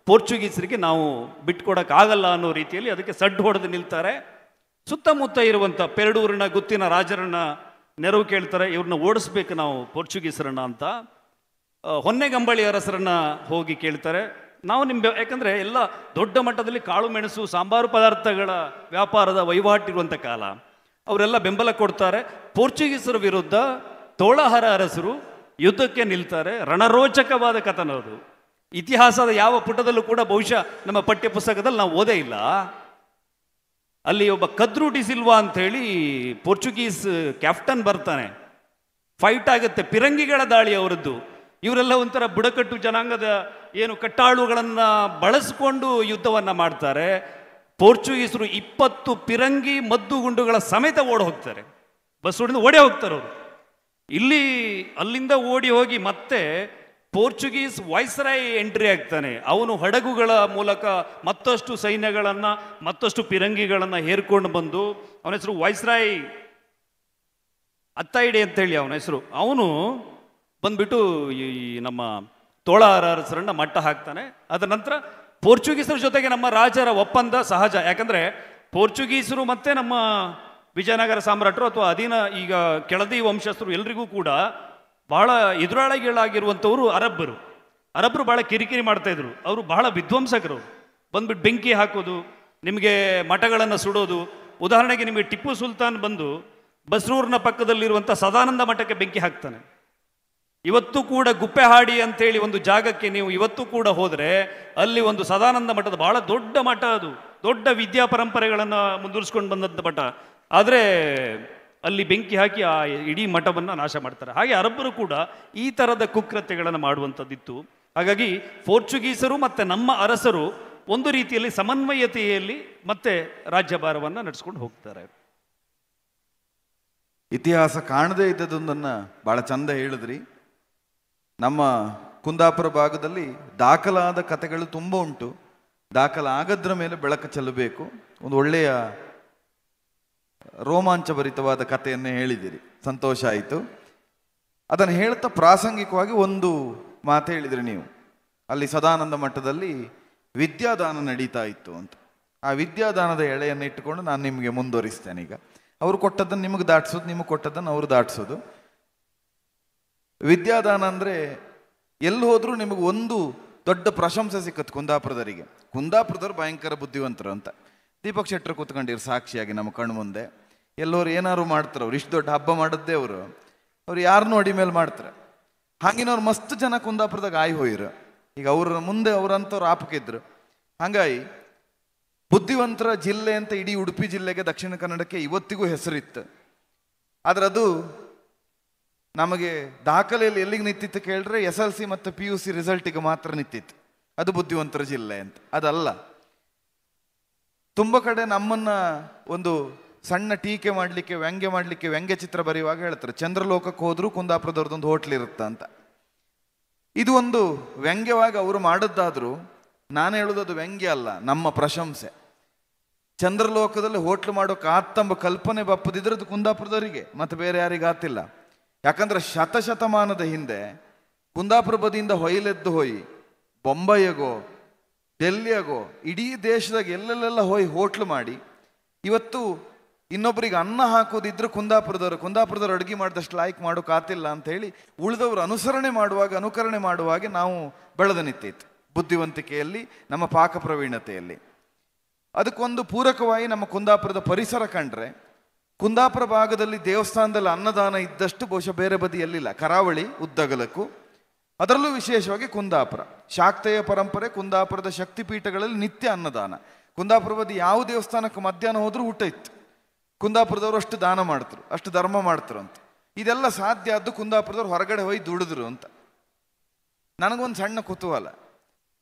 ಪೋರ್ಚುಗೀಸರಿಗೆ ನಾವು ಬಿಟ್ಕೊಡೋಕ್ಕಾಗಲ್ಲ ಅನ್ನೋ ರೀತಿಯಲ್ಲಿ ಅದಕ್ಕೆ ಸಡ್ಡು ಹೊಡೆದು ನಿಲ್ತಾರೆ. ಸುತ್ತಮುತ್ತ ಇರುವಂಥ ಪೆರಡೂರಿನ ಗುತ್ತಿನ ರಾಜರನ್ನ ನೆರವು ಕೇಳ್ತಾರೆ, ಇವ್ರನ್ನ ಓಡಿಸ್ಬೇಕು ನಾವು ಪೋರ್ಚುಗೀಸರನ್ನ ಅಂತ. ಹೊನ್ನೆಗಂಬಳಿ ಅರಸರನ್ನ ಹೋಗಿ ಕೇಳ್ತಾರೆ, ನಾವು ಯಾಕಂದರೆ ಎಲ್ಲ ದೊಡ್ಡ ಮಟ್ಟದಲ್ಲಿ ಕಾಳು ಮೆಣಸು ಸಾಂಬಾರು ಪದಾರ್ಥಗಳ ವ್ಯಾಪಾರದ ವಹಿವಾಟಿರುವಂಥ ಕಾಲ. ಅವರೆಲ್ಲ ಬೆಂಬಲ ಕೊಡ್ತಾರೆ. ಪೋರ್ಚುಗೀಸರ ವಿರುದ್ಧ ತೋಳಹರ ಅರಸರು ಯುದ್ಧಕ್ಕೆ ನಿಲ್ತಾರೆ. ರಣರೋಚಕವಾದ ಕಥನ ಅದು. ಇತಿಹಾಸದ ಯಾವ ಪುಟದಲ್ಲೂ ಕೂಡ ಬಹುಶಃ ನಮ್ಮ ಪಠ್ಯ ಪುಸ್ತಕದಲ್ಲಿ ನಾವು ಓದೇ ಇಲ್ಲ. ಅಲ್ಲಿ ಒಬ್ಬ ಕದ್ರು ಡಿಸಿಲ್ವಾ ಅಂಥೇಳಿ ಪೋರ್ಚುಗೀಸ್ ಕ್ಯಾಪ್ಟನ್ ಬರ್ತಾನೆ. ಫೈಟ್ ಆಗುತ್ತೆ, ಪಿರಂಗಿಗಳ ದಾಳಿ ಅವರದ್ದು. ಇವರೆಲ್ಲ ಒಂಥರ ಬುಡಕಟ್ಟು ಜನಾಂಗದ ಏನು ಕಟ್ಟಾಳುಗಳನ್ನು ಬಳಸಿಕೊಂಡು ಯುದ್ಧವನ್ನು ಮಾಡ್ತಾರೆ. ಪೋರ್ಚುಗೀಸರು 20 ಪಿರಂಗಿ ಮದ್ದುಗುಂಡುಗಳ ಸಮೇತ ಓಡಿ ಹೋಗ್ತಾರೆ. ಬಸ್ಸೋಡಿಂದ ಓಡಿ ಹೋಗ್ತಾರೆ ಅವರು. ಅಲ್ಲಿಂದ ಓಡಿ ಹೋಗಿ ಮತ್ತೆ ಪೋರ್ಚುಗೀಸ್ ವೈಸ್ರಾಯ್ ಎಂಟ್ರಿ ಆಗ್ತಾನೆ. ಅವನು ಹಡಗುಗಳ ಮೂಲಕ ಮತ್ತಷ್ಟು ಸೈನ್ಯಗಳನ್ನು ಮತ್ತಷ್ಟು ಪಿರಂಗಿಗಳನ್ನು ಹೇರ್ಕೊಂಡು ಬಂದು, ಅವನ ಹೆಸರು ವೈಸ್ರಾಯ್ ಅತ್ತೈಡೆ ಅಂತೇಳಿ ಅವನ ಹೆಸರು. ಅವನು ಬಂದ್ಬಿಟ್ಟು ಈ ನಮ್ಮ ತೋಳಹರ ಅರಸರನ್ನ ಮಟ್ಟ ಹಾಕ್ತಾನೆ. ಅದರ ನಂತರ ಪೋರ್ಚುಗೀಸರ ಜೊತೆಗೆ ನಮ್ಮ ರಾಜರ ಒಪ್ಪಂದ ಸಹಜ. ಯಾಕಂದರೆ ಪೋರ್ಚುಗೀಸರು ಮತ್ತು ನಮ್ಮ ವಿಜಯನಗರ ಸಾಮ್ರಾಟರು ಅಥವಾ ಅಧೀನ ಈಗ ಕೆಳದಿ ವಂಶಸ್ಥರು ಎಲ್ರಿಗೂ ಕೂಡ ಬಹಳ ಎದುರಾಳಿಗಳಾಗಿರುವಂಥವರು ಅರಬ್ಬರು ಬಹಳ ಕಿರಿಕಿರಿ ಮಾಡ್ತಾಯಿದ್ರು. ಅವರು ಬಹಳ ವಿಧ್ವಂಸಕರು. ಬಂದ್ಬಿಟ್ಟು ಬೆಂಕಿ ಹಾಕೋದು, ನಿಮಗೆ ಮಠಗಳನ್ನು ಸುಡೋದು. ಉದಾಹರಣೆಗೆ ನಿಮಗೆ ಟಿಪ್ಪು ಸುಲ್ತಾನ್ ಬಂದು ಬಸ್ರೂರಿನ ಪಕ್ಕದಲ್ಲಿರುವಂಥ ಸದಾನಂದ ಮಠಕ್ಕೆ ಬೆಂಕಿ ಹಾಕ್ತಾನೆ. ಇವತ್ತು ಕೂಡ ಗುಪ್ಪೆಹಾಡಿ ಅಂತೇಳಿ ಒಂದು ಜಾಗಕ್ಕೆ ನೀವು ಇವತ್ತು ಕೂಡ ಹೋದರೆ ಅಲ್ಲಿ ಒಂದು ಸದಾನಂದ ಮಠದ ಬಹಳ ದೊಡ್ಡ ಮಠ, ಅದು ದೊಡ್ಡ ವಿದ್ಯಾ ಪರಂಪರೆಗಳನ್ನು ಮುಂದುವರಿಸ್ಕೊಂಡು ಬಂದಂಥ ಮಠ. ಆದರೆ ಅಲ್ಲಿ ಬೆಂಕಿ ಹಾಕಿ ಆ ಇಡೀ ಮಠವನ್ನು ನಾಶ ಮಾಡ್ತಾರೆ. ಹಾಗೆ ಅರಬ್ಬರು ಕೂಡ ಈ ಥರದ ಕುಕೃತ್ಯಗಳನ್ನು ಮಾಡುವಂಥದ್ದಿತ್ತು. ಹಾಗಾಗಿ ಪೋರ್ಚುಗೀಸರು ಮತ್ತು ನಮ್ಮ ಅರಸರು ಒಂದು ರೀತಿಯಲ್ಲಿ ಸಮನ್ವಯತೆಯಲ್ಲಿ ಮತ್ತೆ ರಾಜ್ಯಭಾರವನ್ನು ನಡೆಸ್ಕೊಂಡು ಹೋಗ್ತಾರೆ. ಇತಿಹಾಸ ಕಾಣದೇ ಇದ್ದದೊಂದನ್ನು ಭಾಳ ಚಂದ ಹೇಳಿದ್ರಿ. ನಮ್ಮ ಕುಂದಾಪುರ ಭಾಗದಲ್ಲಿ ದಾಖಲಾದ ಕಥೆಗಳು ತುಂಬ ಉಂಟು. ದಾಖಲಾಗದ್ರ ಮೇಲೆ ಬೆಳಕು ಚೆಲ್ಲಬೇಕು. ಒಂದು ಒಳ್ಳೆಯ ರೋಮಾಂಚಭರಿತವಾದ ಕಥೆಯನ್ನೇ ಹೇಳಿದಿರಿ, ಸಂತೋಷ ಆಯಿತು. ಅದನ್ನು ಹೇಳ್ತಾ ಪ್ರಾಸಂಗಿಕವಾಗಿ ಒಂದು ಮಾತು ಹೇಳಿದ್ರಿ ನೀವು. ಅಲ್ಲಿ ಸದಾನಂದ ಮಠದಲ್ಲಿ ವಿದ್ಯಾದಾನ ನಡೀತಾ ಇತ್ತು ಅಂತ. ಆ ವಿದ್ಯಾದಾನದ ಎಳೆಯನ್ನು ಇಟ್ಟುಕೊಂಡು ನಾನು ನಿಮಗೆ ಮುಂದುವರಿಸ್ತೇನೆ. ಈಗ ಅವರು ಕೊಟ್ಟದ್ದನ್ನು ನಿಮಗೆ ದಾಟಿಸೋದು, ನಿಮಗೆ ಕೊಟ್ಟದ್ದನ್ನು ಅವರು ದಾಟಿಸೋದು. ವಿದ್ಯಾದಾನ ಅಂದರೆ ಎಲ್ಲಿ ಹೋದರೂ ನಿಮಗೆ ಒಂದು ದೊಡ್ಡ ಪ್ರಶಂಸೆ ಸಿಕ್ಕತ್ತು ಕುಂದಾಪುರದವರಿಗೆ. ಕುಂದಾಪುರದವ್ರು ಭಯಂಕರ ಬುದ್ಧಿವಂತರು ಅಂತ ದೀಪಕ್ ಶೆಟ್ಟರು ಕೂತ್ಕೊಂಡಿರು ಸಾಕ್ಷಿಯಾಗಿ ನಮ್ಮ ಕಣ್ಣು ಮುಂದೆ. ಎಲ್ಲವರು ಏನಾದ್ರು ಮಾಡ್ತಾರೆ, ಅವ್ರು ಇಷ್ಟು ದೊಡ್ಡ ಹಬ್ಬ ಮಾಡಿದ್ದೇ ಅವ್ರು ಯಾರನ್ನೂ ಅಡಿ ಮೇಲೆ ಮಾಡ್ತಾರೆ. ಹಾಗಿನವ್ರು ಮಸ್ತ್ ಜನ ಕುಂದಾಪುರದಾಗ ಆಯಿ ಹೋಯ್ರು. ಈಗ ಅವ್ರ ಮುಂದೆ ಅವರಂಥವ್ರು ಆಪಕ್ಕಿದ್ರು. ಹಾಗಾಗಿ ಬುದ್ಧಿವಂತರ ಜಿಲ್ಲೆ ಅಂತ ಇಡೀ ಉಡುಪಿ ಜಿಲ್ಲೆಗೆ, ದಕ್ಷಿಣ ಕನ್ನಡಕ್ಕೆ ಇವತ್ತಿಗೂ ಹೆಸರಿತ್ತು. ಆದರೆ ಅದು ನಮಗೆ ದಾಖಲೆಯಲ್ಲಿ ಎಲ್ಲಿಗೆ ನಿಂತಿತ್ತು ಕೇಳಿದ್ರೆ SLC ಮತ್ತು PUC ರಿಸಲ್ಟಿಗೆ ಮಾತ್ರ ನಿಂತಿತ್ತು. ಅದು ಬುದ್ಧಿವಂತರ ಜಿಲ್ಲೆ ಅಂತ. ಅದಲ್ಲ, ತುಂಬ ಕಡೆ ನಮ್ಮನ್ನು ಒಂದು ಸಣ್ಣ ಟೀಕೆ ಮಾಡಲಿಕ್ಕೆ, ವ್ಯಂಗ್ಯ ಮಾಡಲಿಕ್ಕೆ, ವ್ಯಂಗ್ಯ ಚಿತ್ರ ಬರೆಯುವಾಗ ಹೇಳ್ತಾರೆ ಚಂದ್ರಲೋಕಕ್ಕೆ ಹೋದರೂ ಕುಂದಾಪುರದವ್ರದ್ದೊಂದು ಹೋಟ್ಲ್ ಇರುತ್ತೆ ಅಂತ. ಇದು ಒಂದು ವ್ಯಂಗ್ಯವಾಗಿ ಅವರು ಮಾಡಿದ್ದಾದರೂ ನಾನು ಹೇಳೋದು ಅದು ವ್ಯಂಗ್ಯ ಅಲ್ಲ, ನಮ್ಮ ಪ್ರಶಂಸೆ. ಚಂದ್ರಲೋಕದಲ್ಲಿ ಹೋಟ್ಲು ಮಾಡೋ ಕಾತ್ತಂಬ ಕಲ್ಪನೆ ಬಪ್ಪದಿದ್ರದ್ದು ಕುಂದಾಪುರದವರಿಗೆ, ಮತ್ತು ಬೇರೆ ಯಾರಿಗಾತಿಲ್ಲ. ಯಾಕಂದ್ರೆ ಶತಶತಮಾನದ ಹಿಂದೆ ಕುಂದಾಪುರ ಬದಿಯಿಂದ ಹೊಯ್ಲೆದ್ದು ಹೋಯಿ ಬೊಂಬೈಯಾಗೋ ಡೆಲ್ಲಿಯಾಗೋ ಇಡೀ ದೇಶದಾಗ ಎಲ್ಲೆಲ್ಲೆಲ್ಲ ಹೋಗಿ ಹೋಟ್ಲು ಮಾಡಿ ಇವತ್ತು ಇನ್ನೊಬ್ಬರಿಗೆ ಅನ್ನ ಹಾಕೋದಿದ್ರು ಕುಂದಾಪುರದವ್ರು ಅಡುಗೆ ಮಾಡಿದಷ್ಟು ಲಾಯ್ಕ್ ಮಾಡೋಕ್ಕಾತಿಲ್ಲ ಅಂತ ಹೇಳಿ ಉಳಿದವರು ಅನುಕರಣೆ ಮಾಡುವಾಗ ನಾವು ಬೆಳೆದ ನಿಂತಿತ್ತು ಬುದ್ಧಿವಂತಿಕೆಯಲ್ಲಿ, ನಮ್ಮ ಪಾಕ ಪ್ರವೀಣತೆಯಲ್ಲಿ. ಅದಕ್ಕೊಂದು ಪೂರಕವಾಗಿ ನಮ್ಮ ಕುಂದಾಪುರದ ಪರಿಸರ ಕಂಡ್ರೆ, ಕುಂದಾಪುರ ಭಾಗದಲ್ಲಿ ದೇವಸ್ಥಾನದಲ್ಲಿ ಅನ್ನದಾನ ಇದ್ದಷ್ಟು ಬಹುಶಃ ಬೇರೆ ಬದಿಯಲ್ಲಿಲ್ಲ. ಕರಾವಳಿ ಉದ್ದಗಲಕ್ಕೂ, ಅದರಲ್ಲೂ ವಿಶೇಷವಾಗಿ ಕುಂದಾಪುರ ಶಾಕ್ತೆಯ ಪರಂಪರೆ, ಕುಂದಾಪುರದ ಶಕ್ತಿಪೀಠಗಳಲ್ಲಿ ನಿತ್ಯ ಅನ್ನದಾನ. ಕುಂದಾಪುರ ಬದಿ ಯಾವ ದೇವಸ್ಥಾನಕ್ಕೆ ಮಧ್ಯಾಹ್ನ ಹೋದ್ರೂ ಊಟ ಇತ್ತು. ಕುಂದಾಪುರದವರು ಅಷ್ಟು ದಾನ ಮಾಡ್ತರು, ಅಷ್ಟು ಧರ್ಮ ಮಾಡ್ತರು ಅಂತ. ಇದೆಲ್ಲ ಸಾಧ್ಯ ಆದ್ದು ಕುಂದಾಪುರದವ್ರು ಹೊರಗಡೆ ಹೋಗಿ ದುಡಿದ್ರು ಅಂತ. ನನಗೊಂದು ಸಣ್ಣ ಕುತೂಹಲ,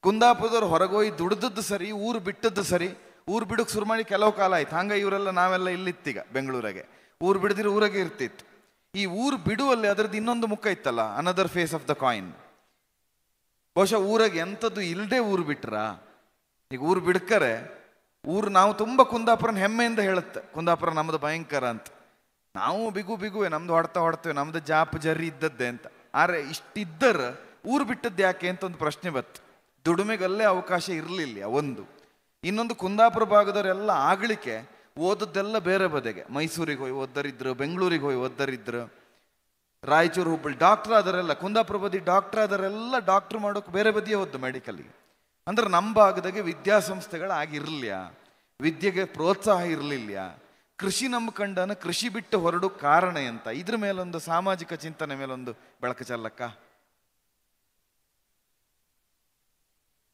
ಕುಂದಾಪುರದವ್ರು ಹೊರಗೋಗಿ ದುಡಿದದ್ದು ಸರಿ, ಊರು ಬಿಟ್ಟದ್ದು ಸರಿ. ಊರು ಬಿಡಕ್ಕೆ ಶುರು ಮಾಡಿ ಕೆಲವು ಕಾಲ ಆಯ್ತು. ಹಂಗೆ ಇವರೆಲ್ಲ ನಾವೆಲ್ಲ ಇಲ್ಲಿತ್ತೀಗ ಬೆಂಗಳೂರಾಗೆ. ಊರು ಬಿಡದಿರೋ ಊರಾಗೆ ಇರ್ತಿತ್ತು. ಈ ಊರು ಬಿಡುವಲ್ಲಿ ಅದರದ್ದು ಇನ್ನೊಂದು ಮುಖ ಇತ್ತಲ್ಲ, another face of the coin. ಬಹುಶಃ ಊರಾಗೆ ಎಂಥದ್ದು ಇಲ್ಲದೆ ಊರು ಬಿಟ್ರಾ? ಈಗ ಊರು ಬಿಡ್ಕರೆ ಊರು ನಾವು ತುಂಬ ಕುಂದಾಪುರನ ಹೆಮ್ಮೆಯಿಂದ ಹೇಳುತ್ತೆ, ಕುಂದಾಪುರ ನಮ್ಮದು ಭಯಂಕರ ಅಂತ. ನಾವು ಬಿಗುವೆ ನಮ್ದು ಹೊಡ್ತೇವೆ, ನಮ್ದು ಜಾಪ್ ಜರ್ರಿ ಇದ್ದದ್ದೇ ಅಂತ. ಆದ್ರೆ ಇಷ್ಟಿದ್ದರ ಊರು ಬಿಟ್ಟದ್ದು ಯಾಕೆ ಅಂತ ಒಂದು ಪ್ರಶ್ನೆ ಬತ್ತು. ದುಡಿಮೆಗಲ್ಲೇ ಅವಕಾಶ ಇರಲಿಲ್ಲ ಒಂದು. ಇನ್ನೊಂದು, ಕುಂದಾಪುರ ಭಾಗದವರೆಲ್ಲ ಆಗ್ಲಿಕ್ಕೆ ಓದದ್ದೆಲ್ಲ ಬೇರೆ ಬದೆಗೆ. ಮೈಸೂರಿಗೆ ಹೋಗಿ ಓದ್ದರಿದ್ರು, ಬೆಂಗಳೂರಿಗೆ ಹೋಗಿ ಓದ್ದರಿದ್ರು, ರಾಯಚೂರು ಹುಬ್ಬಳ್ಳಿ ಡಾಕ್ಟರ್ ಆದರೆಲ್ಲ, ಕುಂದಾಪುರ ಬದಿ ಡಾಕ್ಟರ್ ಆದರೆಲ್ಲ ಡಾಕ್ಟ್ರ್ ಮಾಡೋಕೆ ಬೇರೆ ಬದಿಯೇ ಓದ್ದು ಮೆಡಿಕಲ್ಗೆ. ಅಂದ್ರೆ ನಮ್ಮ ಭಾಗದಾಗೆ ವಿದ್ಯಾಸಂಸ್ಥೆಗಳಾಗಿರಲಿಲ್ಲ, ವಿದ್ಯೆಗೆ ಪ್ರೋತ್ಸಾಹ ಇರಲಿಲ್ಲ. ಕೃಷಿ ನಂಬ್ಕಂಡನ ಕೃಷಿ ಬಿಟ್ಟು ಹೊರಡು ಕಾರಣ ಅಂತ. ಇದ್ರ ಮೇಲೊಂದು ಸಾಮಾಜಿಕ ಚಿಂತನೆ ಮೇಲೊಂದು ಬೆಳಕು ಚೆಲ್ಲಕ್ಕ.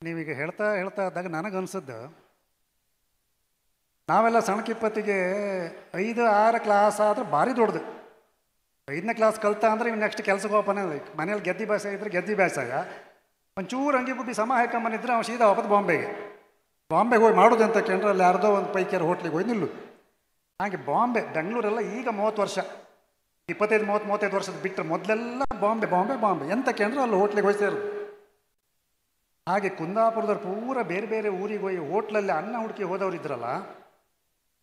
ನೀವೀಗ ಹೇಳ್ತಾ ಇದ್ದಾಗ ನನಗನ್ಸದ್ದು, ನಾವೆಲ್ಲ ಸಣ್ಣಕಿಪ್ಪತ್ತಿಗೆ 5-6 ಕ್ಲಾಸ್ ಆದ್ರೆ ಭಾರಿ ದೊಡ್ಡದು. 5ನೇ ಕ್ಲಾಸ್ ಕಲ್ತ ಅಂದ್ರೆ ಇವು ನೆಕ್ಸ್ಟ್ ಕೆಲ್ಸಕ್ಕೆ ಹೋಗ್ತಾನೆ. ಮನೇಲಿ ಗೆದ್ದಿ ಬೇಸಾಯ ಇದ್ರೆ ಗೆದ್ದಿ ಬೇಸಾಯ, ಒಂಚೂರು ಅಂಗಿ ಬುಡ್ಡಿ ಸಮ ಹಾಕೊಂಬನಿದ್ರೆ ಅವ್ನು ಸೀದಾ ಹೋಗೋದು ಬಾಂಬೆಗೆ ಹೋಗಿ ಮಾಡೋದು ಅಂತ ಕೇಂದ್ರ ಅಲ್ಲಿ ಯಾರ್ದೋ ಒಂದು ಪೈಕಿಯರ್ ಹೋಟ್ಲಿಗೆ ಹೋಗಿ ನಿಲ್ಲು. ಹಾಗೆ ಬೆಂಗಳೂರೆಲ್ಲ ಈಗ 30 ವರ್ಷ 25-30-35 ವರ್ಷದ ಬಿಟ್ಟರೆ ಮೊದಲೆಲ್ಲ ಬಾಂಬೆ ಎಂತ ಕೇಂದ್ರ ಅಲ್ಲಿ ಹೋಟ್ಲಿಗೆ ಹೋಗಿ ಸೇರು. ಹಾಗೆ ಕುಂದಾಪುರದವ್ರು ಪೂರ ಬೇರೆ ಬೇರೆ ಊರಿಗೆ ಹೋಗಿ ಹೋಟ್ಲಲ್ಲಿ ಅನ್ನ ಹುಡುಕಿ ಹೋದವ್ರು ಇದ್ರಲ್ಲ,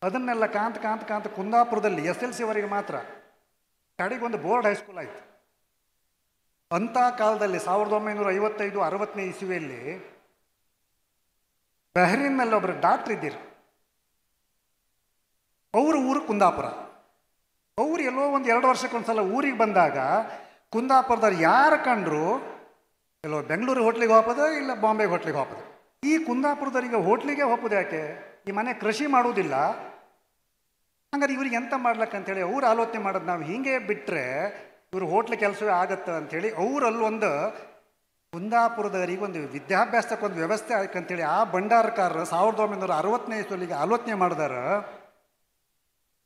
ಅದನ್ನೆಲ್ಲ ಕಾಂತ ಕುಂದಾಪುರದಲ್ಲಿ SLC ವರೆಗೆ ಮಾತ್ರ ಕಡೆಗೊಂದು ಬೋರ್ಡ್ ಹೈಸ್ಕೂಲ್ ಆಯಿತು. ಅಂಥ ಕಾಲದಲ್ಲಿ 1955-60ನೇ ಇಸುವಿಯಲ್ಲಿ ಬಹ್ರೀನ್ನಲ್ಲಿ ಒಬ್ಬರು ಡಾಕ್ಟ್ರ್ ಇದ್ದೀರು. ಅವ್ರ ಊರು ಕುಂದಾಪುರ. ಅವ್ರು ಎಲ್ಲೋ ಒಂದು 2 ವರ್ಷಕ್ಕೊಂದ್ಸಲ ಊರಿಗೆ ಬಂದಾಗ ಕುಂದಾಪುರದವ್ರು ಯಾರು ಕಂಡ್ರು ಎಲ್ಲೋ ಬೆಂಗಳೂರು ಹೋಟ್ಲಿಗೆ ಹೋಗೋದು, ಇಲ್ಲ ಬಾಂಬೆಗೆ ಹೋಟ್ಲಿಗೆ ಹೋಗೋದು. ಈ ಕುಂದಾಪುರದವರಿಗೆ ಹೋಟ್ಲಿಗೆ ಹೋಗೋದು ಯಾಕೆ? ಈ ಮನೆ ಕೃಷಿ ಮಾಡುವುದಿಲ್ಲ, ಹಂಗಾರೆ ಇವ್ರಿಗೆ ಎಂತ ಮಾಡ್ಲಕ್ಕಂತೇಳಿ ಅವ್ರು ಆಲೋಚನೆ ಮಾಡೋದು, ನಾವು ಹೀಗೆ ಬಿಟ್ಟರೆ ಇವರು ಹೋಟ್ಲ್ ಕೆಲಸವೇ ಆಗತ್ತೆ ಅಂಥೇಳಿ ಅವರಲ್ಲೊಂದು ಕುಂದಾಪುರದವರಿಗೆ ಒಂದು ವಿದ್ಯಾಭ್ಯಾಸಕ್ಕೊಂದು ವ್ಯವಸ್ಥೆ ಆಯ್ಕಂತೇಳಿ ಆ ಭಂಡಾರಕಾರರು 1960ನೇ ಇಸುವಲ್ಲಿಗೆ ಆಲೋಚನೆ ಮಾಡಿದಾರ.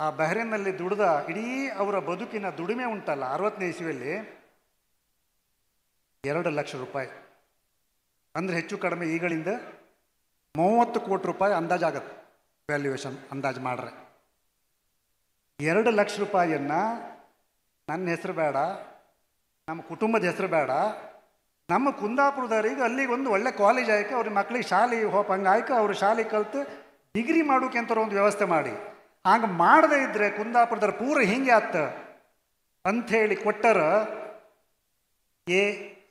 ಆ ಬಹ್ರೇನ್ನಲ್ಲಿ ದುಡಿದ ಇಡೀ ಅವರ ಬದುಕಿನ ದುಡಿಮೆ ಉಂಟಲ್ಲ 60ನೇ ಇಸುವಲ್ಲಿ 2 ಲಕ್ಷ ರೂಪಾಯಿ. ಅಂದರೆ ಹೆಚ್ಚು ಕಡಿಮೆ ಈಗಳಿಂದ 30 ಕೋಟಿ ರೂಪಾಯಿ ಅಂದಾಜಾಗತ್ತೆ. ವ್ಯಾಲ್ಯೂಯೇಷನ್ ಅಂದಾಜು ಮಾಡ್ರೆ 2 ಲಕ್ಷ ರೂಪಾಯಿಯನ್ನು ನನ್ನ ಹೆಸರು ಬೇಡ, ನಮ್ಮ ಕುಟುಂಬದ ಹೆಸರು ಬೇಡ, ನಮ್ಮ ಕುಂದಾಪುರದವರಿಗೆ ಅಲ್ಲಿಗೆ ಒಂದು ಒಳ್ಳೆ ಕಾಲೇಜ್ ಆಯ್ಕೆ, ಅವ್ರ ಮಕ್ಳಿಗೆ ಶಾಲೆ ಹಂಗೆ ಆಯ್ಕೆ, ಅವರು ಶಾಲೆ ಕಲಿತು ಡಿಗ್ರಿ ಮಾಡೋಕೆ ಅಂತ ಒಂದು ವ್ಯವಸ್ಥೆ ಮಾಡಿ. ಹಂಗೆ ಮಾಡದೇ ಇದ್ದರೆ ಕುಂದಾಪುರದವ್ರು ಪೂರ ಹಿಂಗೆ ಆತ ಅಂಥೇಳಿ ಕೊಟ್ಟರ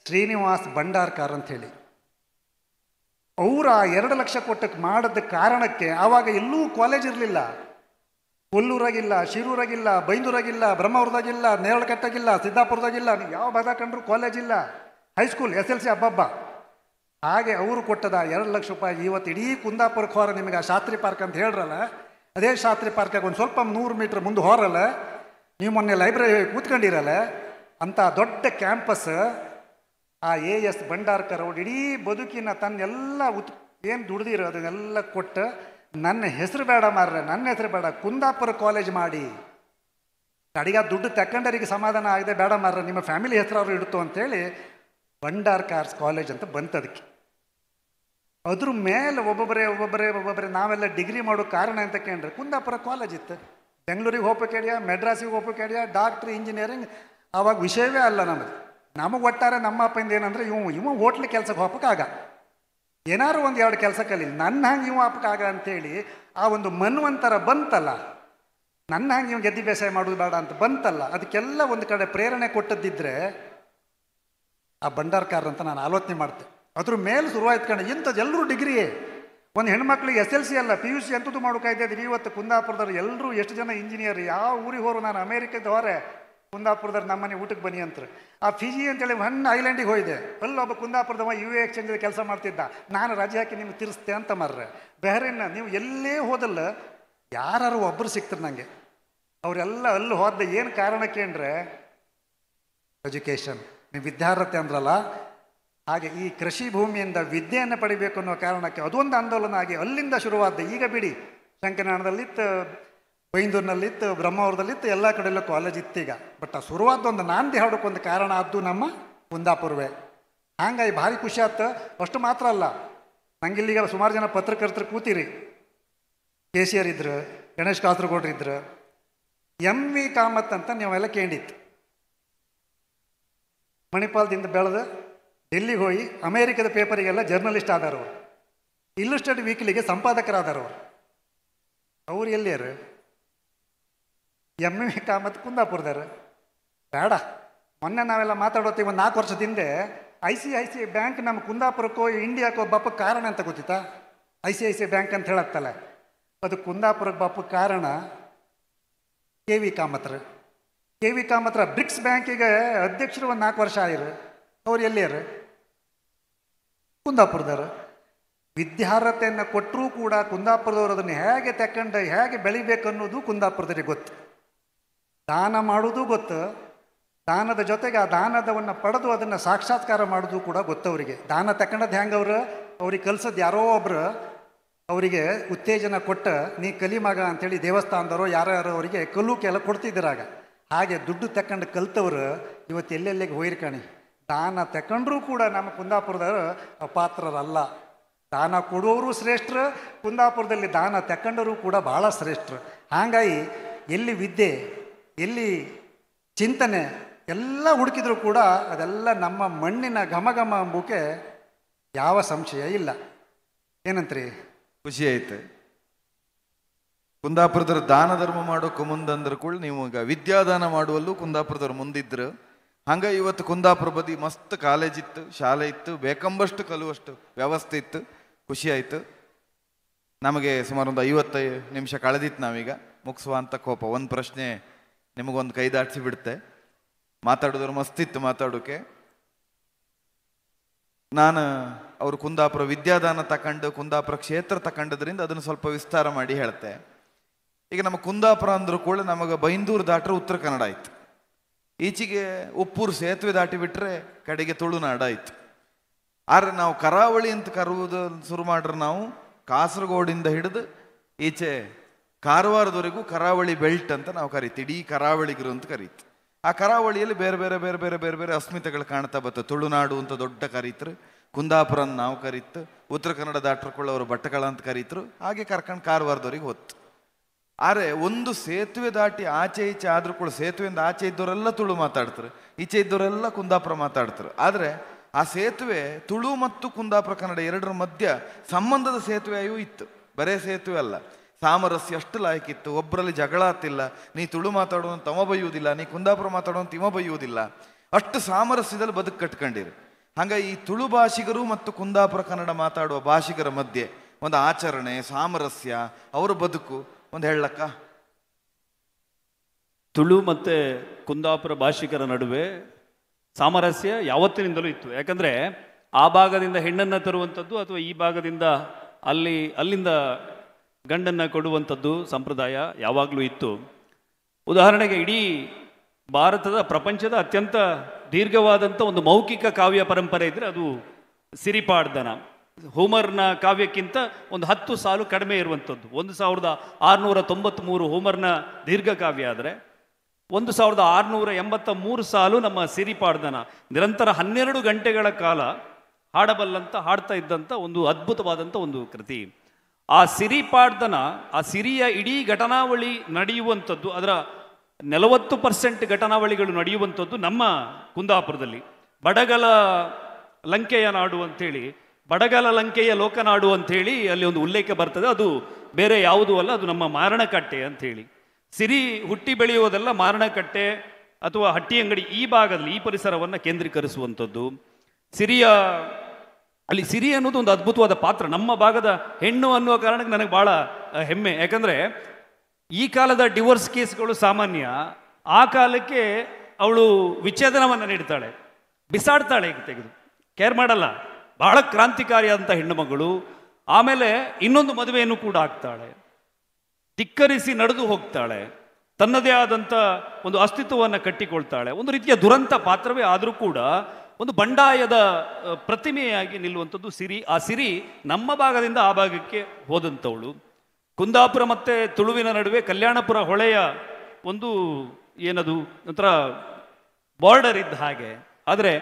ಶ್ರೀನಿವಾಸ್ ಭಂಡಾರ್ಕರ್ ಅಂಥೇಳಿ. ಅವರ 2 ಲಕ್ಷ ಕೊಟ್ಟಕ್ಕೆ ಮಾಡಿದ ಕಾರಣಕ್ಕೆ ಆವಾಗ ಎಲ್ಲೂ ಕಾಲೇಜ್ ಇರಲಿಲ್ಲ. ಕೊಲ್ಲೂರಾಗಿಲ್ಲ, ಶಿರೂರಾಗಿಲ್ಲ, ಬೈಂದೂರಾಗಿಲ್ಲ, ಬ್ರಹ್ಮಾವರದಾಗಿಲ್ಲ, ನೇರಳಕಟ್ಟಾಗಿಲ್ಲ, ಸಿದ್ದಾಪುರದಾಗಿಲ್ಲ, ನೀವು ಯಾವ ಭಾಗ ಕಂಡ್ರು ಕಾಲೇಜ್ ಇಲ್ಲ, ಹೈಸ್ಕೂಲ್ SLC ಹಬ್ಬ. ಹಾಗೆ ಅವರು ಕೊಟ್ಟದ 2 ಲಕ್ಷ ರೂಪಾಯಿ ಇವತ್ತು ಇಡೀ ಕುಂದಾಪುರಕ್ಕೆ ಹೊರ ನಿಮಗೆ ಆ ಶಾಸ್ತ್ರಿ ಪಾರ್ಕ್ ಅಂತ ಹೇಳ್ರಲ್ಲ, ಅದೇ ಶಾಸ್ತ್ರಿ ಪಾರ್ಕಾಗ ಒಂದು ಸ್ವಲ್ಪ 100 ಮೀಟ್ರ್ ಮುಂದೆ ಹೊರಲ್ಲ, ನೀವು ಮೊನ್ನೆ ಲೈಬ್ರರಿ ಕೂತ್ಕೊಂಡಿರಲ್ಲ, ಅಂಥ ದೊಡ್ಡ ಕ್ಯಾಂಪಸ್ ಆ AS ಭಂಡಾರ್ಕರ್ ಅವರು ಇಡೀ ಬದುಕಿನ ತನ್ನೆಲ್ಲ ಏನು ದುಡ್ದಿರೋ ಅದನ್ನೆಲ್ಲ ಕೊಟ್ಟು, ನನ್ನ ಹೆಸರು ಬೇಡ ಮಾರ್ರೆ, ನನ್ನ ಹೆಸರು ಬೇಡ, ಕುಂದಾಪುರ ಕಾಲೇಜ್ ಮಾಡಿ ಕಡೆಗ ದುಡ್ಡು ತಕ್ಕಂಡರಿಗೆ ಸಮಾಧಾನ ಆಗದೆ, ಬೇಡ ಮಾರ್ರೆ ನಿಮ್ಮ ಫ್ಯಾಮಿಲಿ ಹೆಸರು ಅವರು ಇಡ್ತು ಅಂತೇಳಿ ಭಂಡಾರ್ಕರ್ಸ್ ಕಾಲೇಜ್ ಅಂತ ಬಂತದಕ್ಕೆ. ಅದ್ರ ಮೇಲೆ ಒಬ್ಬೊಬ್ಬರೇ ನಾವೆಲ್ಲ ಡಿಗ್ರಿ ಮಾಡೋ ಕಾರಣ ಅಂತ ಕೇಂದ್ರೆ ಕುಂದಾಪುರ ಕಾಲೇಜ್ ಇತ್ತು. ಬೆಂಗಳೂರಿಗೆ ಹೋಗ್ಬೇಕೇಳಿಯ, ಮೆಡ್ರಾಸಿಗೆ ಹೋಗ್ಬೇಕೇಳಿಯ, ಡಾಕ್ಟ್ರ್ ಇಂಜಿನಿಯರಿಂಗ್ ಆವಾಗ ವಿಷಯವೇ ಅಲ್ಲ ನಮ್ಮದು. ನಮಗೆ ಒಟ್ಟಾರೆ ನಮ್ಮ ಅಪ್ಪಂದ ಏನಂದ್ರೆ ಇವ ಹೋಟ್ಲ್ ಕೆಲ್ಸಕ್ಕೆ ಹೋಗಕ್ಕಾಗ, ಏನಾರು ಒಂದು ಎರಡು ಕೆಲಸ ಕಲಿ, ನನ್ನ ಹಂಗೆ ಇವ ಅಪ್ಪಕ್ಕಾಗ ಅಂತೇಳಿ ಆ ಒಂದು ಮನ್ವಂತರ ಬಂತಲ್ಲ, ನನ್ನ ಹಂಗೆ ಇವ್ ಗೆದ್ದಿ ಬೇಸಾಯ ಮಾಡೋದು ಬೇಡ ಅಂತ ಬಂತಲ್ಲ, ಅದಕ್ಕೆಲ್ಲ ಒಂದು ಕಡೆ ಪ್ರೇರಣೆ ಕೊಟ್ಟದ್ದಿದ್ರೆ ಆ ಭಂಡಾರ್ಕಾರ್ ಅಂತ ನಾನು ಆಲೋಚನೆ ಮಾಡ್ತೆ. ಅದ್ರ ಮೇಲೆ ಶುರುವಾಯ್ತು ಕಣ, ಇಂಥದ್ದು ಎಲ್ಲರೂ ಡಿಗ್ರಿಯೇ, ಒಂದು ಹೆಣ್ಮಕ್ಳಿಗೆ SLC ಅಲ್ಲ PUC ಎಂಥದ್ದು ಮಾಡೋಕಾಯ್ತಿದ್ವಿ. ಇವತ್ತು ಕುಂದಾಪುರದವ್ರು ಎಲ್ಲರೂ ಎಷ್ಟು ಜನ ಇಂಜಿನಿಯರ್, ಯಾವ ಊರಿಗೆ ಹೋರು, ನಾನು ಅಮೇರಿಕದ ಹೊರೆ ಕುಂದಾಪುರದವ್ರು ನಮ್ಮನೆ ಊಟಕ್ಕೆ ಬನ್ನಿ ಅಂತ. ಆ ಫಿಜಿ ಅಂತೇಳಿ ಹಣ್ಣು ಐಲ್ಯಾಂಡಿಗೆ ಹೋಯ್ದೆ, ಅಲ್ಲೊಬ್ಬ ಕುಂದಾಪುರದವ UA ಎಕ್ಸ್ಚೇಂಜ್ ಕೆಲಸ ಮಾಡ್ತಿದ್ದ, ನಾನು ರಜೆ ಹಾಕಿ ನಿಮ್ಗೆ ತಿರ್ಸ್ತೆ ಅಂತ ಮಾರ್ರೆ. ಬೆಹರಿನ್ ನೀವು ಎಲ್ಲೇ ಹೋದಲ್ಲ ಯಾರು ಒಬ್ಬರು ಸಿಕ್ತಾರೆ ನನಗೆ, ಅವರೆಲ್ಲ ಅಲ್ಲಿ ಹೋದ ಏನು ಕಾರಣಕ್ಕೆ ಅಂದರೆ ಎಜುಕೇಷನ್, ನೀವು ವಿದ್ಯಾರ್ಹತೆ ಅಂದ್ರಲ್ಲ, ಹಾಗೆ ಈ ಕೃಷಿ ಭೂಮಿಯಿಂದ ವಿದ್ಯೆಯನ್ನು ಪಡಿಬೇಕು ಅನ್ನೋ ಕಾರಣಕ್ಕೆ ಅದೊಂದು ಆಂದೋಲನ ಆಗಿ ಅಲ್ಲಿಂದ ಶುರುವಾದ. ಈಗ ಬಿಡಿ ಶಂಕರನಾಳದಲ್ಲಿತ್ತು, ಬೈಂದೂರಿನಲ್ಲಿತ್ತು, ಬ್ರಹ್ಮಾವರದಲ್ಲಿತ್ತು, ಎಲ್ಲ ಕಡೆಯಲ್ಲೂ ಕಾಲೇಜ್ ಇತ್ತು ಈಗ. ಬಟ್ ಆ ಶುರುವಾದ ಒಂದು ನಾಂದಿ ಹಾಡೋಕ್ಕೊಂದು ಕಾರಣ ಆದ್ದು ನಮ್ಮ ಕುಂದಾಪುರವೇ. ಹಂಗಾಗಿ ಭಾರಿ ಖುಷಿ ಆಯ್ತು. ಅಷ್ಟು ಮಾತ್ರ ಅಲ್ಲ, ನಂಗಿಲ್ಲಿಗ ಸುಮಾರು ಜನ ಪತ್ರಕರ್ತರು ಕೂತಿರಿ, KCR ಇದ್ರು, ಗಣೇಶ್ ಕಾಸರಗೌಡ್ರು ಇದ್ರು, MV ಕಾಮತ್ ಅಂತ ನೀವೆಲ್ಲ ಕೇಳಿತ್ತು. ಮಣಿಪಾಲದಿಂದ ಬೆಳೆದು ಡೆಲ್ಲಿಗೆ ಹೋಗಿ ಅಮೇರಿಕದ ಪೇಪರಿಗೆಲ್ಲ ಜರ್ನಲಿಸ್ಟ್ ಆದರವರು, ಇಲ್ಲುಸ್ಟ್ರೇಟೆಡ್ ವೀಕ್ಲಿಗೆ ಸಂಪಾದಕರಾದರವರು. ಅವ್ರು ಎಲ್ಲಿಯರು? MV ಕಾಮತ್ ಕುಂದಾಪುರದಾರ. ಬೇಡ, ಮೊನ್ನೆ ನಾವೆಲ್ಲ ಮಾತಾಡೋತೀವಿ ಒಂದು 4 ವರ್ಷದಿಂದ ICICI ಬ್ಯಾಂಕ್ ನಮ್ಮ ಕುಂದಾಪುರಕ್ಕೋ ಇಂಡಿಯಾಕ್ಕೋ ಬಪ್ಪಕ್ಕೆ ಕಾರಣ ಅಂತ ಗೊತ್ತಿತ್ತಾ? ICICI ಬ್ಯಾಂಕ್ ಅಂತ ಹೇಳತ್ತಲ್ಲ, ಅದು ಕುಂದಾಪುರಕ್ಕೆ ಬಪ್ಪಕ್ಕೆ ಕಾರಣ KV ಕಾಮತ್ರ. KV ಕಾಮತ್ರ ಬ್ರಿಕ್ಸ್ ಬ್ಯಾಂಕಿಗೆ ಅಧ್ಯಕ್ಷರು ಒಂದು 4 ವರ್ಷ ಆಗಿರು. ಅವ್ರು ಎಲ್ಲಿಯರು? ಕುಂದಾಪುರದವರು. ವಿದ್ಯಾರ್ಹತೆಯನ್ನು ಕೊಟ್ಟರೂ ಕೂಡ ಕುಂದಾಪುರದವರು ಅದನ್ನು ಹೇಗೆ ತಕೊಂಡು ಹೇಗೆ ಬೆಳಿಬೇಕು ಅನ್ನೋದು ಕುಂದಾಪುರದವರಿಗೆ ಗೊತ್ತು. ದಾನ ಮಾಡೋದು ಗೊತ್ತು, ದಾನದ ಜೊತೆಗೆ ಆ ದಾನದವನ್ನು ಪಡೆದು ಅದನ್ನು ಸಾಕ್ಷಾತ್ಕಾರ ಮಾಡೋದು ಕೂಡ ಗೊತ್ತವರಿಗೆ. ದಾನ ತಗೊಂಡದ್ದು ಹೆಂಗೆ ಅವ್ರಿಗೆ ಕಲ್ಸೋದು ಯಾರೋ ಒಬ್ರು ಅವರಿಗೆ ಉತ್ತೇಜನ ಕೊಟ್ಟು ನೀ ಕಲಿ ಮಗ ಅಂಥೇಳಿ ದೇವಸ್ಥಾನದವರು ಯಾರು ಅವರಿಗೆ ಕಲ್ಲುಕೆಲ್ಲ ಕೊಡ್ತಿದ್ದರಾಗ. ಹಾಗೆ ದುಡ್ಡು ತಕೊಂಡು ಕಲ್ತವ್ರು ಇವತ್ತು ಎಲ್ಲೆಲ್ಲಿಗೆ ಹೋಯ್ರ್ಕಣಿ. ದಾನ ತಗೊಂಡ್ರೂ ಕೂಡ ನಮ್ಮ ಕುಂದಾಪುರದವರು ಅಪಾತ್ರರಲ್ಲ. ದಾನ ಕೊಡುವವರು ಶ್ರೇಷ್ಠರು, ಕುಂದಾಪುರದಲ್ಲಿ ದಾನ ತಗೊಂಡವರು ಕೂಡ ಭಾಳ ಶ್ರೇಷ್ಠರು. ಹಾಗಾಗಿ ಎಲ್ಲಿ ವಿದ್ಯೆ, ಎಲ್ಲಿ ಚಿಂತನೆ ಎಲ್ಲ ಹುಡುಕಿದ್ರು ಕೂಡ ಅದೆಲ್ಲ ನಮ್ಮ ಮಣ್ಣಿನ ಘಮಘಮ ಅಂಬುಕೆ ಯಾವ ಸಂಶಯ ಇಲ್ಲ. ಏನಂತ್ರಿ? ಖುಷಿ ಆಯ್ತು. ಕುಂದಾಪುರದವ್ರು ದಾನ ಧರ್ಮ ಮಾಡೋಕೆ ಮುಂದಂದ್ರೆ ಕೂಡ ನೀವು ಈಗ ವಿದ್ಯಾದಾನ ಮಾಡುವಲ್ಲೂ ಕುಂದಾಪುರದವ್ರು ಮುಂದಿದ್ರು. ಹಂಗೆ ಇವತ್ತು ಕುಂದಾಪುರ ಬದಿ ಮಸ್ತ್ ಕಾಲೇಜ್ ಇತ್ತು, ಶಾಲೆ ಇತ್ತು, ಬೇಕಂಬಷ್ಟು ಕಲುವಷ್ಟು ವ್ಯವಸ್ಥೆ ಇತ್ತು. ಖುಷಿ ಆಯಿತು. ನಮಗೆ ಸುಮಾರು ಒಂದು 55 ನಿಮಿಷ ಕಳೆದಿತ್ತು. ನಾವೀಗ ಮುಗಿಸುವ ಅಂತ ಕೋಪ. ಒಂದು ಪ್ರಶ್ನೆ ನಿಮಗೊಂದು ಕೈ ದಾಟಿಸಿ ಬಿಡುತ್ತೆ. ಮಾತಾಡೋದ್ರು ಮಸ್ತಿತ್ತು ಮಾತಾಡೋಕೆ. ನಾನು ಅವರು ಕುಂದಾಪುರ ವಿದ್ಯಾದಾನ ತಗೊಂಡು ಕುಂದಾಪುರ ಕ್ಷೇತ್ರ ತಗೊಂಡದ್ರಿಂದ ಅದನ್ನು ಸ್ವಲ್ಪ ವಿಸ್ತಾರ ಮಾಡಿ ಹೇಳ್ತೆ. ಈಗ ನಮ್ಮ ಕುಂದಾಪುರ ಅಂದರೂ ಕೂಡ ನಮಗೆ ಬೈಂದೂರು ದಾಟ್ರೆ ಉತ್ತರ ಕನ್ನಡ ಆಯ್ತು, ಈಚೆಗೆ ಉಪ್ಪೂರು ಸೇತುವೆ ದಾಟಿ ಬಿಟ್ರೆ ಕಡೆಗೆ ತುಳುನಾಡು ಆಯ್ತು. ಆದರೆ ನಾವು ಕರಾವಳಿ ಅಂತ ಕರುವುದು ಶುರು ಮಾಡ್ರೆ ನಾವು ಕಾಸರಗೋಡಿಂದ ಹಿಡಿದು ಈಚೆ ಕಾರವಾರದವರೆಗೂ ಕರಾವಳಿ ಬೆಲ್ಟ್ ಅಂತ ನಾವು ಕರಿತೀವಿ. ಇಡೀ ಕರಾವಳಿಗರು ಅಂತ ಕರೀತು. ಆ ಕರಾವಳಿಯಲ್ಲಿ ಬೇರೆ ಬೇರೆ ಬೇರೆ ಬೇರೆ ಬೇರೆ ಬೇರೆ ಅಸ್ಮಿತೆಗಳು ಕಾಣ್ತಾ ಬರ್ತವೆ. ತುಳುನಾಡು ಅಂತ ದೊಡ್ಡ ಕರೀತರು, ಕುಂದಾಪುರ ಅಂತ ನಾವು ಕರೀತು, ಉತ್ತರ ಕನ್ನಡ ದಾಟ್ರಕೊಳ್ಳೋರು ಭಟ್ಟಕಳ ಅಂತ ಕರೀತರು. ಹಾಗೆ ಕರ್ಕೊಂಡು ಕಾರವಾರದವ್ರಿಗೆ ಹೊತ್ತು. ಆದರೆ ಒಂದು ಸೇತುವೆ ದಾಟಿ ಆಚೆ ಈಚೆ ಆದ್ರೂ ಕೂಡ ಸೇತುವೆಯಿಂದ ಆಚೆ ಇದ್ದವರೆಲ್ಲ ತುಳು ಮಾತಾಡ್ತಾರೆ, ಈಚೆ ಇದ್ದವರೆಲ್ಲ ಕುಂದಾಪುರ ಮಾತಾಡ್ತಾರೆ. ಆದರೆ ಆ ಸೇತುವೆ ತುಳು ಮತ್ತು ಕುಂದಾಪುರ ಕನ್ನಡ ಎರಡರ ಮಧ್ಯ ಸಂಬಂಧದ ಸೇತುವೆಯೂ ಇತ್ತು, ಬರೇ ಸೇತುವೆ ಅಲ್ಲ. ಸಾಮರಸ್ಯ ಅಷ್ಟು ಲಾಯಕಿತ್ತು. ಒಬ್ಬರಲ್ಲಿ ಜಗಳ ಆಗ್ತಿಲ್ಲ. ನೀ ತುಳು ಮಾತಾಡೋನು ತಮ ಬೈಯುವುದಿಲ್ಲ, ನೀ ಕುಂದಾಪುರ ಮಾತಾಡೋನು ತಿಮ ಬೈಯುವುದಿಲ್ಲ. ಅಷ್ಟು ಸಾಮರಸ್ಯದಲ್ಲಿ ಬದುಕು ಕಟ್ಕೊಂಡಿರು. ಹಾಗಾಗಿ ಈ ತುಳು ಭಾಷಿಗರು ಮತ್ತು ಕುಂದಾಪುರ ಕನ್ನಡ ಮಾತಾಡುವ ಭಾಷಿಗರ ಮಧ್ಯೆ ಒಂದು ಆಚರಣೆ, ಸಾಮರಸ್ಯ, ಅವರ ಬದುಕು ಒಂದು ಹೇಳಕ್ಕ. ತುಳು ಮತ್ತು ಕುಂದಾಪುರ ಭಾಷಿಕರ ನಡುವೆ ಸಾಮರಸ್ಯ ಯಾವತ್ತಿನಿಂದಲೂ ಇತ್ತು. ಯಾಕಂದರೆ ಆ ಭಾಗದಿಂದ ಹೆಣ್ಣನ್ನು ತರುವಂಥದ್ದು ಅಥವಾ ಈ ಭಾಗದಿಂದ ಅಲ್ಲಿಂದ ಗಂಡನ್ನು ಕೊಡುವಂಥದ್ದು ಸಂಪ್ರದಾಯ ಯಾವಾಗಲೂ ಇತ್ತು. ಉದಾಹರಣೆಗೆ ಇಡೀ ಭಾರತದ ಪ್ರಪಂಚದ ಅತ್ಯಂತ ದೀರ್ಘವಾದಂಥ ಒಂದು ಮೌಖಿಕ ಕಾವ್ಯ ಪರಂಪರೆ ಇದ್ದರೆ ಅದು ಸಿರಿಪಾಡ್ದನ. ಹೋಮರ್ನ ಕಾವ್ಯಕ್ಕಿಂತ ಒಂದು 10 ಸಾಲು ಕಡಿಮೆ ಇರುವಂಥದ್ದು. 1693 ಹೋಮರ್ನ ದೀರ್ಘ ಕಾವ್ಯ ಆದರೆ 1683 ಸಾಲು ನಮ್ಮ ಸಿರಿಪಾಡ್ದನ. ನಿರಂತರ 12 ಗಂಟೆಗಳ ಕಾಲ ಹಾಡ್ತಾ ಇದ್ದಂಥ ಒಂದು ಅದ್ಭುತವಾದಂಥ ಒಂದು ಕೃತಿ. ಆ ಸಿರಿಪಾಡ್ದನ, ಆ ಸಿರಿಯ ಇಡೀ ಘಟನಾವಳಿ ನಡೆಯುವಂಥದ್ದು, ಅದರ 40% ಘಟನಾವಳಿಗಳು ನಡೆಯುವಂಥದ್ದು ನಮ್ಮ ಕುಂದಾಪುರದಲ್ಲಿ. ಬಡಗಲ ಲಂಕೆಯ ನಾಡು ಅಂಥೇಳಿ, ಬಡಗಲ ಲಂಕೆಯ ಲೋಕನಾಡು ಅಂಥೇಳಿ ಅಲ್ಲಿ ಒಂದು ಉಲ್ಲೇಖ ಬರ್ತದೆ. ಅದು ಬೇರೆ ಯಾವುದೂ ಅಲ್ಲ, ಅದು ನಮ್ಮ ಮಾರಣಕಟ್ಟೆ ಅಂಥೇಳಿ. ಸಿರಿ ಹುಟ್ಟಿ ಬೆಳೆಯುವುದೆಲ್ಲ ಮಾರಣಕಟ್ಟೆ ಅಥವಾ ಹಟ್ಟಿಯಂಗಡಿ ಈ ಭಾಗದಲ್ಲಿ, ಈ ಪರಿಸರವನ್ನು ಕೇಂದ್ರೀಕರಿಸುವಂಥದ್ದು. ಅಲ್ಲಿ ಸಿರಿ ಅನ್ನೋದು ಒಂದು ಅದ್ಭುತವಾದ ಪಾತ್ರ. ನಮ್ಮ ಭಾಗದ ಹೆಣ್ಣು ಅನ್ನುವ ಕಾರಣಕ್ಕೆ ನನಗೆ ಭಾಳ ಹೆಮ್ಮೆ. ಯಾಕಂದರೆ ಈ ಕಾಲದ ಡಿವೋರ್ಸ್ ಕೇಸ್ಗಳು ಸಾಮಾನ್ಯ, ಆ ಕಾಲಕ್ಕೆ ಅವಳು ವಿಚ್ಛೇದನವನ್ನು ನೀಡ್ತಾಳೆ, ಬಿಸಾಡ್ತಾಳೆ, ಈಗ ತೆಗೆದು ಕೇರ್ ಮಾಡಲ್ಲ. ಬಹಳ ಕ್ರಾಂತಿಕಾರಿಯಾದಂಥ ಹೆಣ್ಣು ಮಗಳು. ಆಮೇಲೆ ಇನ್ನೊಂದು ಮದುವೆಯನ್ನು ಕೂಡ ಆಗ್ತಾಳೆ, ಧಿಕ್ಕರಿಸಿ ನಡೆದು ಹೋಗ್ತಾಳೆ, ತನ್ನದೇ ಆದಂಥ ಒಂದು ಅಸ್ತಿತ್ವವನ್ನು ಕಟ್ಟಿಕೊಳ್ತಾಳೆ. ಒಂದು ರೀತಿಯ ದುರಂತ ಪಾತ್ರವೇ ಆದರೂ ಕೂಡ ಒಂದು ಬಂಡಾಯದ ಪ್ರತಿಮೆಯಾಗಿ ನಿಲ್ಲುವಂಥದ್ದು ಸಿರಿ. ಆ ಸಿರಿ ನಮ್ಮ ಭಾಗದಿಂದ ಆ ಭಾಗಕ್ಕೆ ಹೋದಂಥವಳು. ಕುಂದಾಪುರ ಮತ್ತು ತುಳುವಿನ ನಡುವೆ ಕಲ್ಯಾಣಪುರ ಹೊಳೆಯ ಒಂದು ಏನದು ಒಂಥರ ಬಾರ್ಡರ್ ಇದ್ದ ಹಾಗೆ. ಆದರೆ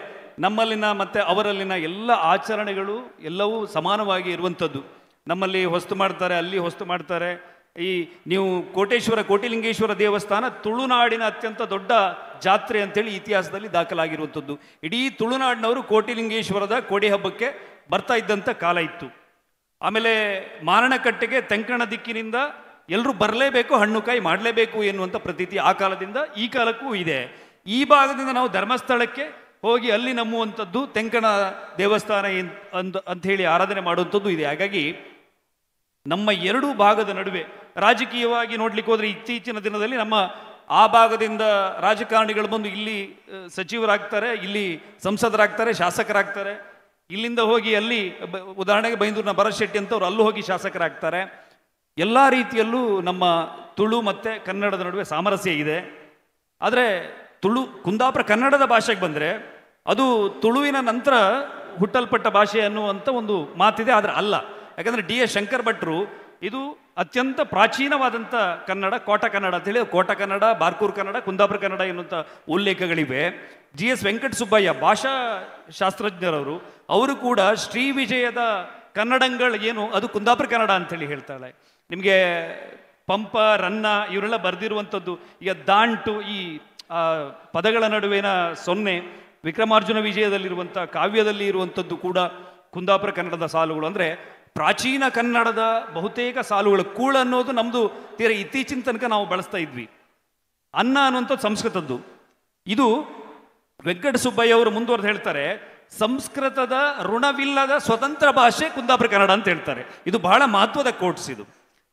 ನಮ್ಮಲ್ಲಿನ ಮತ್ತು ಅವರಲ್ಲಿನ ಎಲ್ಲ ಆಚರಣೆಗಳು ಎಲ್ಲವೂ ಸಮಾನವಾಗಿ ಇರುವಂಥದ್ದು. ನಮ್ಮಲ್ಲಿ ಹೊಸ್ತು ಮಾಡ್ತಾರೆ, ಅಲ್ಲಿ ಹೊಸ್ತು ಮಾಡ್ತಾರೆ. ನೀವು ಕೋಟಿಲಿಂಗೇಶ್ವರ ದೇವಸ್ಥಾನ ತುಳುನಾಡಿನ ಅತ್ಯಂತ ದೊಡ್ಡ ಜಾತ್ರೆ ಅಂತೇಳಿ ಇತಿಹಾಸದಲ್ಲಿ ದಾಖಲಾಗಿರುವಂಥದ್ದು. ಇಡೀ ತುಳುನಾಡಿನವರು ಕೋಟಿಲಿಂಗೇಶ್ವರದ ಕೋಡಿ ಹಬ್ಬಕ್ಕೆ ಬರ್ತಾ ಇದ್ದಂಥ ಕಾಲ ಇತ್ತು. ಆಮೇಲೆ ಮಾರಣಕಟ್ಟೆಗೆ ತೆಂಕಣ ದಿಕ್ಕಿನಿಂದ ಎಲ್ಲರೂ ಬರಲೇಬೇಕು, ಹಣ್ಣು ಕಾಯಿ ಮಾಡಲೇಬೇಕು ಎನ್ನುವಂಥ ಪ್ರತೀತಿ ಆ ಕಾಲದಿಂದ ಈ ಕಾಲಕ್ಕೂ ಇದೆ. ಈ ಭಾಗದಿಂದ ನಾವು ಧರ್ಮಸ್ಥಳಕ್ಕೆ ಹೋಗಿ ಅಲ್ಲಿ ನಂಬುವಂಥದ್ದು ತೆಂಕಣ ದೇವಸ್ಥಾನ ಅಂತ ಹೇಳಿ ಆರಾಧನೆ ಮಾಡುವಂಥದ್ದು ಇದೆ. ಹಾಗಾಗಿ ನಮ್ಮ ಎರಡೂ ಭಾಗದ ನಡುವೆ ರಾಜಕೀಯವಾಗಿ ನೋಡ್ಲಿಕ್ಕೆ ಹೋದರೆ ಇತ್ತೀಚಿನ ದಿನದಲ್ಲಿ ನಮ್ಮ ಆ ಭಾಗದಿಂದ ರಾಜಕಾರಣಿಗಳು ಬಂದು ಇಲ್ಲಿ ಸಚಿವರಾಗ್ತಾರೆ, ಇಲ್ಲಿ ಸಂಸದರಾಗ್ತಾರೆ, ಶಾಸಕರಾಗ್ತಾರೆ. ಇಲ್ಲಿಂದ ಹೋಗಿ ಅಲ್ಲಿ ಉದಾಹರಣೆಗೆ ಬೈಂದೂರಿನ ಭರತ್ ಶೆಟ್ಟಿ ಅಂತವ್ರು ಅಲ್ಲೂ ಹೋಗಿ ಶಾಸಕರಾಗ್ತಾರೆ. ಎಲ್ಲ ರೀತಿಯಲ್ಲೂ ನಮ್ಮ ತುಳು ಮತ್ತು ಕನ್ನಡದ ನಡುವೆ ಸಾಮರಸ್ಯ ಇದೆ. ಆದರೆ ಕುಂದಾಪುರ ಕನ್ನಡದ ಭಾಷೆಗೆ ಬಂದರೆ ಅದು ತುಳುವಿನ ನಂತರ ಹುಟ್ಟಲ್ಪಟ್ಟ ಭಾಷೆ ಅನ್ನುವಂಥ ಒಂದು ಮಾತಿದೆ. ಆದರೆ ಅಲ್ಲ, ಯಾಕಂದರೆ DS ಶಂಕರ್ ಭಟ್ರು ಇದು ಅತ್ಯಂತ ಪ್ರಾಚೀನವಾದಂಥ ಕನ್ನಡ, ಕೋಟ ಕನ್ನಡ ಅಂತೇಳಿ, ಕೋಟ ಕನ್ನಡ, ಬಾರ್ಕೂರು ಕನ್ನಡ, ಕುಂದಾಪುರ ಕನ್ನಡ ಎನ್ನುವಂಥ ಉಲ್ಲೇಖಗಳಿವೆ. GS ವೆಂಕಟ ಸುಬ್ಬಯ್ಯ ಭಾಷಾ ಶಾಸ್ತ್ರಜ್ಞರವರು, ಅವರು ಕೂಡ ಶ್ರೀ ವಿಜಯದ ಕನ್ನಡಗಳು ಏನು ಅದು ಕುಂದಾಪುರ ಕನ್ನಡ ಅಂಥೇಳಿ ಹೇಳ್ತಾಳೆ. ನಿಮಗೆ ಪಂಪ, ರನ್ನ ಇವರೆಲ್ಲ ಬರೆದಿರುವಂಥದ್ದು. ಈಗ ದಾಂಟು, ಈ ಪದಗಳ ನಡುವಿನ ಸೊನ್ನೆ, ವಿಕ್ರಮಾರ್ಜುನ ವಿಜಯದಲ್ಲಿರುವಂಥ ಕಾವ್ಯದಲ್ಲಿ ಇರುವಂಥದ್ದು ಕೂಡ ಕುಂದಾಪುರ ಕನ್ನಡದ ಸಾಲುಗಳು. ಅಂದರೆ ಪ್ರಾಚೀನ ಕನ್ನಡದ ಬಹುತೇಕ ಸಾಲುಗಳು. ಕೂಳು ಅನ್ನೋದು ನಮ್ಮದು ತೀರ ಇತ್ತೀಚಿನ ತನಕ ನಾವು ಬಳಸ್ತಾ ಇದ್ವಿ. ಅನ್ನ ಅನ್ನುವಂಥದ್ದು ಸಂಸ್ಕೃತದ್ದು. ಇದು ವೆಂಕಟ ಸುಬ್ಬಯ್ಯ ಅವರು ಮುಂದುವರೆದು ಹೇಳ್ತಾರೆ, ಸಂಸ್ಕೃತದ ಋಣವಿಲ್ಲದ ಸ್ವತಂತ್ರ ಭಾಷೆ ಕುಂದಾಪುರ ಕನ್ನಡ ಅಂತ ಹೇಳ್ತಾರೆ. ಇದು ಬಹಳ ಮಹತ್ವದ ಕೋಟ್ಸ್. ಇದು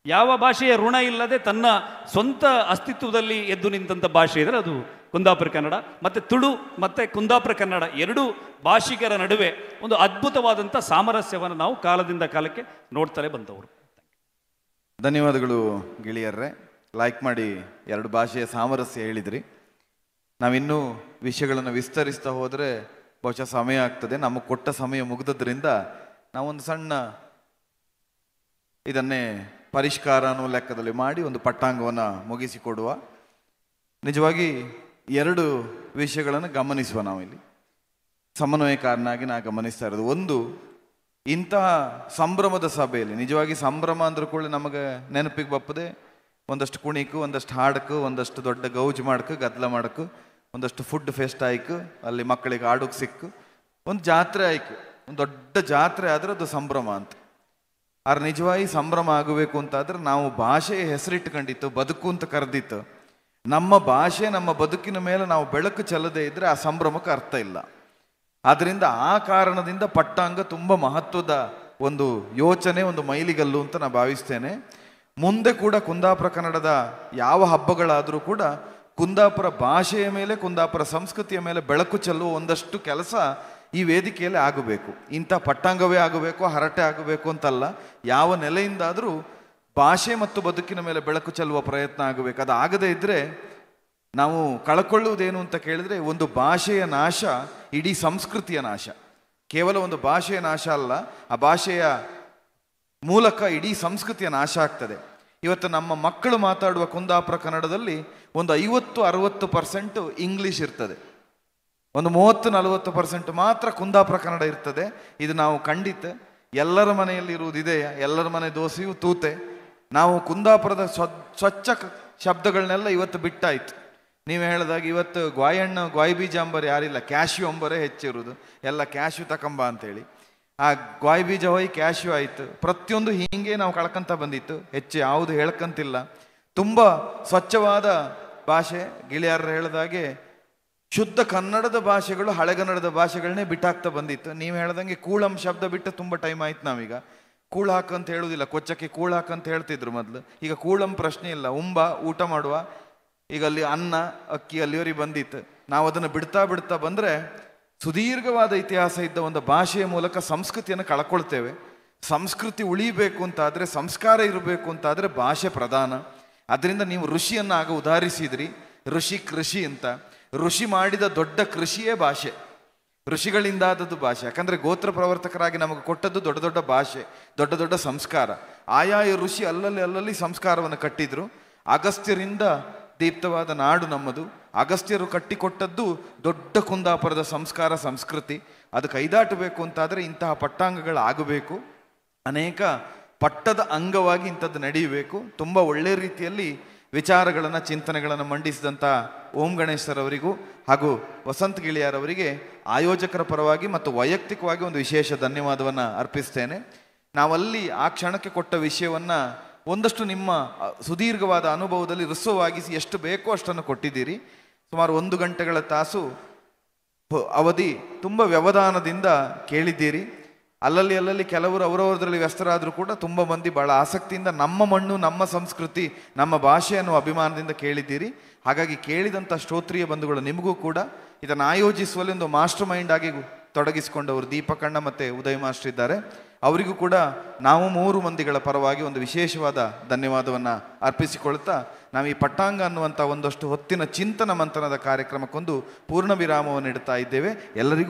ಯಾವ ಭಾಷೆಯ ಋಣ ಇಲ್ಲದೆ ತನ್ನ ಸ್ವಂತ ಅಸ್ತಿತ್ವದಲ್ಲಿ ಎದ್ದು ನಿಂತಹ ಭಾಷೆ ಇದ್ರೆ ಅದು ಕುಂದಾಪುರ ಕನ್ನಡ. ಮತ್ತು ತುಳು ಮತ್ತು ಕುಂದಾಪುರ ಕನ್ನಡ ಎರಡೂ ಭಾಷಿಗರ ನಡುವೆ ಒಂದು ಅದ್ಭುತವಾದಂಥ ಸಾಮರಸ್ಯವನ್ನು ನಾವು ಕಾಲದಿಂದ ಕಾಲಕ್ಕೆ ನೋಡ್ತಲೇ ಬಂದವರು. ಧನ್ಯವಾದಗಳು ಗೆಳೆಯರ್ರೆ. ಲೈಕ್ ಮಾಡಿ ಎರಡು ಭಾಷೆಯ ಸಾಮರಸ್ಯ ಹೇಳಿದ್ರಿ. ನಾವಿನ್ನೂ ವಿಷಯಗಳನ್ನು ವಿಸ್ತರಿಸ್ತಾ ಹೋದರೆ ಬಹುಶಃ ಸಮಯ ಆಗ್ತದೆ. ನಮಗೆ ಕೊಟ್ಟ ಸಮಯ ಮುಗಿದ್ರಿಂದ ನಾವೊಂದು ಸಣ್ಣ ಇದನ್ನೇ ಪರಿಷ್ಕಾರ ಅನ್ನೋ ಲೆಕ್ಕದಲ್ಲಿ ಮಾಡಿ ಒಂದು ಪಟ್ಟಾಂಗವನ್ನು ಮುಗಿಸಿಕೊಡುವ. ನಿಜವಾಗಿ ಎರಡು ವಿಷಯಗಳನ್ನು ಗಮನಿಸುವ. ನಾವಿಲ್ಲಿ ಸಮನ್ವಯಕಾರನಾಗಿ ನಾ ಗಮನಿಸ್ತಾ ಇರೋದು ಒಂದು, ಇಂತಹ ಸಂಭ್ರಮದ ಸಭೆಯಲ್ಲಿ ನಿಜವಾಗಿ ಸಂಭ್ರಮ ಅಂದ್ರೂ ಕೂಡ ನಮಗೆ ನೆನಪಿಗೆ ಬಪ್ಪದೆ ಒಂದಷ್ಟು ಕುಣಿಕು, ಒಂದಷ್ಟು ಹಾಡಕು, ಒಂದಷ್ಟು ದೊಡ್ಡ ಗೌಜ್ ಮಾಡಕು, ಗದ್ದಲ ಮಾಡಕು, ಒಂದಷ್ಟು ಫುಡ್ ಫೆಸ್ಟ್ ಆಯ್ಕು, ಅಲ್ಲಿ ಮಕ್ಕಳಿಗೆ ಆಡೋಕೆ ಸಿಕ್ಕು, ಒಂದು ಜಾತ್ರೆ ಆಯ್ಕು. ಒಂದು ದೊಡ್ಡ ಜಾತ್ರೆ ಆದರೆ ಅದು ಸಂಭ್ರಮ ಅಂತ. ಆದ್ರೆ ನಿಜವಾಗಿ ಸಂಭ್ರಮ ಆಗಬೇಕು ಅಂತಾದ್ರೆ ನಾವು ಭಾಷೆಯ ಹೆಸರಿಟ್ಕೊಂಡಿತ್ತು, ಬದುಕು ಅಂತ ಕರೆದಿತ್ತು. ನಮ್ಮ ಭಾಷೆ ನಮ್ಮ ಬದುಕಿನ ಮೇಲೆ ನಾವು ಬೆಳಕು ಚೆಲ್ಲದೆ ಇದ್ರೆ ಆ ಸಂಭ್ರಮಕ್ಕೆ ಅರ್ಥ ಇಲ್ಲ. ಆದ್ರಿಂದ ಆ ಕಾರಣದಿಂದ ಪಟ್ಟಾಂಗ ತುಂಬ ಮಹತ್ವದ ಒಂದು ಯೋಚನೆ, ಒಂದು ಮೈಲಿಗಲ್ಲು ಅಂತ ನಾನು ಭಾವಿಸ್ತೇನೆ. ಮುಂದೆ ಕೂಡ ಕುಂದಾಪುರ ಕನ್ನಡದ ಯಾವ ಹಬ್ಬಗಳಾದರೂ ಕೂಡ ಕುಂದಾಪುರ ಭಾಷೆಯ ಮೇಲೆ, ಕುಂದಾಪುರ ಸಂಸ್ಕೃತಿಯ ಮೇಲೆ ಬೆಳಕು ಚೆಲ್ಲುವ ಒಂದಷ್ಟು ಕೆಲಸ ಈ ವೇದಿಕೆಯಲ್ಲಿ ಆಗಬೇಕು. ಇಂಥ ಪಟ್ಟಾಂಗವೇ ಆಗಬೇಕು, ಹರಟೆ ಆಗಬೇಕು ಅಂತಲ್ಲ, ಯಾವ ನೆಲೆಯಿಂದಾದರೂ ಭಾಷೆ ಮತ್ತು ಬದುಕಿನ ಮೇಲೆ ಬೆಳಕು ಚೆಲ್ಲುವ ಪ್ರಯತ್ನ ಆಗಬೇಕು. ಅದು ಆಗದೇ ಇದ್ದರೆ ನಾವು ಕಳ್ಕೊಳ್ಳುವುದೇನು ಅಂತ ಕೇಳಿದ್ರೆ, ಒಂದು ಭಾಷೆಯ ನಾಶ ಇಡೀ ಸಂಸ್ಕೃತಿಯ ನಾಶ. ಕೇವಲ ಒಂದು ಭಾಷೆಯ ನಾಶ ಅಲ್ಲ, ಆ ಭಾಷೆಯ ಮೂಲಕ ಇಡೀ ಸಂಸ್ಕೃತಿಯ ನಾಶ ಆಗ್ತದೆ. ಇವತ್ತು ನಮ್ಮ ಮಕ್ಕಳು ಮಾತಾಡುವ ಕುಂದಾಪುರ ಕನ್ನಡದಲ್ಲಿ ಒಂದು 50-60% ಇಂಗ್ಲೀಷ್ ಇರ್ತದೆ, ಒಂದು 30-40% ಮಾತ್ರ ಕುಂದಾಪುರ ಕನ್ನಡ ಇರ್ತದೆ. ಇದು ನಾವು ಖಂಡಿತ ಎಲ್ಲರ ಮನೆಯಲ್ಲಿ ಇರುವುದಿದೆಯಾ? ಎಲ್ಲರ ಮನೆ ದೋಸೆಯು ತೂತೆ. ನಾವು ಕುಂದಾಪುರದ ಸ್ವಚ್ಛ ಶಬ್ದಗಳನ್ನೆಲ್ಲ ಇವತ್ತು ಬಿಟ್ಟಾಯ್ತು. ನೀವು ಹೇಳಿದಾಗ ಇವತ್ತು ಗಾಯಣ್ಣ ಗಾಯಿ ಬೀಜ ಅಂಬರ್ ಯಾರಿಲ್ಲ, ಕ್ಯಾಶ್ಯೂ ಅಂಬರೇ ಹೆಚ್ಚಿರುವುದು, ಎಲ್ಲ ಕ್ಯಾಶ್ಯೂ ತಕೊಂಬ ಅಂತೇಳಿ. ಆ ಗಾಯಿ ಬೀಜ ಹೋಯ್ ಕ್ಯಾಶ್ಯೂ ಆಯಿತು. ಪ್ರತಿಯೊಂದು ಹೀಗೆ ನಾವು ಕಳ್ಕೊಂತ ಬಂದಿತ್ತು, ಹೆಚ್ಚು ಯಾವುದು ಹೇಳ್ಕಂತಿಲ್ಲ. ತುಂಬ ಸ್ವಚ್ಛವಾದ ಭಾಷೆ. ಗಿಳಿಯಾರರು ಹೇಳಿದಾಗೆ ಶುದ್ಧ ಕನ್ನಡದ ಭಾಷೆಗಳು ಹಳೆಗನ್ನಡದ ಭಾಷೆಗಳನ್ನೇ ಬಿಟ್ಟಾಕ್ತಾ ಬಂದಿತ್ತು. ನೀವು ಹೇಳ್ದಂಗೆ ಕೂಳಂ ಶಬ್ದ ಬಿಟ್ಟು ತುಂಬ ಟೈಮ್ ಆಯ್ತು. ನಾವೀಗ ಕೂಳು ಹಾಕಂತ ಹೇಳುವುದಿಲ್ಲ, ಕೊಚ್ಚಕ್ಕೆ ಕೂಳು ಹಾಕಂತ ಹೇಳ್ತಿದ್ರು ಮೊದಲು. ಈಗ ಕೂಳಂ ಪ್ರಶ್ನೆ ಇಲ್ಲ, ಊಟ ಮಾಡುವ. ಈಗ ಅಲ್ಲಿ ಅನ್ನ ಅಕ್ಕಿ ಅಲ್ಲಿವರೆಗೆ ಬಂದಿತ್ತು. ನಾವು ಅದನ್ನು ಬಿಡ್ತಾ ಬಿಡ್ತಾ ಬಂದರೆ ಸುದೀರ್ಘವಾದ ಇತಿಹಾಸ ಇದ್ದ ಒಂದು ಭಾಷೆಯ ಮೂಲಕ ಸಂಸ್ಕೃತಿಯನ್ನು ಕಳ್ಕೊಳ್ತೇವೆ. ಸಂಸ್ಕೃತಿ ಉಳಿಬೇಕು ಅಂತಾದರೆ, ಸಂಸ್ಕಾರ ಇರಬೇಕು ಅಂತಾದರೆ ಭಾಷೆ ಪ್ರಧಾನ. ಅದರಿಂದ ನೀವು ಋಷಿಯನ್ನು ಆಗ ಉದಾಹರಿಸಿದ್ರಿ, ಋಷಿ ಕೃಷಿ ಅಂತ. ಋಷಿ ಮಾಡಿದ ದೊಡ್ಡ ಕೃಷಿಯೇ ಭಾಷೆ, ಋಷಿಗಳಿಂದಾದದ್ದು ಭಾಷೆ. ಯಾಕಂದರೆ ಗೋತ್ರ ಪ್ರವರ್ತಕರಾಗಿ ನಮಗೆ ಕೊಟ್ಟದ್ದು ದೊಡ್ಡ ದೊಡ್ಡ ಭಾಷೆ, ದೊಡ್ಡ ದೊಡ್ಡ ಸಂಸ್ಕಾರ. ಆಯಾಯ ಋಷಿ ಅಲ್ಲಲ್ಲಿ ಸಂಸ್ಕಾರವನ್ನು ಕಟ್ಟಿದ್ರು. ಅಗಸ್ತ್ಯರಿಂದ ದೀಪ್ತವಾದ ನಾಡು ನಮ್ಮದು. ಅಗಸ್ತ್ಯರು ಕಟ್ಟಿಕೊಟ್ಟದ್ದು ದೊಡ್ಡ ಕುಂದಾಪುರದ ಸಂಸ್ಕಾರ ಸಂಸ್ಕೃತಿ. ಅದು ಕೈದಾಟಬೇಕು ಅಂತಾದರೆ ಇಂತಹ ಪಟ್ಟಾಂಗಗಳಾಗಬೇಕು. ಅನೇಕ ಪಟ್ಟದ ಅಂಗವಾಗಿ ಇಂಥದ್ದು ನಡೆಯಬೇಕು. ತುಂಬ ಒಳ್ಳೆಯ ರೀತಿಯಲ್ಲಿ ವಿಚಾರಗಳನ್ನು ಚಿಂತನೆಗಳನ್ನು ಮಂಡಿಸಿದಂಥ ಓಂ ಗಣೇಶ್ವರವರಿಗೂ ಹಾಗೂ ವಸಂತ ಗಿಳಿಯಾರವರಿಗೆ ಆಯೋಜಕರ ಪರವಾಗಿ ಮತ್ತು ವೈಯಕ್ತಿಕವಾಗಿ ಒಂದು ವಿಶೇಷ ಧನ್ಯವಾದವನ್ನು ಅರ್ಪಿಸ್ತೇನೆ. ನಾವಲ್ಲಿ ಆ ಕ್ಷಣಕ್ಕೆ ಕೊಟ್ಟ ವಿಷಯವನ್ನು ಒಂದಷ್ಟು ನಿಮ್ಮ ಸುದೀರ್ಘವಾದ ಅನುಭವದಲ್ಲಿ ಹೃಸ್ವವಾಗಿಸಿ ಎಷ್ಟು ಬೇಕೋ ಅಷ್ಟನ್ನು ಕೊಟ್ಟಿದ್ದೀರಿ. ಸುಮಾರು 1 ಗಂಟೆಗಳ ತಾಸು ಅವಧಿ ತುಂಬ ವ್ಯವಧಾನದಿಂದ ಕೇಳಿದ್ದೀರಿ. ಅಲ್ಲಲ್ಲಿ ಕೆಲವರು ಅವರವರದ್ರಲ್ಲಿ ವ್ಯಸ್ತರಾದರೂ ಕೂಡ ತುಂಬ ಮಂದಿ ಭಾಳ ಆಸಕ್ತಿಯಿಂದ ನಮ್ಮ ಮಣ್ಣು, ನಮ್ಮ ಸಂಸ್ಕೃತಿ, ನಮ್ಮ ಭಾಷೆ ಅನ್ನುವ ಅಭಿಮಾನದಿಂದ ಕೇಳಿದ್ದೀರಿ. ಹಾಗಾಗಿ ಕೇಳಿದಂಥ ಶ್ರೋತ್ರಿಯ ಬಂಧುಗಳು ನಿಮಗೂ ಕೂಡ ಇದನ್ನು ಆಯೋಜಿಸುವಲ್ಲಿ ಒಂದು ಮಾಸ್ಟರ್ ಮೈಂಡ್ ಆಗಿ ತೊಡಗಿಸಿಕೊಂಡವರು ದೀಪಕಣ್ಣ ಮತ್ತು ಉದಯ್ ಮಾಸ್ಟರ್ ಇದ್ದಾರೆ. ಅವರಿಗೂ ಕೂಡ ನಾವು 3 ಮಂದಿಗಳ ಪರವಾಗಿ ಒಂದು ವಿಶೇಷವಾದ ಧನ್ಯವಾದವನ್ನು ಅರ್ಪಿಸಿಕೊಳ್ತಾ ನಾವು ಈ ಪಟ್ಟಾಂಗ ಅನ್ನುವಂಥ ಒಂದಷ್ಟು ಹೊತ್ತಿನ ಚಿಂತನ ಮಂಥನದ ಕಾರ್ಯಕ್ರಮಕ್ಕೊಂದು ಪೂರ್ಣ ವಿರಾಮವನ್ನು ಇಡ್ತಾ ಇದ್ದೇವೆ. ಎಲ್ಲರಿಗೂ